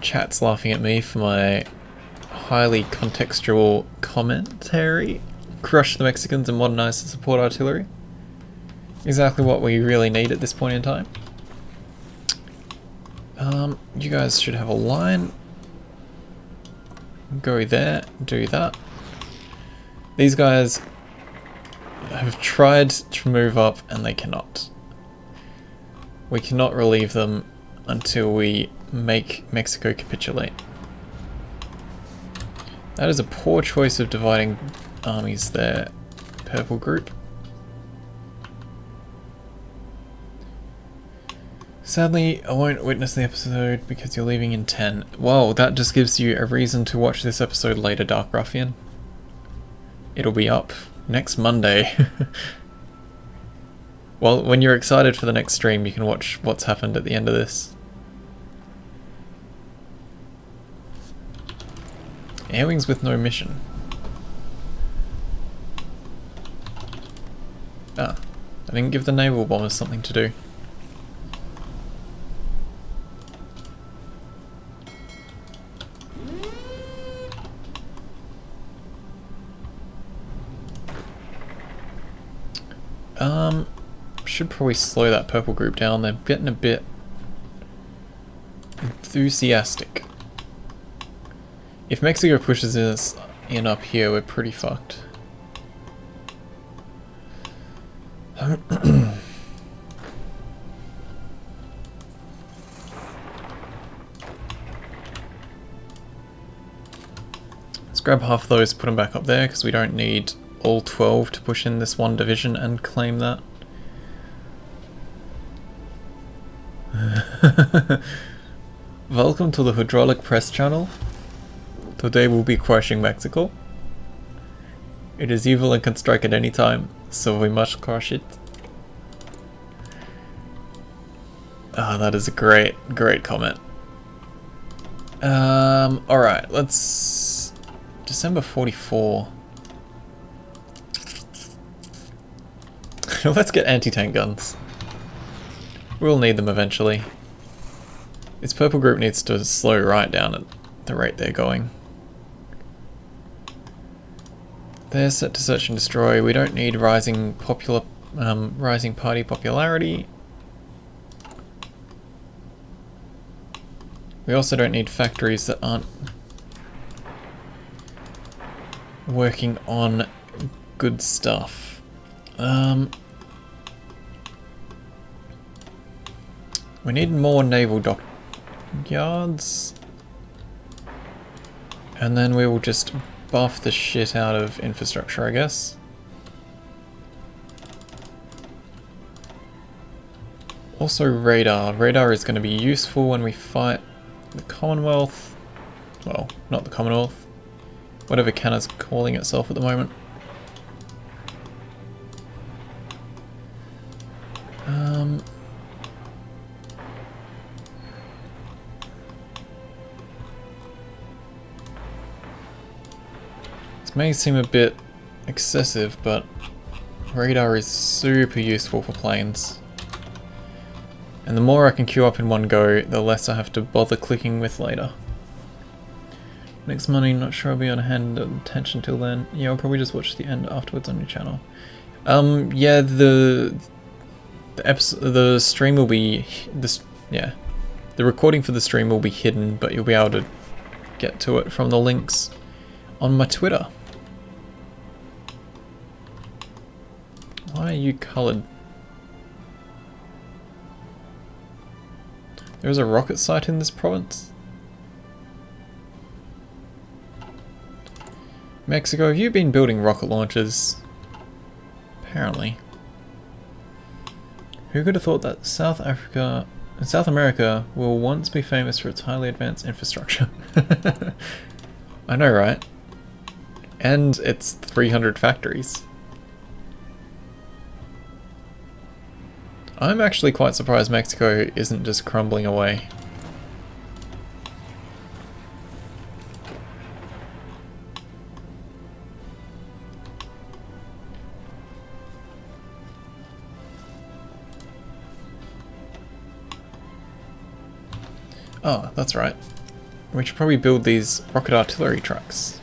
Chat's laughing at me for my highly contextual commentary. Crush the Mexicans and modernize the support artillery. Exactly what we really need at this point in time. You guys should have a line. Go there, do that. These guys have tried to move up and they cannot. We cannot relieve them until we make Mexico capitulate. That is a poor choice of dividing armies there, purple group. Sadly, I won't witness the episode because you're leaving in 10. Well, that just gives you a reason to watch this episode later, Dark Ruffian. It'll be up next Monday. Well, when you're excited for the next stream, you can watch what's happened at the end of this. Airwings with no mission. Ah, I didn't give the naval bombers something to do. Should probably slow that purple group down. They're getting a bit enthusiastic. If Mexico pushes us in up here, we're pretty fucked. Let's grab half of those, put them back up there, because we don't need all 12 to push in this one division and claim that. Welcome to the Hydraulic Press channel. Today we'll be crushing Mexico. It is evil and can strike at any time, so we must crush it. Ah, that is a great comment. Alright, let's... December 44. Let's get anti-tank guns. We'll need them eventually. This purple group needs to slow right down at the rate they're going. They're set to search and destroy. We don't need rising party popularity. We also don't need factories that aren't working on good stuff. We need more naval dockyards. And then we will just buff the shit out of infrastructure, I guess. Also radar. Radar is going to be useful when we fight the Commonwealth. Well, not the Commonwealth. Whatever Canada's calling itself at the moment. may seem a bit excessive, but radar is super useful for planes. And the more I can queue up in one go, the less I have to bother clicking with later. Next Monday, not sure I'll be on hand attention till then. Yeah, I'll probably just watch the end afterwards on your channel. Yeah, the stream will be the recording for the stream will be hidden, but you'll be able to get to it from the links on my Twitter. Why are you coloured? There's a rocket site in this province? Mexico, have you been building rocket launchers? Apparently. Who could have thought that South America will once be famous for its highly advanced infrastructure? I know, right? And its 300 factories. I'm actually quite surprised Mexico isn't just crumbling away. Oh, that's right. We should probably build these rocket artillery trucks.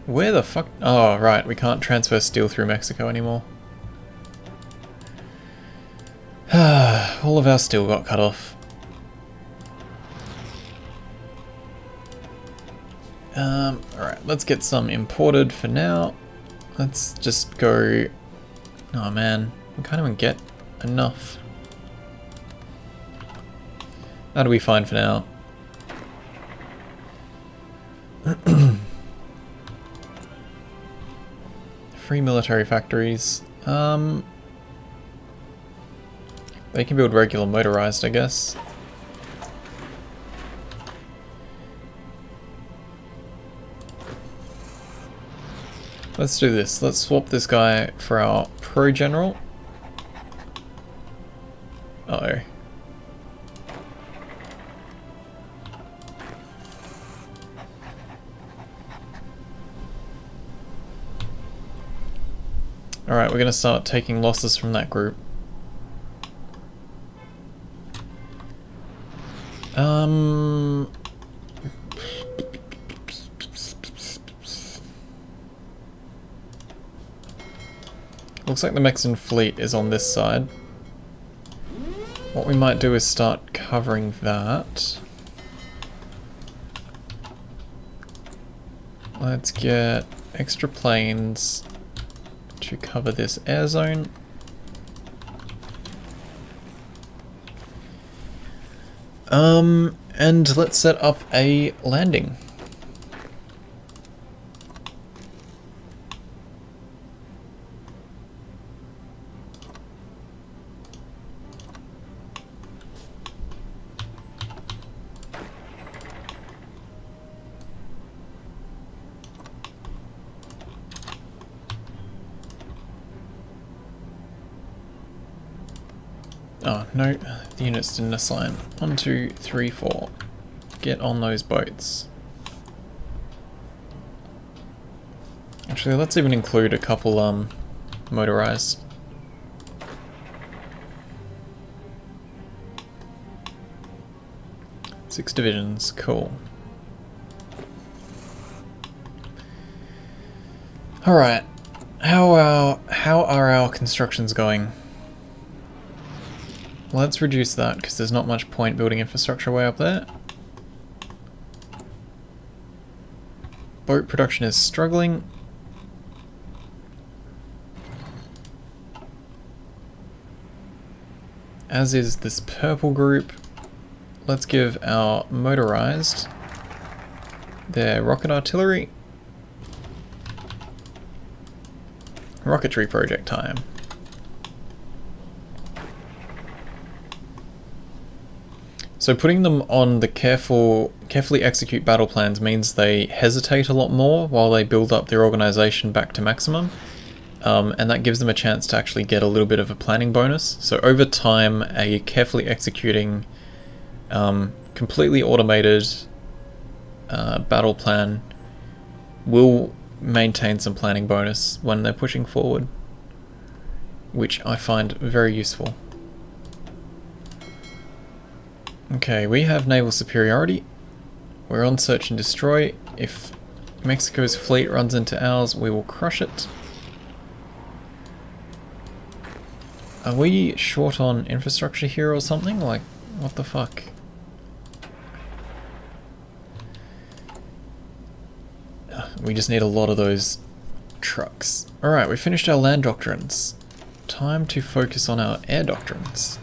Where the fuck? Oh, right, we can't transfer steel through Mexico anymore. All of our steel got cut off. Alright, let's get some imported for now. Let's just go... Oh man, we can't even get enough. That'll be fine for now. Free military factories. They can build regular motorized, I guess. Let's do this. Let's swap this guy for our pro general. Uh-oh. Alright, we're going to start taking losses from that group. Looks like the Mexican fleet is on this side. What we might do is start covering that. Let's get extra planes to cover this air zone. And let's set up a landing. Oh, no, the units didn't assign. 1, 2, 3, 4. Get on those boats. Actually, let's even include a couple, motorized. Six divisions, cool. Alright, how are our constructions going? Let's reduce that, because there's not much point building infrastructure way up there. Boat production is struggling. As is this purple group. Let's give our motorized their rocket artillery. Rocketry project time. So putting them on the carefully execute battle plans means they hesitate a lot more while they build up their organization back to maximum. And that gives them a chance to actually get a little bit of a planning bonus. So over time, a carefully executing, completely automated battle plan will maintain some planning bonus when they're pushing forward, which I find very useful. Okay, we have naval superiority. We're on search and destroy. If Mexico's fleet runs into ours, we will crush it. Are we short on infrastructure here or something? Like, what the fuck? We just need a lot of those trucks. Alright, we finished our land doctrines. Time to focus on our air doctrines.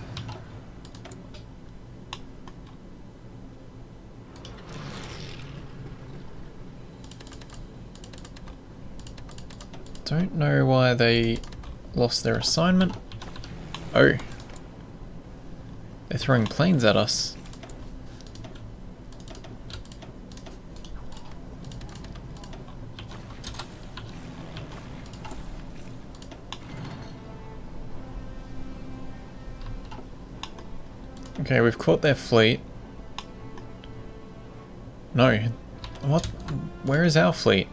Don't know why they lost their assignment. Oh. They're throwing planes at us. Okay, we've caught their fleet. No. What? Where is our fleet?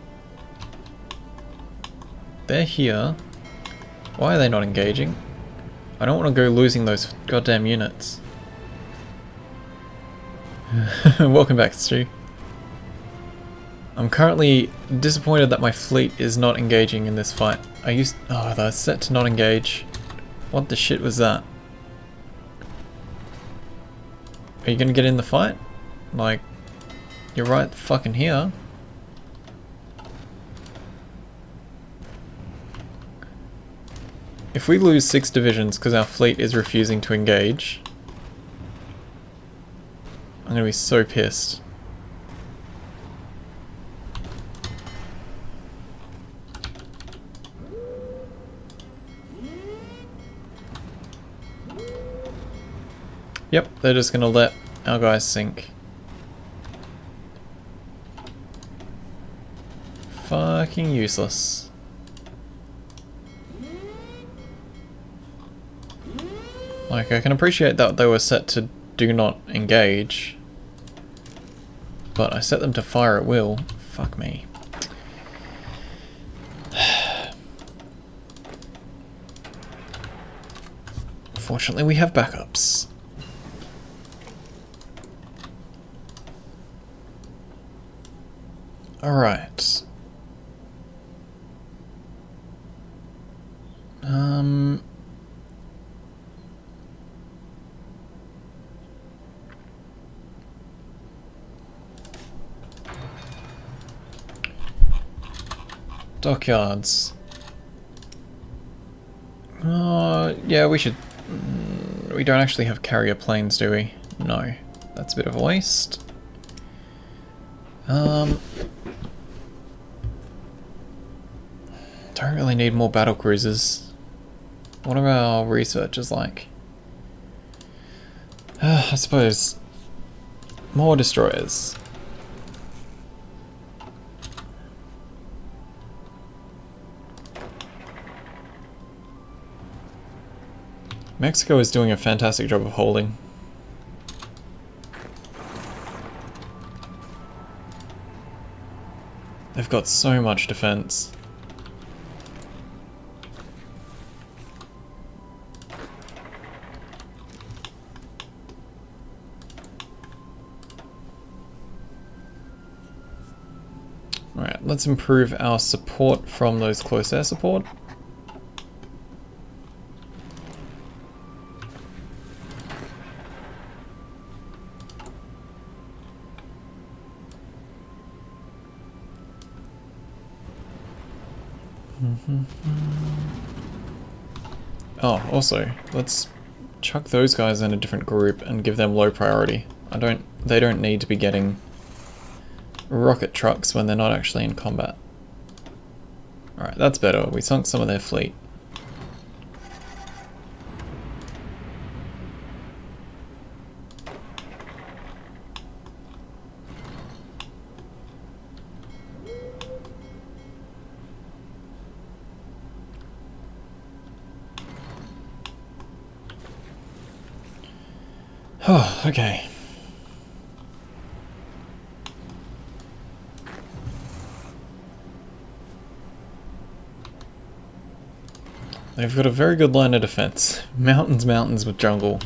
They're here. Why are they not engaging? I don't want to go losing those goddamn units. Welcome back, Stu. I'm currently disappointed that my fleet is not engaging in this fight. Oh, they're set to not engage. What the shit was that? Are you gonna get in the fight? Like, you're right fucking here. If we lose 6 divisions because our fleet is refusing to engage, I'm gonna be so pissed. Yep, they're just gonna let our guys sink. Fucking useless. Like, I can appreciate that they were set to do not engage, but I set them to fire at will. Fuck me. Fortunately, we have backups. Alright. Dockyards. Yeah, we should... We don't actually have carrier planes, do we? No. That's a bit of a waste. Don't really need more battle cruisers. What are our researchers like? I suppose more destroyers. Mexico is doing a fantastic job of holding. They've got so much defense. Alright, let's improve our support from those close air support. Oh, also, let's chuck those guys in a different group and give them low priority. They don't need to be getting rocket trucks when they're not actually in combat. Alright, that's better. We sunk some of their fleet. Oh, okay. They've got a very good line of defense. Mountains, mountains with jungle.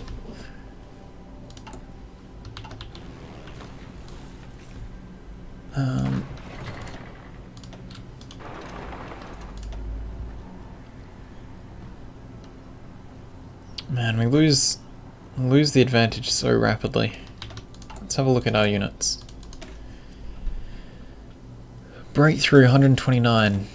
Man, we lose the advantage so rapidly. Let's have a look at our units. Breakthrough 129.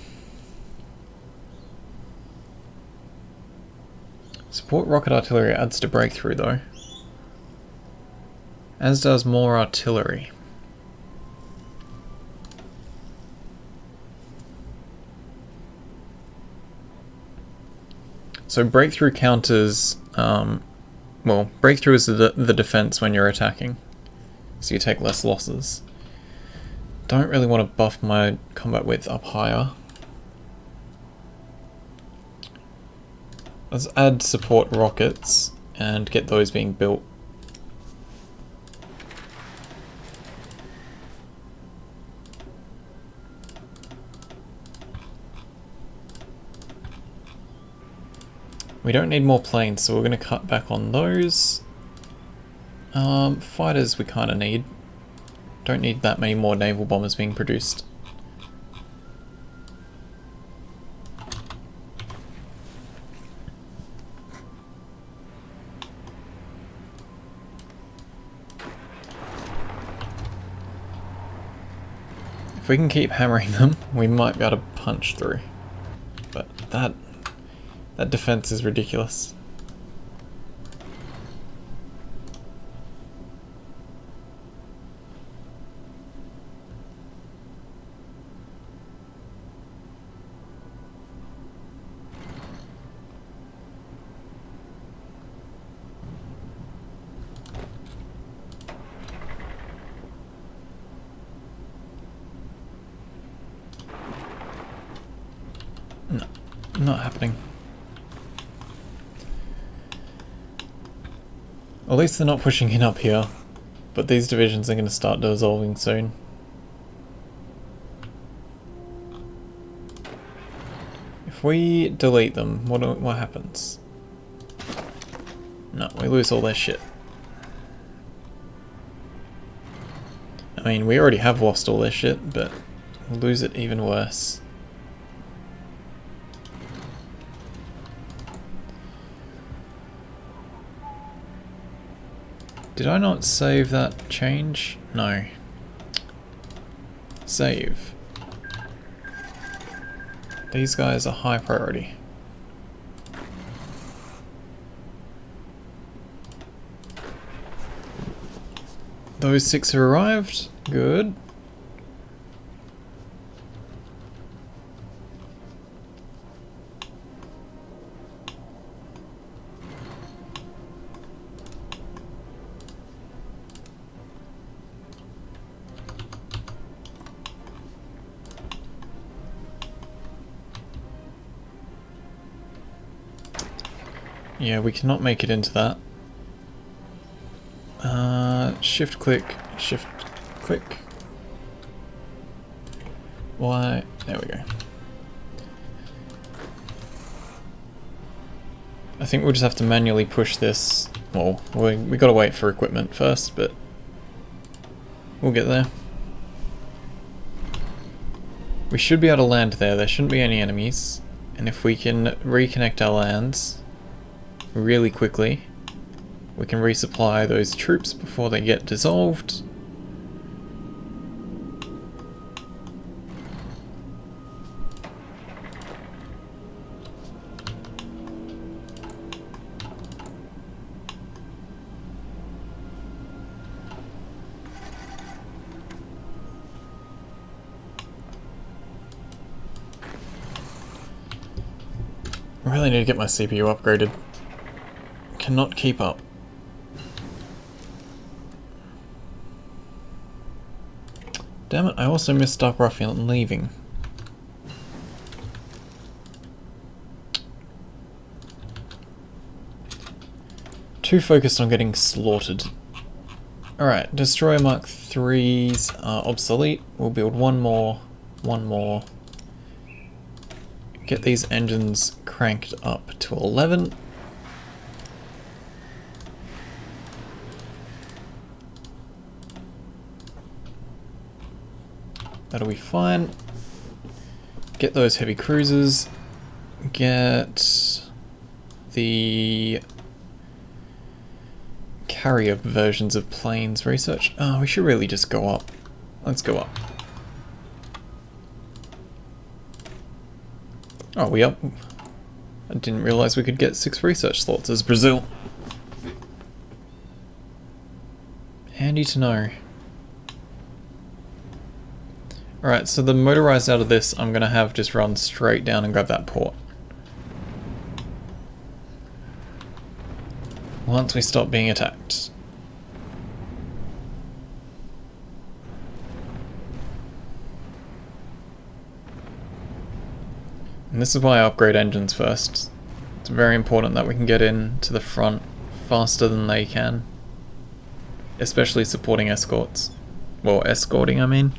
Support rocket artillery adds to breakthrough though. As does more artillery. So breakthrough counters, well, breakthrough is the defense when you're attacking. So you take less losses. Don't really want to buff my combat width up higher. Let's add support rockets and get those being built. We don't need more planes, so we're going to cut back on those. Fighters we kind of need. Don't need that many more naval bombers being produced. If we can keep hammering them, we might be able to punch through. But that defense is ridiculous. No, not happening. At least they're not pushing in up here, but these divisions are going to start dissolving soon. If we delete them, what happens? No, we lose all their shit. I mean, we already have lost all their shit, but we'll lose it even worse. Did I not save that change? No. Save. These guys are high priority. Those 6 have arrived. Good. Yeah, we cannot make it into that. Shift click, shift click. Why? There we go. I think we'll just have to manually push this. Well, we gotta wait for equipment first, but we'll get there. We should be able to land there. There shouldn't be any enemies. And if we can reconnect our lands really quickly, we can resupply those troops before they get dissolved. I really need to get my CPU upgraded. Cannot keep up. Damn it, I also missed up Ruffian leaving. Too focused on getting slaughtered. Alright, Destroyer Mark 3s are obsolete. We'll build one more. Get these engines cranked up to 11. That'll be fine. Get those heavy cruisers. Get the carrier versions of planes research. Oh, we should really just go up. Let's go up. Oh, we up? I didn't realize we could get 6 research slots as Brazil. Handy to know. Alright, so the motorized out of this, I'm going to have just run straight down and grab that port. Once we stop being attacked. And this is why I upgrade engines first. It's very important that we can get in to the front faster than they can. Especially supporting escorts. Well, escorting, I mean.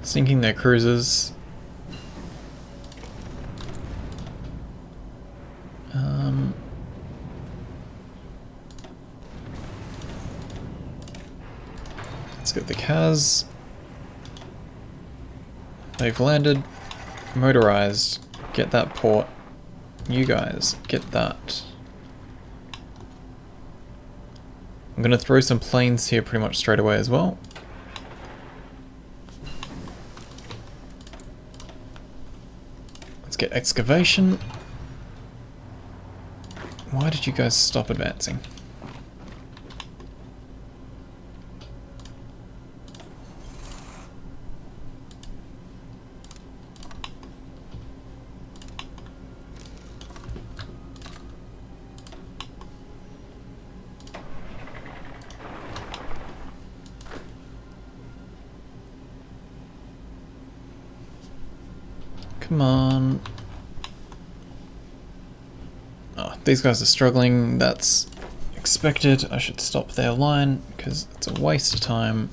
Sinking their cruisers. Let's get the Kaz. They've landed. Motorized. Get that port. You guys, get that. I'm going to throw some planes here pretty much straight away as well. Let's get excavation. Why did you guys stop advancing? Come on. Oh, these guys are struggling. That's expected. I should stop their line because it's a waste of time.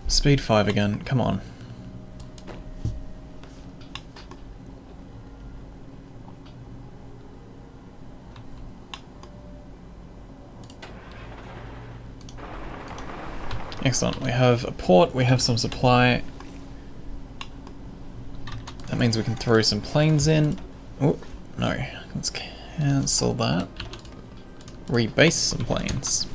Speed 5 again. Come on. Excellent, we have a port, we have some supply. That means we can throw some planes in. Oh, no, let's cancel that. Rebase some planes.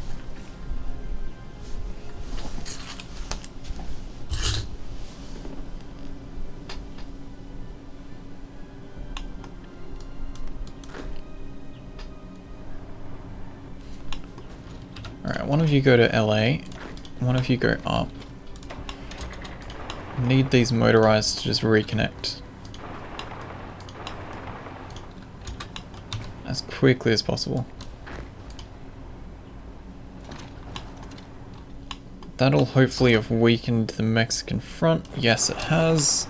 Alright, one of you go to LA. One of you go up. Need these motorized to just reconnect as quickly as possible. That'll hopefully have weakened the Mexican front. Yes, it has.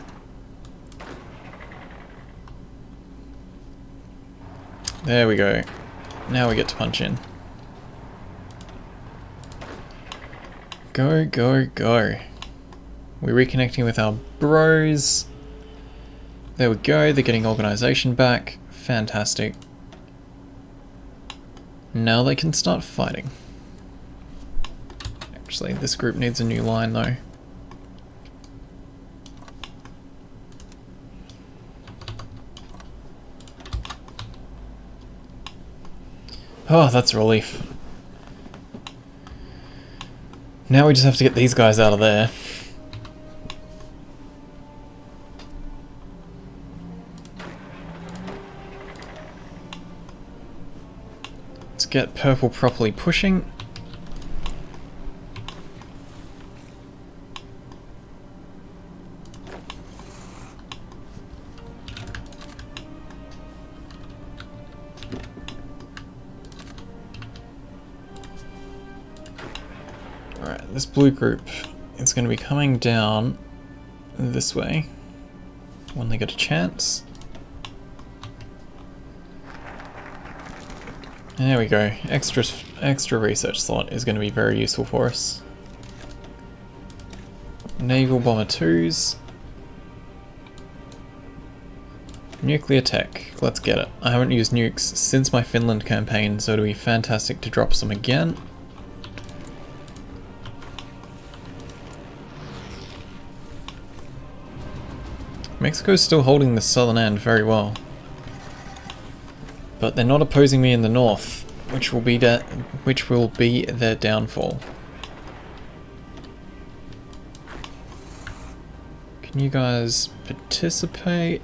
There we go. Now we get to punch in. Go, go, go. We're reconnecting with our bros. There we go, they're getting organization back. Fantastic. Now they can start fighting. Actually, this group needs a new line though. Oh, that's a relief. Now we just have to get these guys out of there. Let's get purple properly pushing. Alright, this blue group, is going to be coming down this way when they get a chance. There we go. Extra research slot is going to be very useful for us. Naval Bomber 2s. Nuclear tech. Let's get it. I haven't used nukes since my Finland campaign, so it'll be fantastic to drop some again. Mexico's still holding the southern end very well. But they're not opposing me in the north, which will be their downfall. Can you guys participate?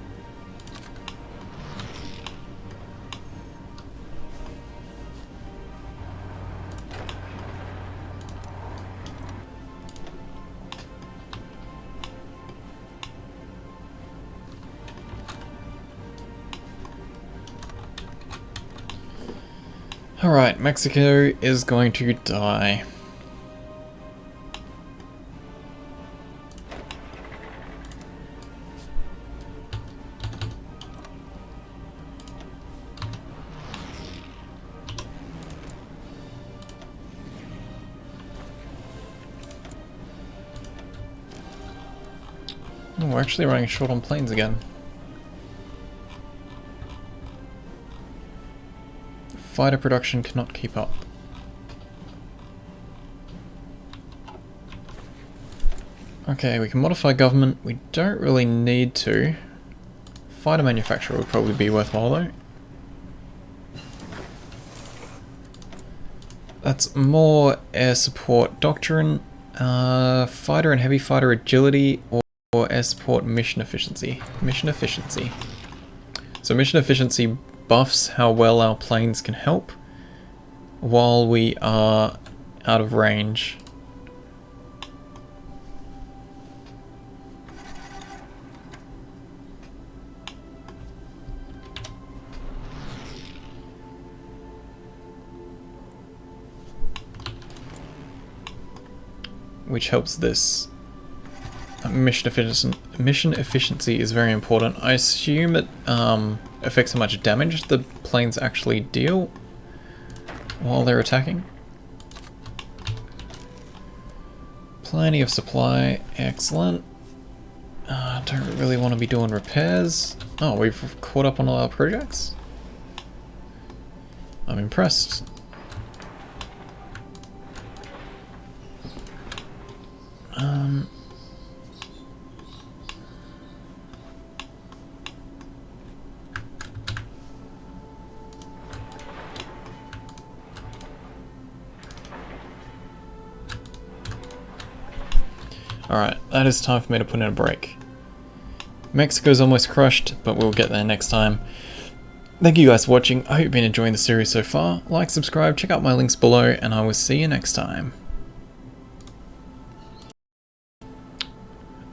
Alright, Mexico is going to die. Oh, we're actually running short on planes again. Fighter production cannot keep up. Okay, we can modify government. We don't really need to. Fighter manufacturer would probably be worthwhile though. That's more air support doctrine, fighter and heavy fighter agility, or air support mission efficiency. Mission efficiency. So mission efficiency buffs how well our planes can help while we are out of range. Which helps this. Mission efficiency is very important. I assume it affects how much damage the planes actually deal while they're attacking. Plenty of supply, excellent. Don't really want to be doing repairs. Oh, we've caught up on all our projects? I'm impressed. Alright, that is time for me to put in a break. Mexico's almost crushed, but we'll get there next time. Thank you guys for watching. I hope you've been enjoying the series so far. Like, subscribe, check out my links below, and I will see you next time.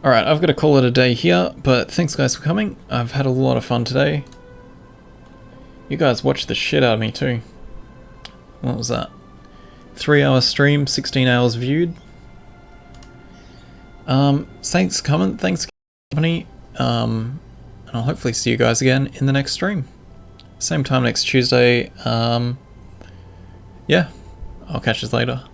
Alright, I've got to call it a day here, but thanks guys for coming. I've had a lot of fun today. You guys watched the shit out of me too. What was that? 3-hour stream, 16 hours viewed. Thanks for coming, thanks for company, and I'll hopefully see you guys again in the next stream. Same time next Tuesday. Yeah, I'll catch you later.